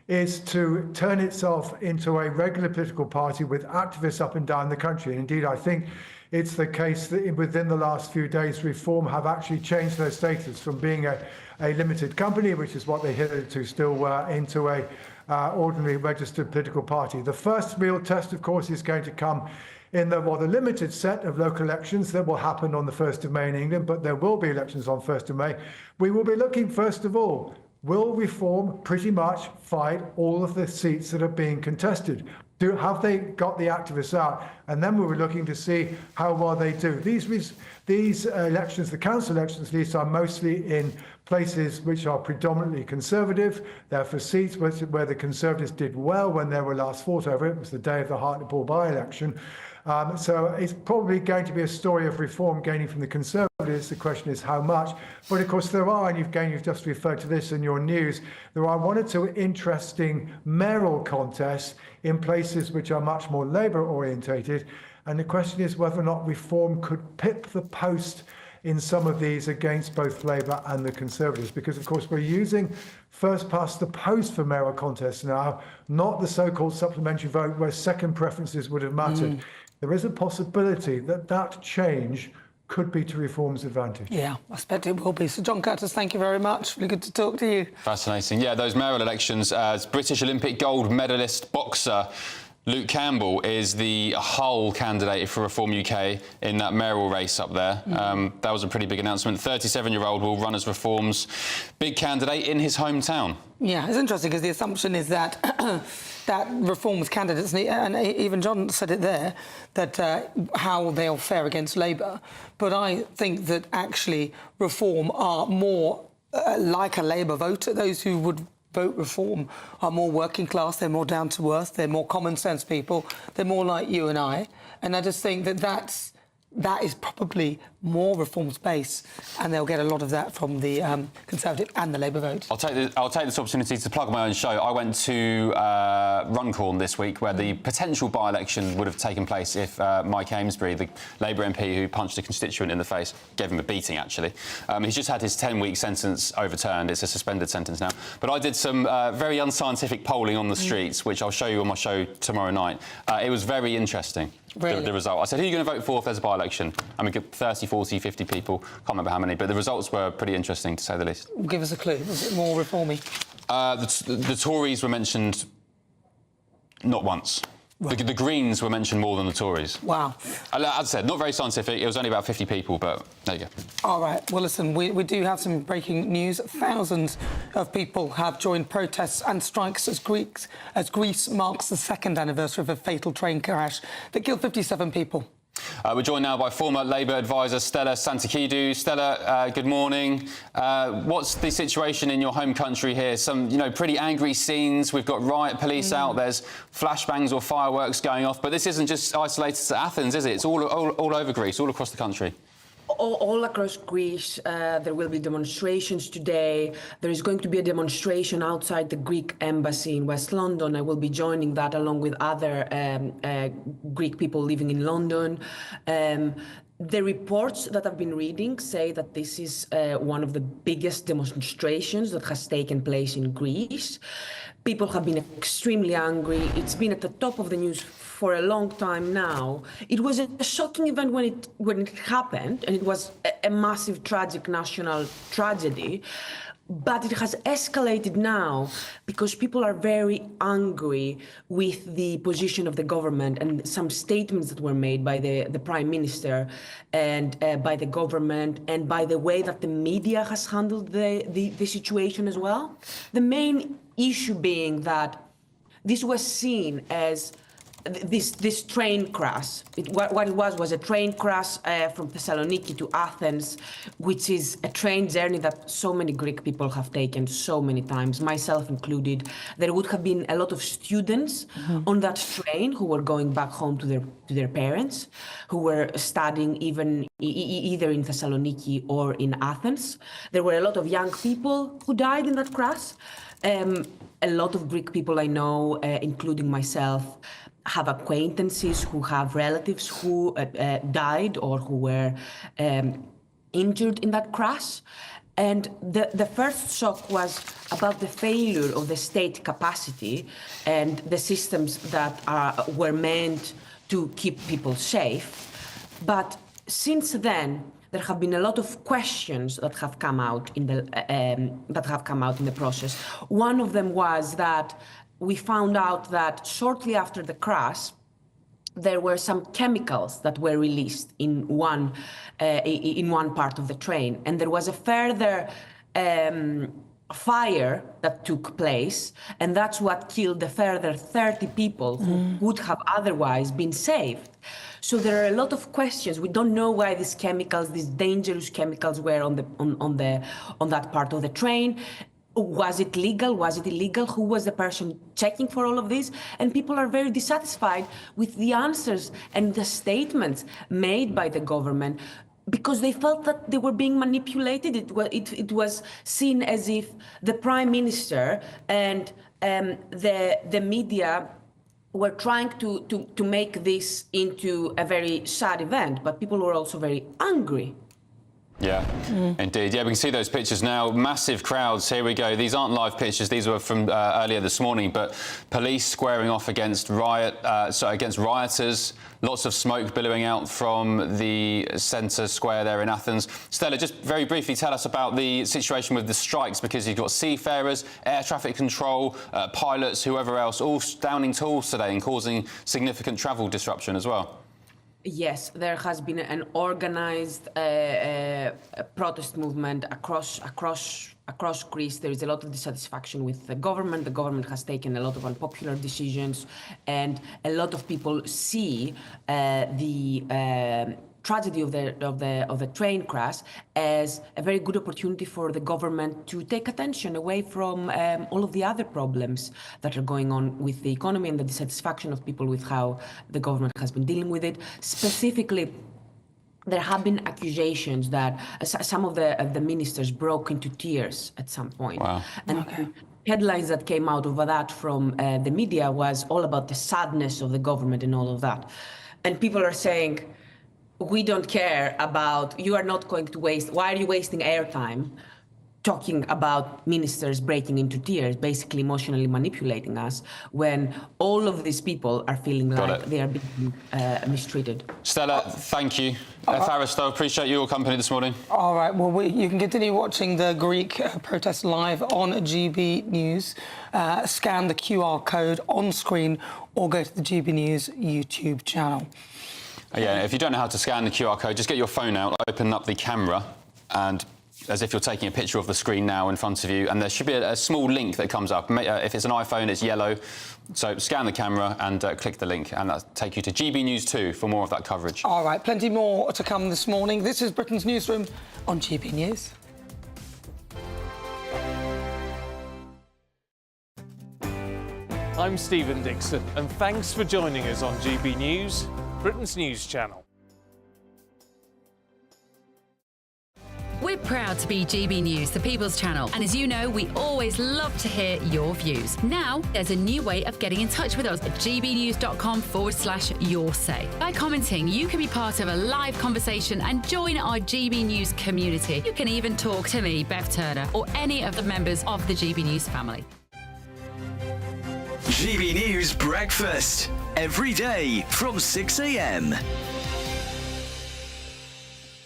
is to turn itself into a regular political party with activists up and down the country. And indeed, I think it's the case that within the last few days, Reform have actually changed their status from being a limited company, which is what they hitherto still were, into a ordinary registered political party. The first real test, of course, is going to come in the rather limited set of local elections that will happen on the 1st of May in England, but there will be elections on 1st of May. We will be looking, first of all, will Reform pretty much fight all of the seats that are being contested? Have they got the activists out? And then we were looking to see how well they do. These elections, the council elections at least, are mostly in places which are predominantly Conservative. They're for seats where the Conservatives did well when they were last fought over. It was the day of the Hartlepool by-election. So it's probably going to be a story of Reform gaining from the Conservatives. The question is how much. But of course there are, and you've just referred to this in your news, there are one or two interesting mayoral contests in places which are much more Labour orientated. And the question is whether or not Reform could pip the post in some of these against both Labour and the Conservatives, because of course we're using first past the post for mayoral contests now, not the so-called supplementary vote where second preferences would have mattered. There is a possibility that that change could be to Reform's advantage. Yeah, I expect it will be. So, John Curtis, thank you very much. Really good to talk to you. Fascinating. Yeah, those mayoral elections, British Olympic gold medalist boxer Luke Campbell is the Hull candidate for Reform UK in that mayoral race up there. That was a pretty big announcement. 37-year-old will run as Reform's big candidate in his hometown. Yeah, it's interesting because the assumption is that that Reform's candidates, and even John said it there, that how they'll fare against Labour. But I think that actually Reform are more like a Labour voter. Those who would vote Reform are more working class, they're more down to earth, they're more common sense people, they're more like you and I. And I just think that that is probably more Reform's base, and they'll get a lot of that from the Conservative and the Labour vote. I'll take this opportunity to plug my own show. I went to Runcorn this week, where the potential by-election would have taken place if Mike Amesbury, the Labour MP who punched a constituent in the face, gave him a beating, actually. He's just had his 10-week sentence overturned. It's a suspended sentence now. But I did some very unscientific polling on the streets, which I'll show you on my show tomorrow night. It was very interesting. Really? The result. I said, who are you going to vote for if there's a by-election? I mean, 30, 40, 50 people. Can't remember how many, but the results were pretty interesting, to say the least. Give us a clue. Was it more reformy? The Tories were mentioned not once. The Greens were mentioned more than the Tories. Wow. As I said, not very scientific. It was only about 50 people, but there you go. All right. Well, listen, we do have some breaking news. Thousands of people have joined protests and strikes as Greece marks the second anniversary of a fatal train crash that killed 57 people. We're joined now by former Labour advisor Stella Santakidou. Stella, good morning. What's the situation in your home country here? Some, pretty angry scenes. We've got riot police out. There's flashbangs or fireworks going off. But this isn't just isolated to Athens, is it? It's all over Greece, all across the country. All across Greece, there will be demonstrations today. There is going to be a demonstration outside the Greek embassy in West London. I will be joining that along with other Greek people living in London. The reports that I've been reading say that this is one of the biggest demonstrations that has taken place in Greece. People have been extremely angry. It's been at the top of the news for a long time now. It was a shocking event when it happened, and it was a massive, tragic national tragedy. But it has escalated now because people are very angry with the position of the government and some statements that were made by the Prime Minister and by the government and by the way that the media has handled the situation as well. The main issue being that this was seen as this train crash. What it was a train crash from Thessaloniki to Athens, which is a train journey that so many Greek people have taken so many times, myself included. There would have been a lot of students on that train who were going back home to their parents, who were studying either in Thessaloniki or in Athens. There were a lot of young people who died in that crash. A lot of Greek people I know, including myself, have acquaintances who have relatives who died or who were injured in that crash. And the first shock was about the failure of the state capacity and the systems that were meant to keep people safe. But since then, there have been a lot of questions that have come out in the process. One of them was that we found out that shortly after the crash, there were some chemicals that were released in one part of the train, and there was a further fire that took place, and that's what killed the further 30 people who would have otherwise been saved. So there are a lot of questions. We don't know why these chemicals, these dangerous chemicals, were on that part of the train. Was it legal? Was it illegal? Who was the person checking for all of this? And people are very dissatisfied with the answers and the statements made by the government because they felt that they were being manipulated. It was seen as if the Prime Minister and the media were trying to make this into a very sad event, but people were also very angry. Yeah, indeed. Yeah, we can see those pictures now. Massive crowds. Here we go. These aren't live pictures. These were from earlier this morning. But police squaring off against rioters. Lots of smoke billowing out from the centre square there in Athens. Stella, just very briefly tell us about the situation with the strikes, because you've got seafarers, air traffic control, pilots, whoever else, all downing tools today and causing significant travel disruption as well. Yes, there has been an organised protest movement across Greece. There is a lot of dissatisfaction with the government. The government has taken a lot of unpopular decisions, and a lot of people see the tragedy of the train crash as a very good opportunity for the government to take attention away from all of the other problems that are going on with the economy and the dissatisfaction of people with how the government has been dealing with it. Specifically, there have been accusations that some of the ministers broke into tears at some point. Wow. And headlines that came out of that from the media was all about the sadness of the government and all of that. And people are saying, we don't care about, you are not going to waste, why are you wasting airtime talking about ministers breaking into tears, basically emotionally manipulating us, when all of these people are feeling like they are being mistreated. Stella, thank you. Faristo, appreciate your company this morning. All right, well, you can continue watching the Greek protest live on GB News. Scan the QR code on screen or go to the GB News YouTube channel. Yeah, if you don't know how to scan the QR code, just get your phone out, open up the camera, and as if you're taking a picture of the screen now in front of you, and there should be a small link that comes up. If it's an iPhone, it's yellow. So scan the camera and click the link, and that'll take you to GB News 2 for more of that coverage. All right, plenty more to come this morning. This is Britain's Newsroom on GB News. I'm Stephen Dixon, and thanks for joining us on GB News, Britain's news channel. We're proud to be GB News, the People's Channel, and as you know, we always love to hear your views. Now, there's a new way of getting in touch with us at gbnews.com/yoursay. By commenting, you can be part of a live conversation and join our GB News community. You can even talk to me, Bev Turner, or any of the members of the GB News family. GB News Breakfast, every day from 6 a.m.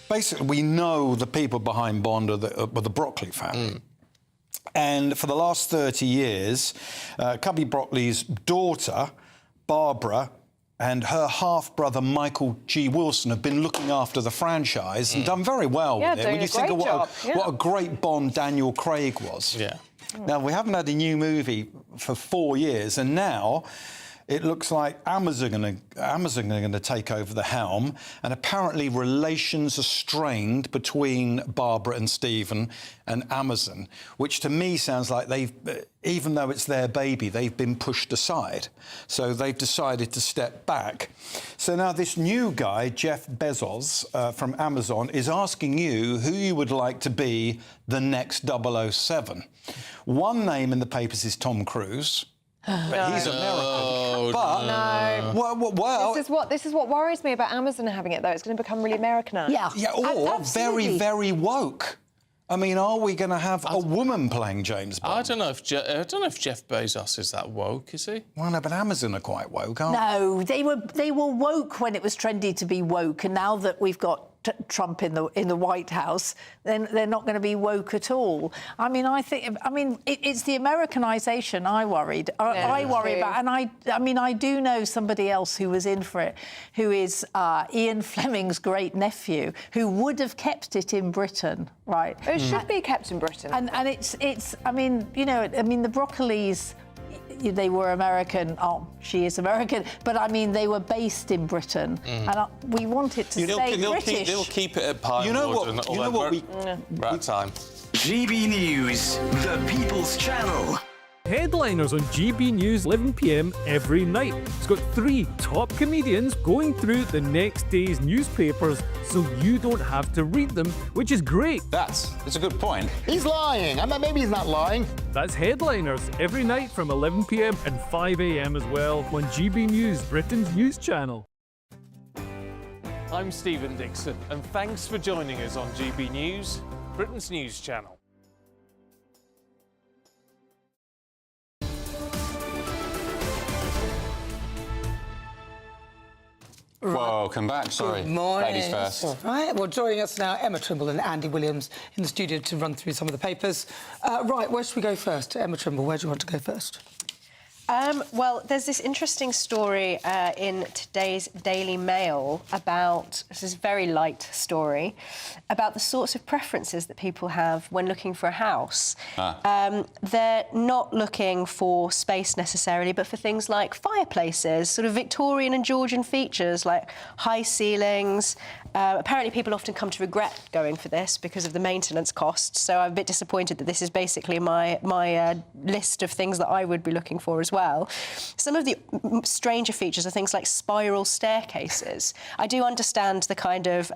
Basically, we know the people behind Bond are the Broccoli family. And for the last 30 years, Cubby Broccoli's daughter, Barbara, and her half-brother, Michael G. Wilson, have been looking after the franchise and done very well with it. When you think of what a great Bond Daniel Craig was. Yeah. Now, we haven't had a new movie for 4 years, and now it looks like Amazon are going to take over the helm, and apparently relations are strained between Barbara and Stephen and Amazon, which to me sounds like they've, even though it's their baby, they've been pushed aside. So they've decided to step back. So now this new guy, Jeff Bezos from Amazon, is asking you who you would like to be the next 007. One name in the papers is Tom Cruise. But he's American. But well, this is what worries me about Amazon having it, though. It's going to become really Americanised. Yeah, or very, very woke. I mean, are we going to have a woman playing James Bond? I don't know if Jeff Bezos is that woke, is he? Well, no, but Amazon are quite woke, aren't they? No, they were woke when it was trendy to be woke, and now that we've got Trump in the White House, then they're not going to be woke at all. I mean, it's the Americanization I worry about, and I mean, I do know somebody else who was in for it, who is Ian Fleming's great nephew, who would have kept it in Britain, right? It should be kept in Britain, and it's I mean, you know, I mean, the Broccolis, they were American. Oh, she is American. But, I mean, they were based in Britain. And we want it to stay British. They'll keep it at Pine Wood. Right time. GB News, the People's Channel. Headliners on GB News 11 p.m. every night. It's got 3 top comedians going through the next day's newspapers so you don't have to read them, which is great. That's a good point. He's lying. I mean, maybe he's not lying. That's Headliners every night from 11 p.m. and 5 a.m. as well on GB News, Britain's news channel. I'm Stephen Dixon, and thanks for joining us on GB News, Britain's news channel. Welcome back. Sorry. Good morning. Ladies first. Right, well, joining us now, Emma Trimble and Andy Williams in the studio to run through some of the papers. Right, where should we go first? Emma Trimble, where do you want to go first? Well, there's this interesting story in today's Daily Mail about, this is a very light story, about the sorts of preferences that people have when looking for a house. They're not looking for space necessarily, but for things like fireplaces, sort of Victorian and Georgian features like high ceilings. Apparently people often come to regret going for this because of the maintenance costs, so I'm a bit disappointed that this is basically my list of things that I would be looking for as well. Some of the stranger features are things like spiral staircases. I do understand the kind of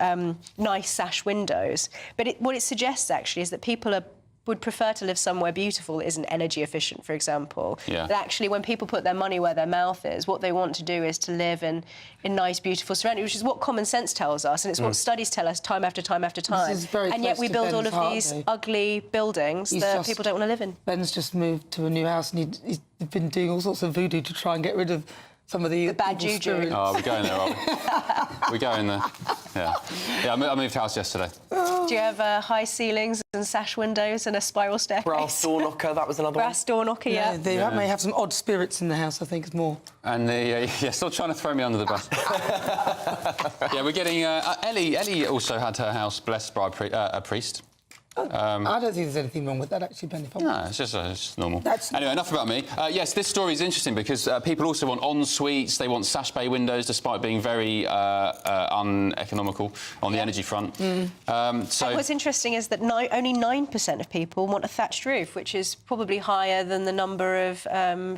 nice sash windows, but what it suggests actually is that people are would prefer to live somewhere beautiful that isn't energy efficient, for example. Yeah. But actually, when people put their money where their mouth is, what they want to do is to live in nice, beautiful surroundings, which is what common sense tells us, and it's what studies tell us time after time after time. This is very and yet close we to build all Ben's of heart, these though. ugly buildings that people don't want to live in. Ben's just moved to a new house and he's been doing all sorts of voodoo to try and get rid of some of the bad juju. spirits. Oh, we're going there, are we? We're going there. Yeah. Yeah, I moved house yesterday. Do you have high ceilings and sash windows and a spiral staircase? Brass door knocker, that was another Brass door knocker, yeah. They may have some odd spirits in the house, I think, is more. And still trying to throw me under the bus. Yeah, we're getting... Ellie also had her house blessed by a priest. I don't think there's anything wrong with that, actually, Ben. No, it's just normal. Anyway, enough about me. Yes, this story is interesting because people also want en-suites, they want sash bay windows, despite being very uneconomical on the energy front. And what's interesting is that only 9% of people want a thatched roof, which is probably higher than the number of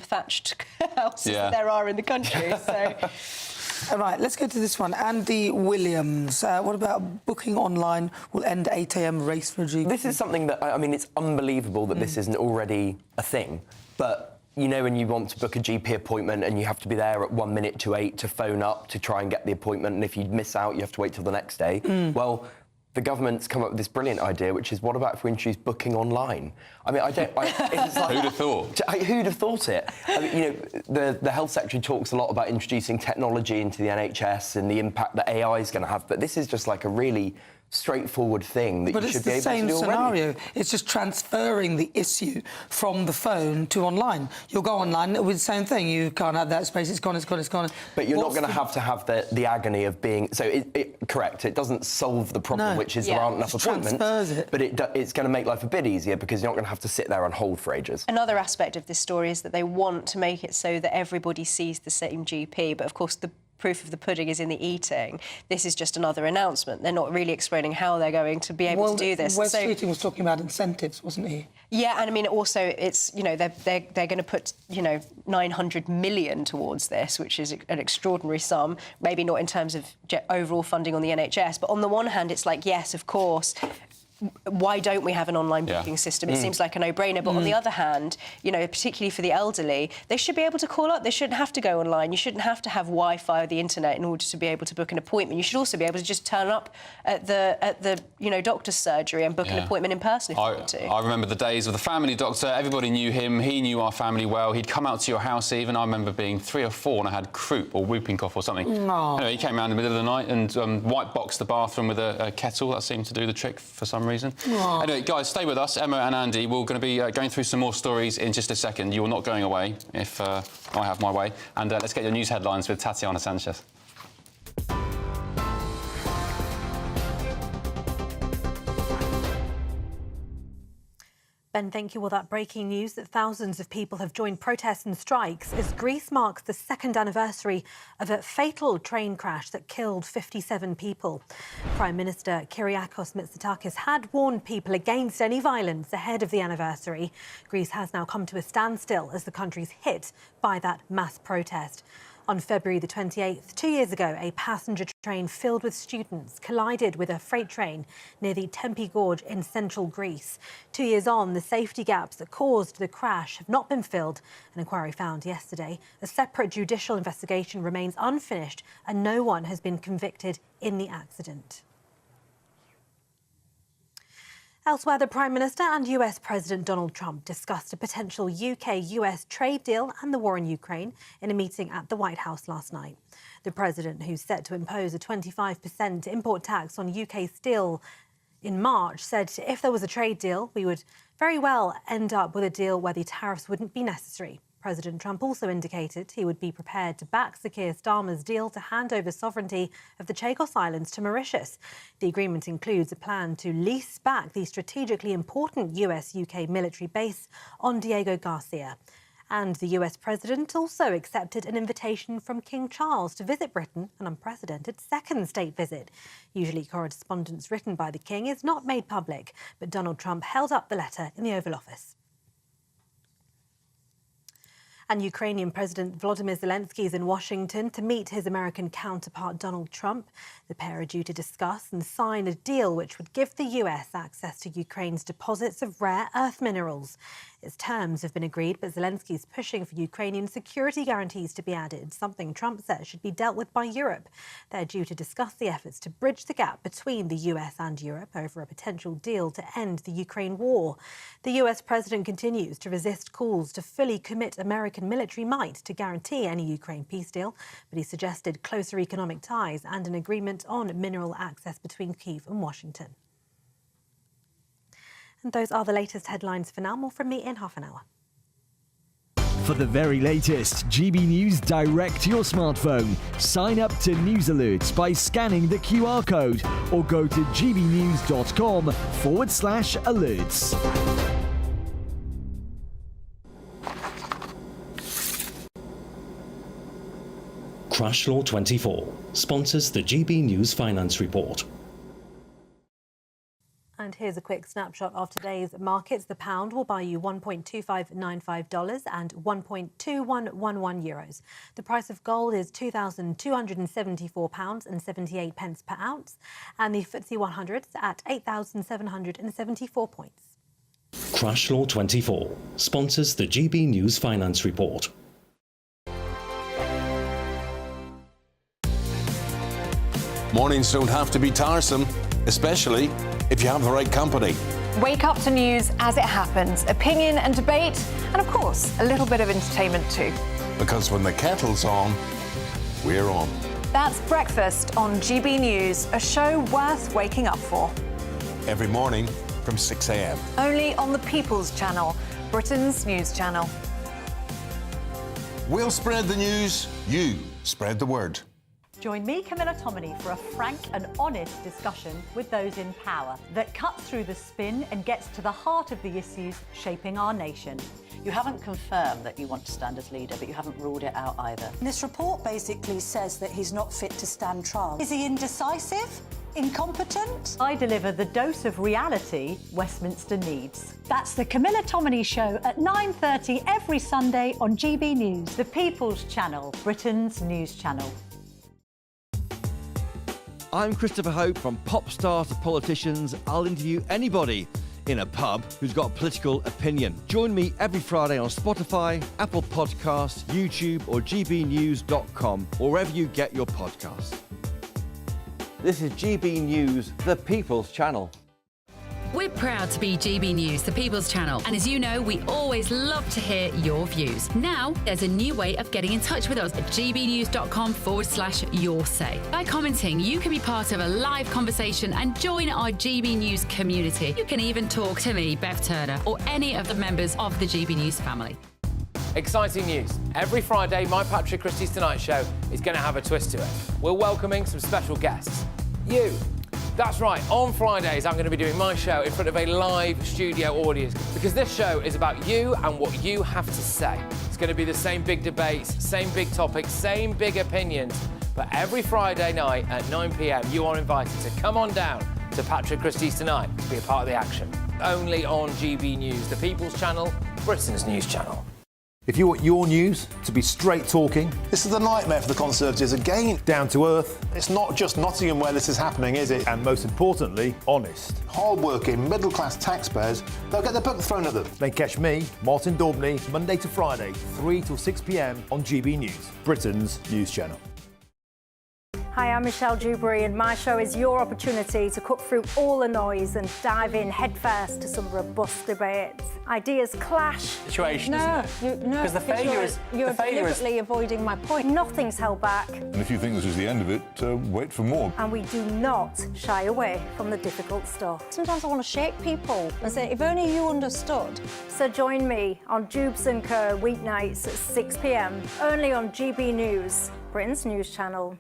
thatched houses that there are in the country. So... All right, let's go to this one. Andy Williams, what about booking online will end 8 a.m. race for GB? This is something that, I mean, it's unbelievable that this isn't already a thing. But, you know, when you want to book a GP appointment and you have to be there at 1 minute to 8 to phone up to try and get the appointment, and if you miss out, you have to wait till the next day. Well, the government's come up with this brilliant idea, which is, what about if we introduce booking online? I mean, it's like, who'd have thought? Who'd have thought it? I mean, you know, the Health Secretary talks a lot about introducing technology into the NHS and the impact that AI is going to have, but this is just like a really straightforward thing that you should be able to do already. But it's the same scenario. It's just transferring the issue from the phone to online. You'll go online with the same thing. You can't have that space. It's gone, it's gone, it's gone. But you're not going to have the agony of being... So, correct, it doesn't solve the problem, which is there aren't enough appointments. Transfers it. But it's going to make life a bit easier because you're not going to have to sit there and hold for ages. Another aspect of this story is that they want to make it so that everybody sees the same GP, but of course the proof of the pudding is in the eating. This is just another announcement. They're not really explaining how they're going to be able to do this. Wes Keating was talking about incentives, wasn't he? Yeah, and I mean, also, it's, you know, they're going to put, you know, 900 million towards this, which is an extraordinary sum. Maybe not in terms of overall funding on the NHS, but on the one hand, it's like, yes, of course, why don't we have an online booking system? It seems like a no-brainer. But on the other hand, you know, particularly for the elderly, they should be able to call up. They shouldn't have to go online. You shouldn't have to have Wi-Fi or the internet in order to be able to book an appointment. You should also be able to just turn up at the you know, doctor's surgery and book an appointment in person if you want to. I remember the days of the family doctor. Everybody knew him. He knew our family well. He'd come out to your house even. I remember being 3 or 4 and I had croup or whooping cough or something. No. Anyway, he came around in the middle of the night and white-boxed the bathroom with a kettle. That seemed to do the trick for some reason. Aww. Anyway, guys, stay with us. Emma and Andy, we're going to be going through some more stories in just a second. You're not going away if I have my way. And let's get your news headlines with Tatiana Sanchez. Ben, thank you. Well, that breaking news that thousands of people have joined protests and strikes as Greece marks the 2nd anniversary of a fatal train crash that killed 57 people. Prime Minister Kyriakos Mitsotakis had warned people against any violence ahead of the anniversary. Greece has now come to a standstill as the country's hit by that mass protest. On February the 28th, 2 years ago, a passenger train filled with students collided with a freight train near the Tempe Gorge in central Greece. 2 years on, the safety gaps that caused the crash have not been filled, an inquiry found yesterday. A separate judicial investigation remains unfinished and no one has been convicted in the accident. Elsewhere, the Prime Minister and US President Donald Trump discussed a potential UK-US trade deal and the war in Ukraine in a meeting at the White House last night. The President, who's set to impose a 25% import tax on UK steel in March, said if there was a trade deal, we would very well end up with a deal where the tariffs wouldn't be necessary. President Trump also indicated he would be prepared to back Sir Keir Starmer's deal to hand over sovereignty of the Chagos Islands to Mauritius. The agreement includes a plan to lease back the strategically important US-UK military base on Diego Garcia. And the US President also accepted an invitation from King Charles to visit Britain, an unprecedented 2nd state visit. Usually correspondence written by the King is not made public, but Donald Trump held up the letter in the Oval Office. And Ukrainian President Volodymyr Zelensky is in Washington to meet his American counterpart Donald Trump. The pair are due to discuss and sign a deal which would give the US access to Ukraine's deposits of rare earth minerals. Its terms have been agreed, but Zelensky is pushing for Ukrainian security guarantees to be added, something Trump says should be dealt with by Europe. They're due to discuss the efforts to bridge the gap between the US and Europe over a potential deal to end the Ukraine war. The US president continues to resist calls to fully commit American military might to guarantee any Ukraine peace deal, but he suggested closer economic ties and an agreement on mineral access between Kyiv and Washington. And those are the latest headlines for now. More from me in half an hour. For the very latest GB News direct to your smartphone, sign up to News Alerts by scanning the QR code or go to gbnews.com/alerts. Crash Law 24 sponsors the GB News Finance Report. And here's a quick snapshot of today's markets. The pound will buy you $1.2595 and 1.2111 euros. The price of gold is £2,274.78 per ounce, and the FTSE 100 is at 8,774 points. Crash Law 24 sponsors the GB News Finance Report. Mornings don't have to be tiresome, especially if you have the right company. Wake up to news as it happens, opinion and debate, and of course, a little bit of entertainment too. Because when the kettle's on, we're on. That's Breakfast on GB News, a show worth waking up for. Every morning from 6 a.m. Only on the People's Channel, Britain's news channel. We'll spread the news, you spread the word. Join me, Camilla Tominey, for a frank and honest discussion with those in power that cuts through the spin and gets to the heart of the issues shaping our nation. You haven't confirmed that you want to stand as leader, but you haven't ruled it out either. This report basically says that he's not fit to stand trial. Is he indecisive? Incompetent? I deliver the dose of reality Westminster needs. That's the Camilla Tominey Show at 9:30 every Sunday on GB News. The People's Channel, Britain's news channel. I'm Christopher Hope. From pop stars to politicians, I'll interview anybody in a pub who's got a political opinion. Join me every Friday on Spotify, Apple Podcasts, YouTube or gbnews.com, or wherever you get your podcasts. This is GB News, the People's Channel. We're proud to be GB News, the People's Channel. And as you know, we always love to hear your views. Now, there's a new way of getting in touch with us at gbnews.com/yoursay. By commenting, you can be part of a live conversation and join our GB News community. You can even talk to me, Bev Turner, or any of the members of the GB News family. Exciting news. Every Friday, my Patrick Christie's Tonight Show is going to have a twist to it. We're welcoming some special guests. You. That's right, on Fridays I'm going to be doing my show in front of a live studio audience because this show is about you and what you have to say. It's going to be the same big debates, same big topics, same big opinions, but every Friday night at 9 p.m. you are invited to come on down to Patrick Christie's Tonight to be a part of the action. Only on GB News, the People's Channel, Britain's news channel. If you want your news to be straight talking... This is a nightmare for the Conservatives again. Down to earth. It's not just Nottingham where this is happening, is it? And most importantly, honest. Hard-working, middle-class taxpayers, they'll get the book thrown at them. Then catch me, Martin Daubney, Monday to Friday, 3 till 6 p.m. on GB News, Britain's news channel. Hi, I'm Michelle Dewberry, and my show is your opportunity to cut through all the noise and dive in headfirst to some robust debates. Ideas clash. Situation, isn't it? No, because the failure is you're deliberately avoiding my point. Nothing's held back. And if you think this is the end of it, wait for more. And we do not shy away from the difficult stuff. Sometimes I want to shake people and say, if only you understood. So join me on Jubes & Co. weeknights at 6 p.m. only on GB News, Britain's news channel.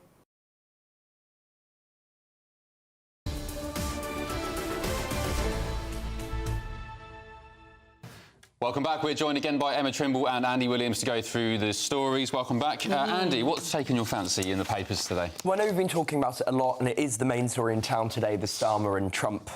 Welcome back. We're joined again by Emma Trimble and Andy Williams to go through the stories. Welcome back. Andy, what's taken your fancy in the papers today? Well, I know we've been talking about it a lot, and it is the main story in town today, the Starmer and Trump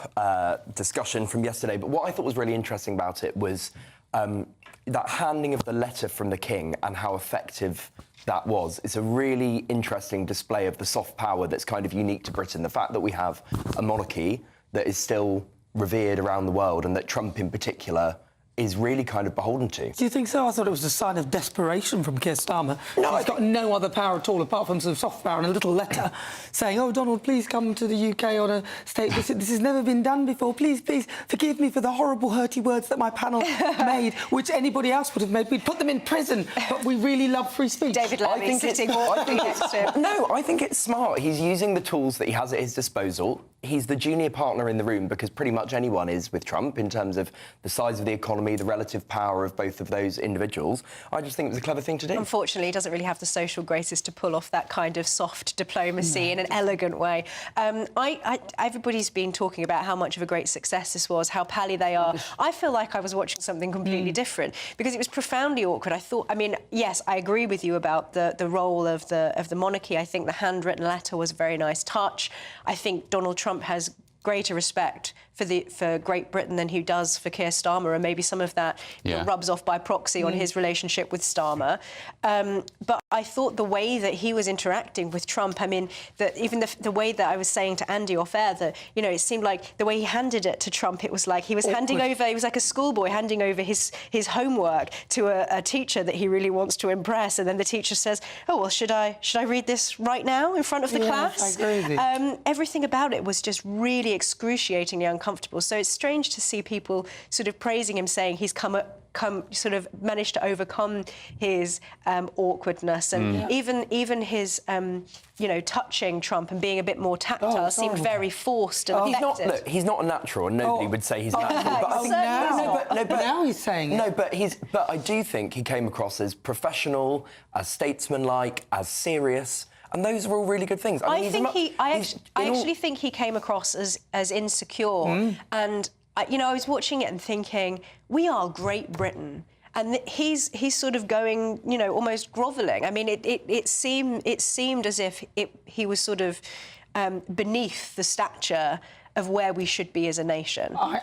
discussion from yesterday. But what I thought was really interesting about it was that handing of the letter from the King and how effective that was, it's a really interesting display of the soft power that's kind of unique to Britain. The fact that we have a monarchy that is still revered around the world and that Trump in particular is really kind of beholden to. Do you think so? I thought it was a sign of desperation from Keir Starmer. No, he's got no other power at all apart from some soft power and a little letter saying, "Oh, Donald, please come to the UK on a state visit. This has never been done before. Please, please forgive me for the horrible, hurty words that my panel made, which anybody else would have made. We'd put them in prison, but we really love free speech." David Lemmy sitting awkwardly next to him. No, I think it's smart. He's using the tools that he has at his disposal. He's the junior partner in the room because pretty much anyone is with Trump in terms of the size of the economy, the relative power of both of those individuals. I just think it was a clever thing to do. Unfortunately, he doesn't really have the social graces to pull off that kind of soft diplomacy in an elegant way. Everybody's been talking about how much of a great success this was, how pally they are. I feel like I was watching something completely different because it was profoundly awkward. I mean, yes, I agree with you about the role of the monarchy. I think the handwritten letter was a very nice touch. I think Donald Trump has greater respect for Great Britain than he does for Keir Starmer, and maybe some of that rubs off by proxy on his relationship with Starmer. But I thought the way that he was interacting with Trump, I mean, that even the way that I was saying to Andy off air, that, you know, it seemed like the way he handed it to Trump, it was like he was handing over, he was like a schoolboy handing over his homework to a teacher that he really wants to impress, and then the teacher says, "Oh, well, should I read this right now in front of the class?" I agree with you. Everything about it was just really excruciatingly uncomfortable. So it's strange to see people sort of praising him, saying he's sort of managed to overcome his awkwardness, and even his you know, touching Trump and being a bit more tactile seemed very forced and affected. He's not a natural, and nobody would say he's natural. But I think now he's saying no, but I do think he came across as professional, as statesmanlike, as serious. And those are all really good things. I actually think he came across as insecure. And, you know, I was watching it and thinking, we are Great Britain. And he's sort of going, you know, almost grovelling. I mean, it seemed as if he was sort of beneath the stature of where we should be as a nation. I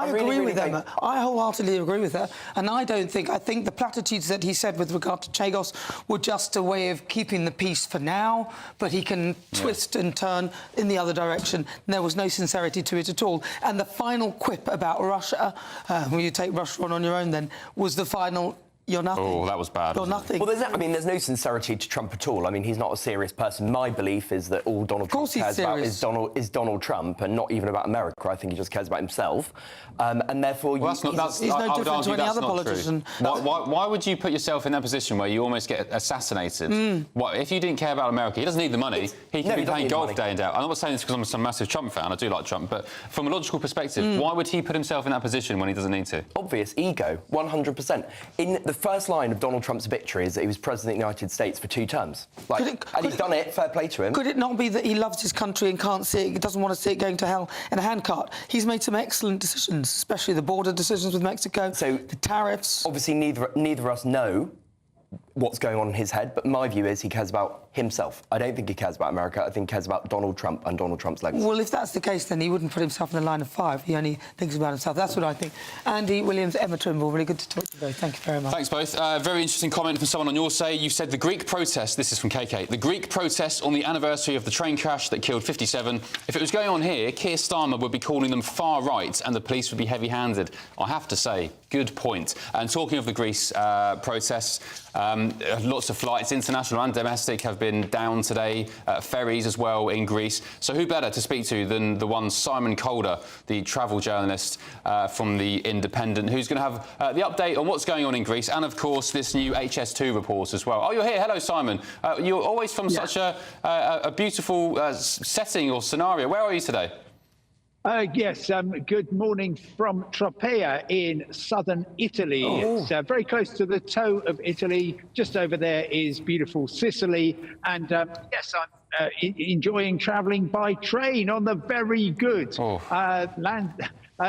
agree with Emma. I wholeheartedly agree with her. And I think the platitudes that he said with regard to Chagos were just a way of keeping the peace for now, but he can twist and turn in the other direction. And there was no sincerity to it at all. And the final quip about Russia, will you take Russia on your own then, was the final... You're nothing. Oh, that was bad. You're nothing. Well, there's no sincerity to Trump at all. I mean, he's not a serious person. My belief is that all Donald Trump cares about is Donald Trump, and not even about America. I think he just cares about himself. And therefore, he's no different to any other politician. Why would you put yourself in that position where you almost get assassinated? If you didn't care about America, he doesn't need the money. He can be playing golf day and day out. I'm not saying this because I'm some massive Trump fan. I do like Trump, but from a logical perspective, why would he put himself in that position when he doesn't need to? Obvious ego, 100%. In the first line of Donald Trump's victory is that he was president of the United States for 2 terms. And he's done it, fair play to him. Could it not be that he loves his country and can't see it, he doesn't want to see it going to hell in a handcart? He's made some excellent decisions, especially the border decisions with Mexico, the tariffs. Obviously, neither of us know what's going on in his head, but my view is he cares about himself. I don't think he cares about America. I think he cares about Donald Trump and Donald Trump's legacy. Well, if that's the case, then he wouldn't put himself in the line of 5. He only thinks about himself. That's what I think. Andy Williams, Emma Trimble, really good to talk to you both. Thank you very much. Thanks both. Very interesting comment from someone on your say. You said the Greek protest, this is from KK, the Greek protest on the anniversary of the train crash that killed 57. If it was going on here, Keir Starmer would be calling them far right and the police would be heavy-handed. I have to say, good point. And talking of the Greece protests, lots of flights, international and domestic, have been down today, ferries as well in Greece. So who better to speak to than the one Simon Calder, the travel journalist from The Independent, who's going to have the update on what's going on in Greece and, of course, this new HS2 report as well. Oh, you're here. Hello, Simon. You're always from such a beautiful setting or scenario. Where are you today? Yes, good morning from Tropea in southern Italy. It's very close to the toe of Italy. Just over there is beautiful Sicily. And yes, I'm enjoying travelling by train on the very good land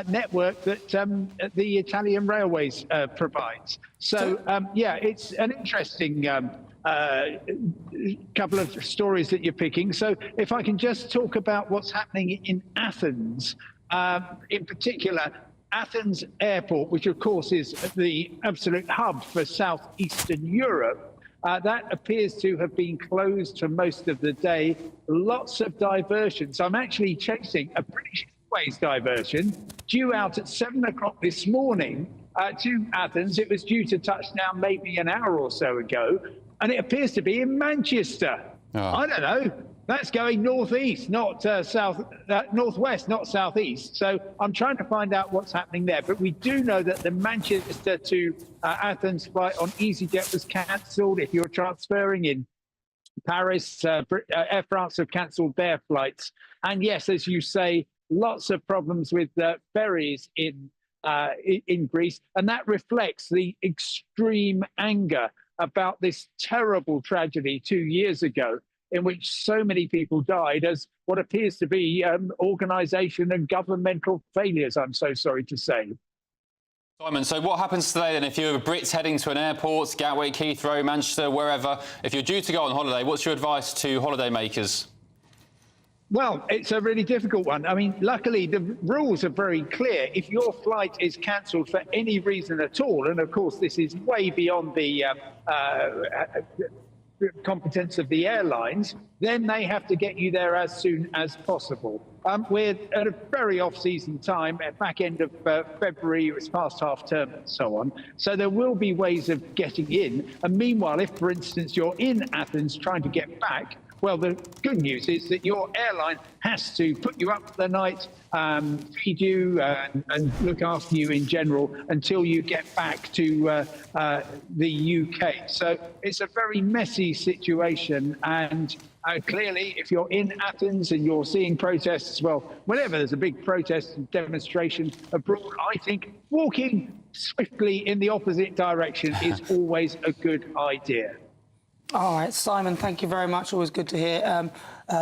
network that the Italian Railways provides. So, yeah, it's an interesting couple of stories that you're picking. So if I can just talk about what's happening in Athens, in particular, Athens Airport, which of course is the absolute hub for southeastern Europe, that appears to have been closed for most of the day. Lots of diversions. I'm actually chasing a British Airways diversion due out at 7 o'clock this morning to Athens. It was due to touch down maybe an hour or so ago, and it appears to be in Manchester. I don't know. That's going northeast, not northwest, not southeast. So I'm trying to find out what's happening there. But we do know that the Manchester to Athens flight on EasyJet was cancelled. If you're transferring in Paris, Air France have cancelled their flights. And yes, as you say, lots of problems with ferries in Greece. And that reflects the extreme anger about this terrible tragedy 2 years ago, in which so many people died as what appears to be organisation and governmental failures, I'm so sorry to say. Simon, so what happens today then if you're a Brit heading to an airport, Gatwick, Heathrow, Manchester, wherever, if you're due to go on holiday, what's your advice to holidaymakers? Well, it's a really difficult one. I mean, luckily, the rules are very clear. If your flight is cancelled for any reason at all, and of course, this is way beyond the competence of the airlines, then they have to get you there as soon as possible. We're at a very off-season time, at back end of February, it's past half-term and so on. So there will be ways of getting in. And meanwhile, if, for instance, you're in Athens trying to get back, well, the good news is that your airline has to put you up for the night, feed you and look after you in general until you get back to the UK. So it's a very messy situation. And clearly, if you're in Athens and you're seeing protests, well, whenever there's a big protest and demonstration abroad, I think walking swiftly in the opposite direction is always a good idea. All right, Simon, thank you very much. Always good to hear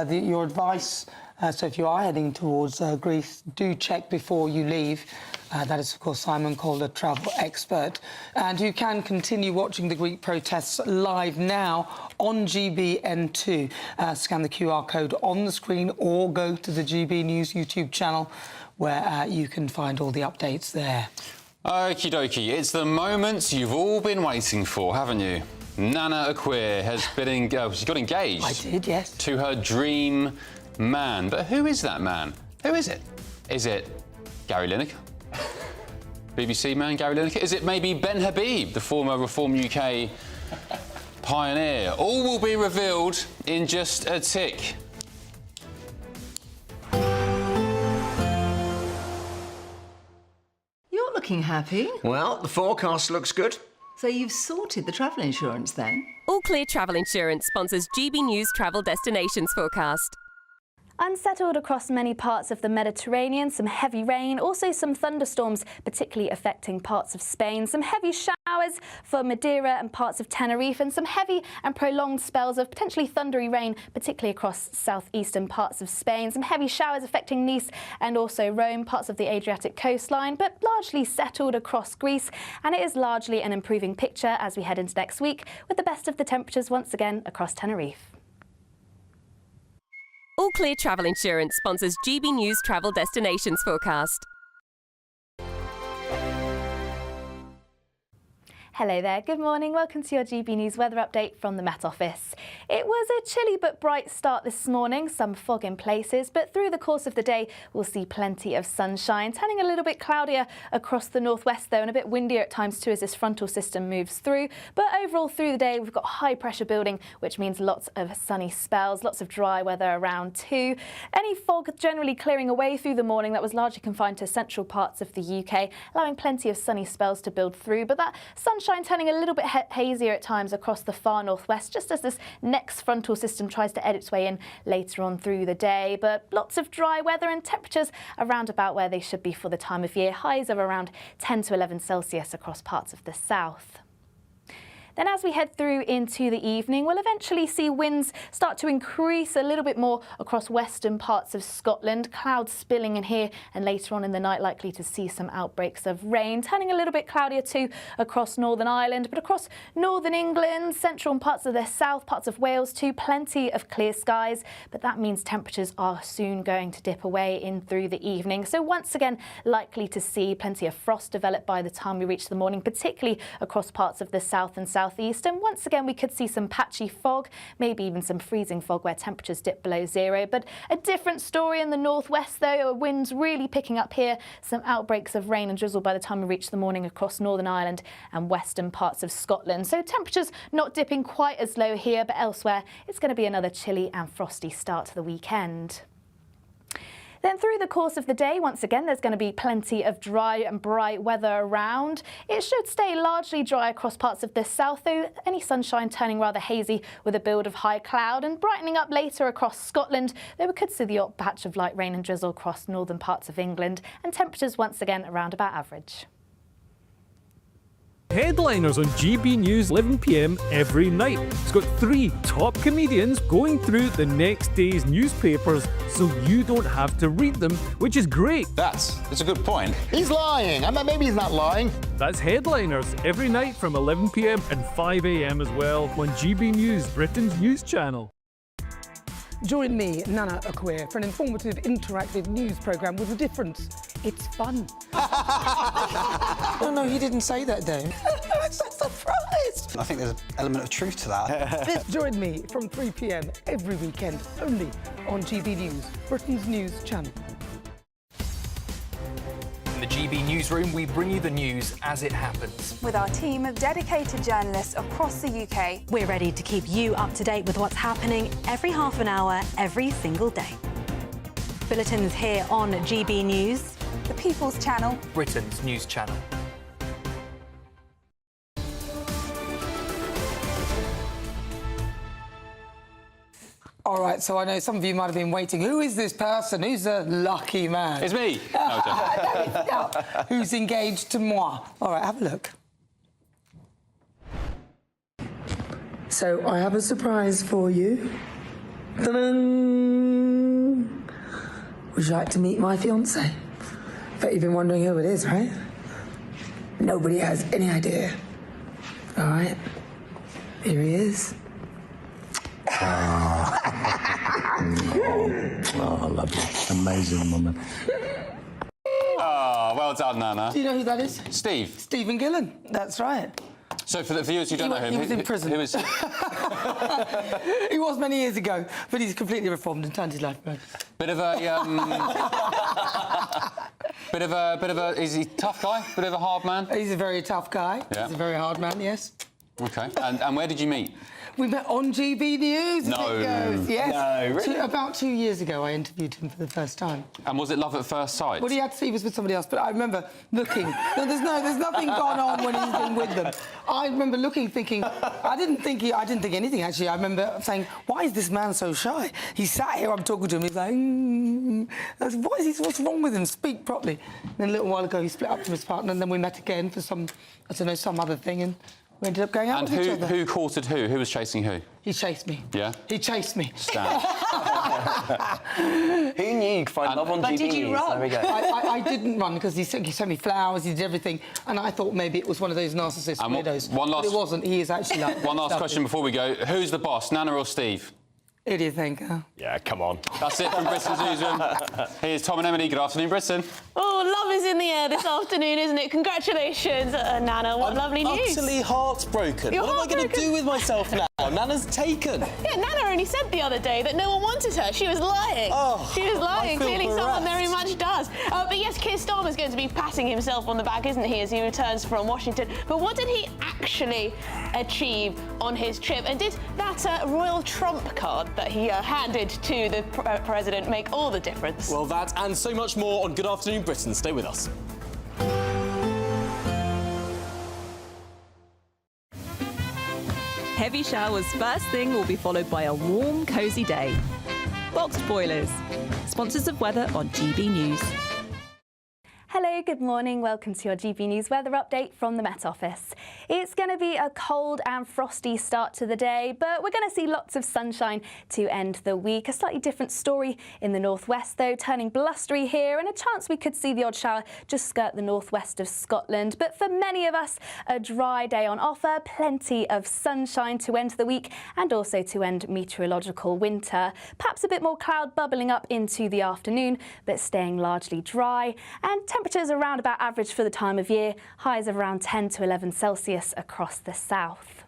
your advice. So if you are heading towards Greece, do check before you leave. That is, of course, Simon Calder, a travel expert. And you can continue watching the Greek protests live now on GBN2. Scan the QR code on the screen or go to the GB News YouTube channel where you can find all the updates there. Okie dokie, it's the moment you've all been waiting for, haven't you? Nana Akua has been she got engaged. I did, yes. To her dream man. But who is that man? Who is it? Is it Gary Lineker? BBC man Gary Lineker? Is it maybe Ben Habib, the former Reform UK pioneer? All will be revealed in just a tick. You're looking happy. Well, the forecast looks good. So you've sorted the travel insurance then? All Clear Travel Insurance sponsors GB News Travel Destinations Forecast. Unsettled across many parts of the Mediterranean, some heavy rain, also some thunderstorms, particularly affecting parts of Spain. Some heavy showers for Madeira and parts of Tenerife, and some heavy and prolonged spells of potentially thundery rain, particularly across southeastern parts of Spain. Some heavy showers affecting Nice and also Rome, parts of the Adriatic coastline, but largely settled across Greece. And it is largely an improving picture as we head into next week, with the best of the temperatures once again across Tenerife. All Clear Travel Insurance sponsors GB News Travel Destinations Forecast. Hello there, good morning. Welcome to your GB News weather update from the Met Office. It was a chilly but bright start this morning, some fog in places, but through the course of the day we'll see plenty of sunshine, turning a little bit cloudier across the northwest though, and a bit windier at times too as this frontal system moves through. But overall through the day we've got high pressure building, which means lots of sunny spells, lots of dry weather around too. Any fog generally clearing away through the morning. That was largely confined to central parts of the UK, allowing plenty of sunny spells to build through, but that sunshine turning a little bit hazier at times across the far northwest, just as this next frontal system tries to edit its way in later on through the day. But lots of dry weather and temperatures around about where they should be for the time of year. Highs of around 10 to 11 Celsius across parts of the south. Then as we head through into the evening, we'll eventually see winds start to increase a little bit more across western parts of Scotland. Clouds spilling in here, and later on in the night likely to see some outbreaks of rain, turning a little bit cloudier too across Northern Ireland, but across Northern England, central and parts of the south, parts of Wales too, plenty of clear skies, but that means temperatures are soon going to dip away in through the evening. So once again, likely to see plenty of frost develop by the time we reach the morning, particularly across parts of the south and southeast. And once again, we could see some patchy fog, maybe even some freezing fog where temperatures dip below zero. But a different story in the northwest, though. Winds really picking up here. Some outbreaks of rain and drizzle by the time we reach the morning across Northern Ireland and western parts of Scotland. So temperatures not dipping quite as low here, but elsewhere it's going to be another chilly and frosty start to the weekend. Then through the course of the day, once again, there's going to be plenty of dry and bright weather around. It should stay largely dry across parts of the south, though any sunshine turning rather hazy with a build of high cloud, and brightening up later across Scotland, though we could see the odd patch of light rain and drizzle across northern parts of England, and temperatures once again around about average. Headliners on GB News 11 PM every night. It's got 3 top comedians going through the next day's newspapers so you don't have to read them, which is great. That's a good point. He's lying. I mean, maybe he's not lying. That's Headliners every night from 11 PM and 5 AM as well on GB News, Britain's news channel. Join me, Nana Akweer, for an informative, interactive news programme with a difference. It's fun. No, he didn't say that, Dave. I'm so surprised. I think there's an element of truth to that. Join me from 3 PM every weekend, only on GB News, Britain's news channel. In the GB Newsroom, we bring you the news as it happens. With our team of dedicated journalists across the UK, we're ready to keep you up to date with what's happening every half an hour, every single day. Bulletins here on GB News, the People's Channel, Britain's news channel. All right, so I know some of you might have been waiting. Who is this person? Who's the lucky man? It's me. No, who's engaged to moi? All right, have a look. So I have a surprise for you. Ta-da! Would you like to meet my fiancé? Bet you've been wondering who it is, right? Nobody has any idea. All right, here he is. Oh, lovely. Amazing woman. Oh, well done, Nana. Do you know who that is? Steve. Stephen Gillen, that's right. So for the viewers who don't know him... He was in prison. Who is he? He was many years ago, but he's completely reformed and turned his life around. Bit of a... bit of a... Is he a tough guy? Bit of a hard man? He's a very tough guy. Yeah. He's a very hard man, yes. OK. And where did you meet? We met on GB News. No. It goes. Yes. No, really? About 2 years ago, I interviewed him for the first time. And was it love at first sight? Well, he was with somebody else, but I remember looking. No, there's nothing gone on when he's been with them. I remember looking, thinking. I didn't think anything actually. I remember saying, "Why is this man so shy?" He sat here. I'm talking to him. He's like, What's wrong with him? Speak properly." And then a little while ago, he split up from his partner, and then we met again for some other thing, and we ended up going out with each other. And who courted who? Who was chasing who? He chased me. Yeah? He chased me. Stan. Who knew you could find love on GB did you News? run? There we go. I didn't run because he sent me flowers, he did everything, and I thought maybe it was one of those narcissist weirdos. But it wasn't. He is actually like... One last question before we go. Who's the boss, Nana or Steve? Who do you think? Yeah, come on. That's it from Britain's Newsroom. Here's Tom and Emily. Good afternoon, Britain. Oh, love is in the air this afternoon, isn't it? Congratulations, Nana. What lovely news. I'm utterly heartbroken. What am I going to do with myself now? Nana's taken. Yeah, Nana only said the other day that no one wanted her. She was lying. Oh, she was lying. I feel Clearly bereft. someone very much does. But yes, Keir Starmer's going to be patting himself on the back, isn't he, as he returns from Washington. But what did he actually achieve on his trip? And did that royal trump card that he handed to the president make all the difference? Well, that and so much more on Good Afternoon Britain. Stay with us. Heavy showers first thing will be followed by a warm, cosy day. Boxed boilers, sponsors of weather on GB News. Hello, good morning. Welcome to your GB News weather update from the Met Office. It's going to be a cold and frosty start to the day, but we're going to see lots of sunshine to end the week. A slightly different story in the northwest, though, turning blustery here, and a chance we could see the odd shower just skirt the northwest of Scotland. But for many of us, a dry day on offer, plenty of sunshine to end the week and also to end meteorological winter. Perhaps a bit more cloud bubbling up into the afternoon, but staying largely dry, and temperatures around about average for the time of year, highs of around 10 to 11 Celsius across the south.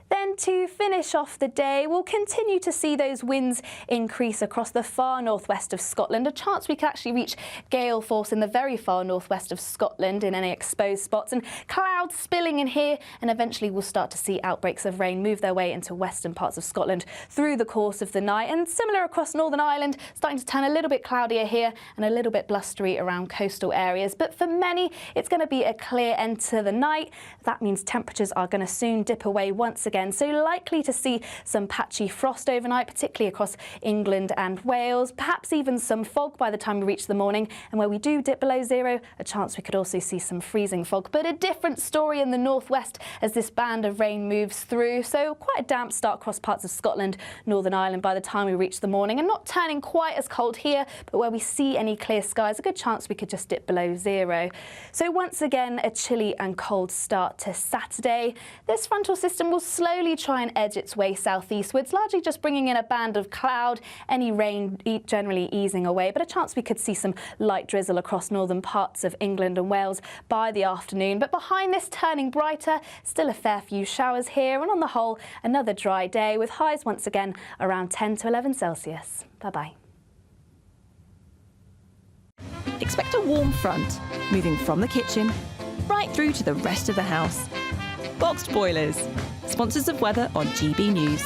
Then to finish off the day, we'll continue to see those winds increase across the far northwest of Scotland. A chance we could actually reach gale force in the very far northwest of Scotland in any exposed spots, and clouds spilling in here, and eventually we'll start to see outbreaks of rain move their way into western parts of Scotland through the course of the night. And similar across Northern Ireland, starting to turn a little bit cloudier here and a little bit blustery around coastal areas. But for many, it's going to be a clear end to the night. That means temperatures are going to soon dip away once again. So likely to see some patchy frost overnight, particularly across England and Wales, perhaps even some fog by the time we reach the morning. And where we do dip below zero, a chance we could also see some freezing fog. But a different story in the northwest as this band of rain moves through. So quite a damp start across parts of Scotland, Northern Ireland by the time we reach the morning, and not turning quite as cold here, but where we see any clear skies, a good chance we could just dip below zero. So once again, a chilly and cold start to Saturday. This frontal system will slowly try and edge its way southeastwards, largely just bringing in a band of cloud, any rain generally easing away, but a chance we could see some light drizzle across northern parts of England and Wales by the afternoon. But behind this, turning brighter, still a fair few showers here, and on the whole, another dry day with highs once again around 10 to 11 Celsius. Bye-bye. Expect a warm front, moving from the kitchen right through to the rest of the house. Boxed boilers, sponsors of weather on GB News.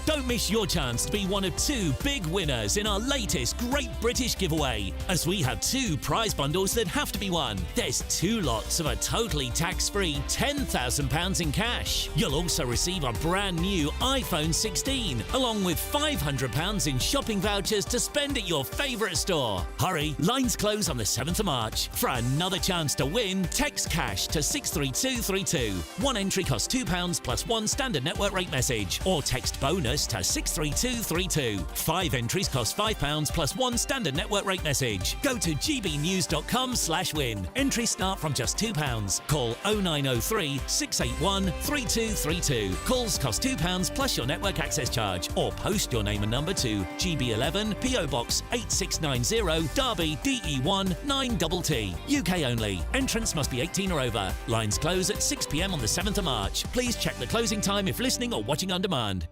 Don't miss your chance to be one of 2 big winners in our latest Great British giveaway, as we have 2 prize bundles that have to be won. There's 2 lots of a totally tax-free £10,000 in cash. You'll also receive a brand new iPhone 16, along with £500 in shopping vouchers to spend at your favourite store. Hurry, lines close on the 7th of March. For another chance to win, text cash to 63232. One entry costs £2 plus 1 standard network rate message, or text bonus to 63232. 5 entries cost £5 plus 1 standard network rate message. Go to gbnews.com/win. Entries start from just £2. Call 0903 681 3232. Calls cost £2 plus your network access charge, or post your name and number to GB11 PO Box 8690 Derby DE1 9TT. UK only. Entrance must be 18 or over. Lines close at 6 p.m. on the 7th of March. Please check the closing time if listening or watching on demand.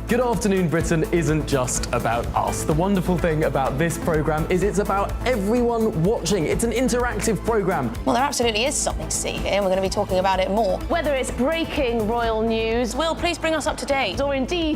Good Afternoon Britain isn't just about us. The wonderful thing about this programme is it's about everyone watching. It's an interactive programme. Well, there absolutely is something to see here, and we're going to be talking about it more. Whether it's breaking royal news, Will, please bring us up to date, or indeed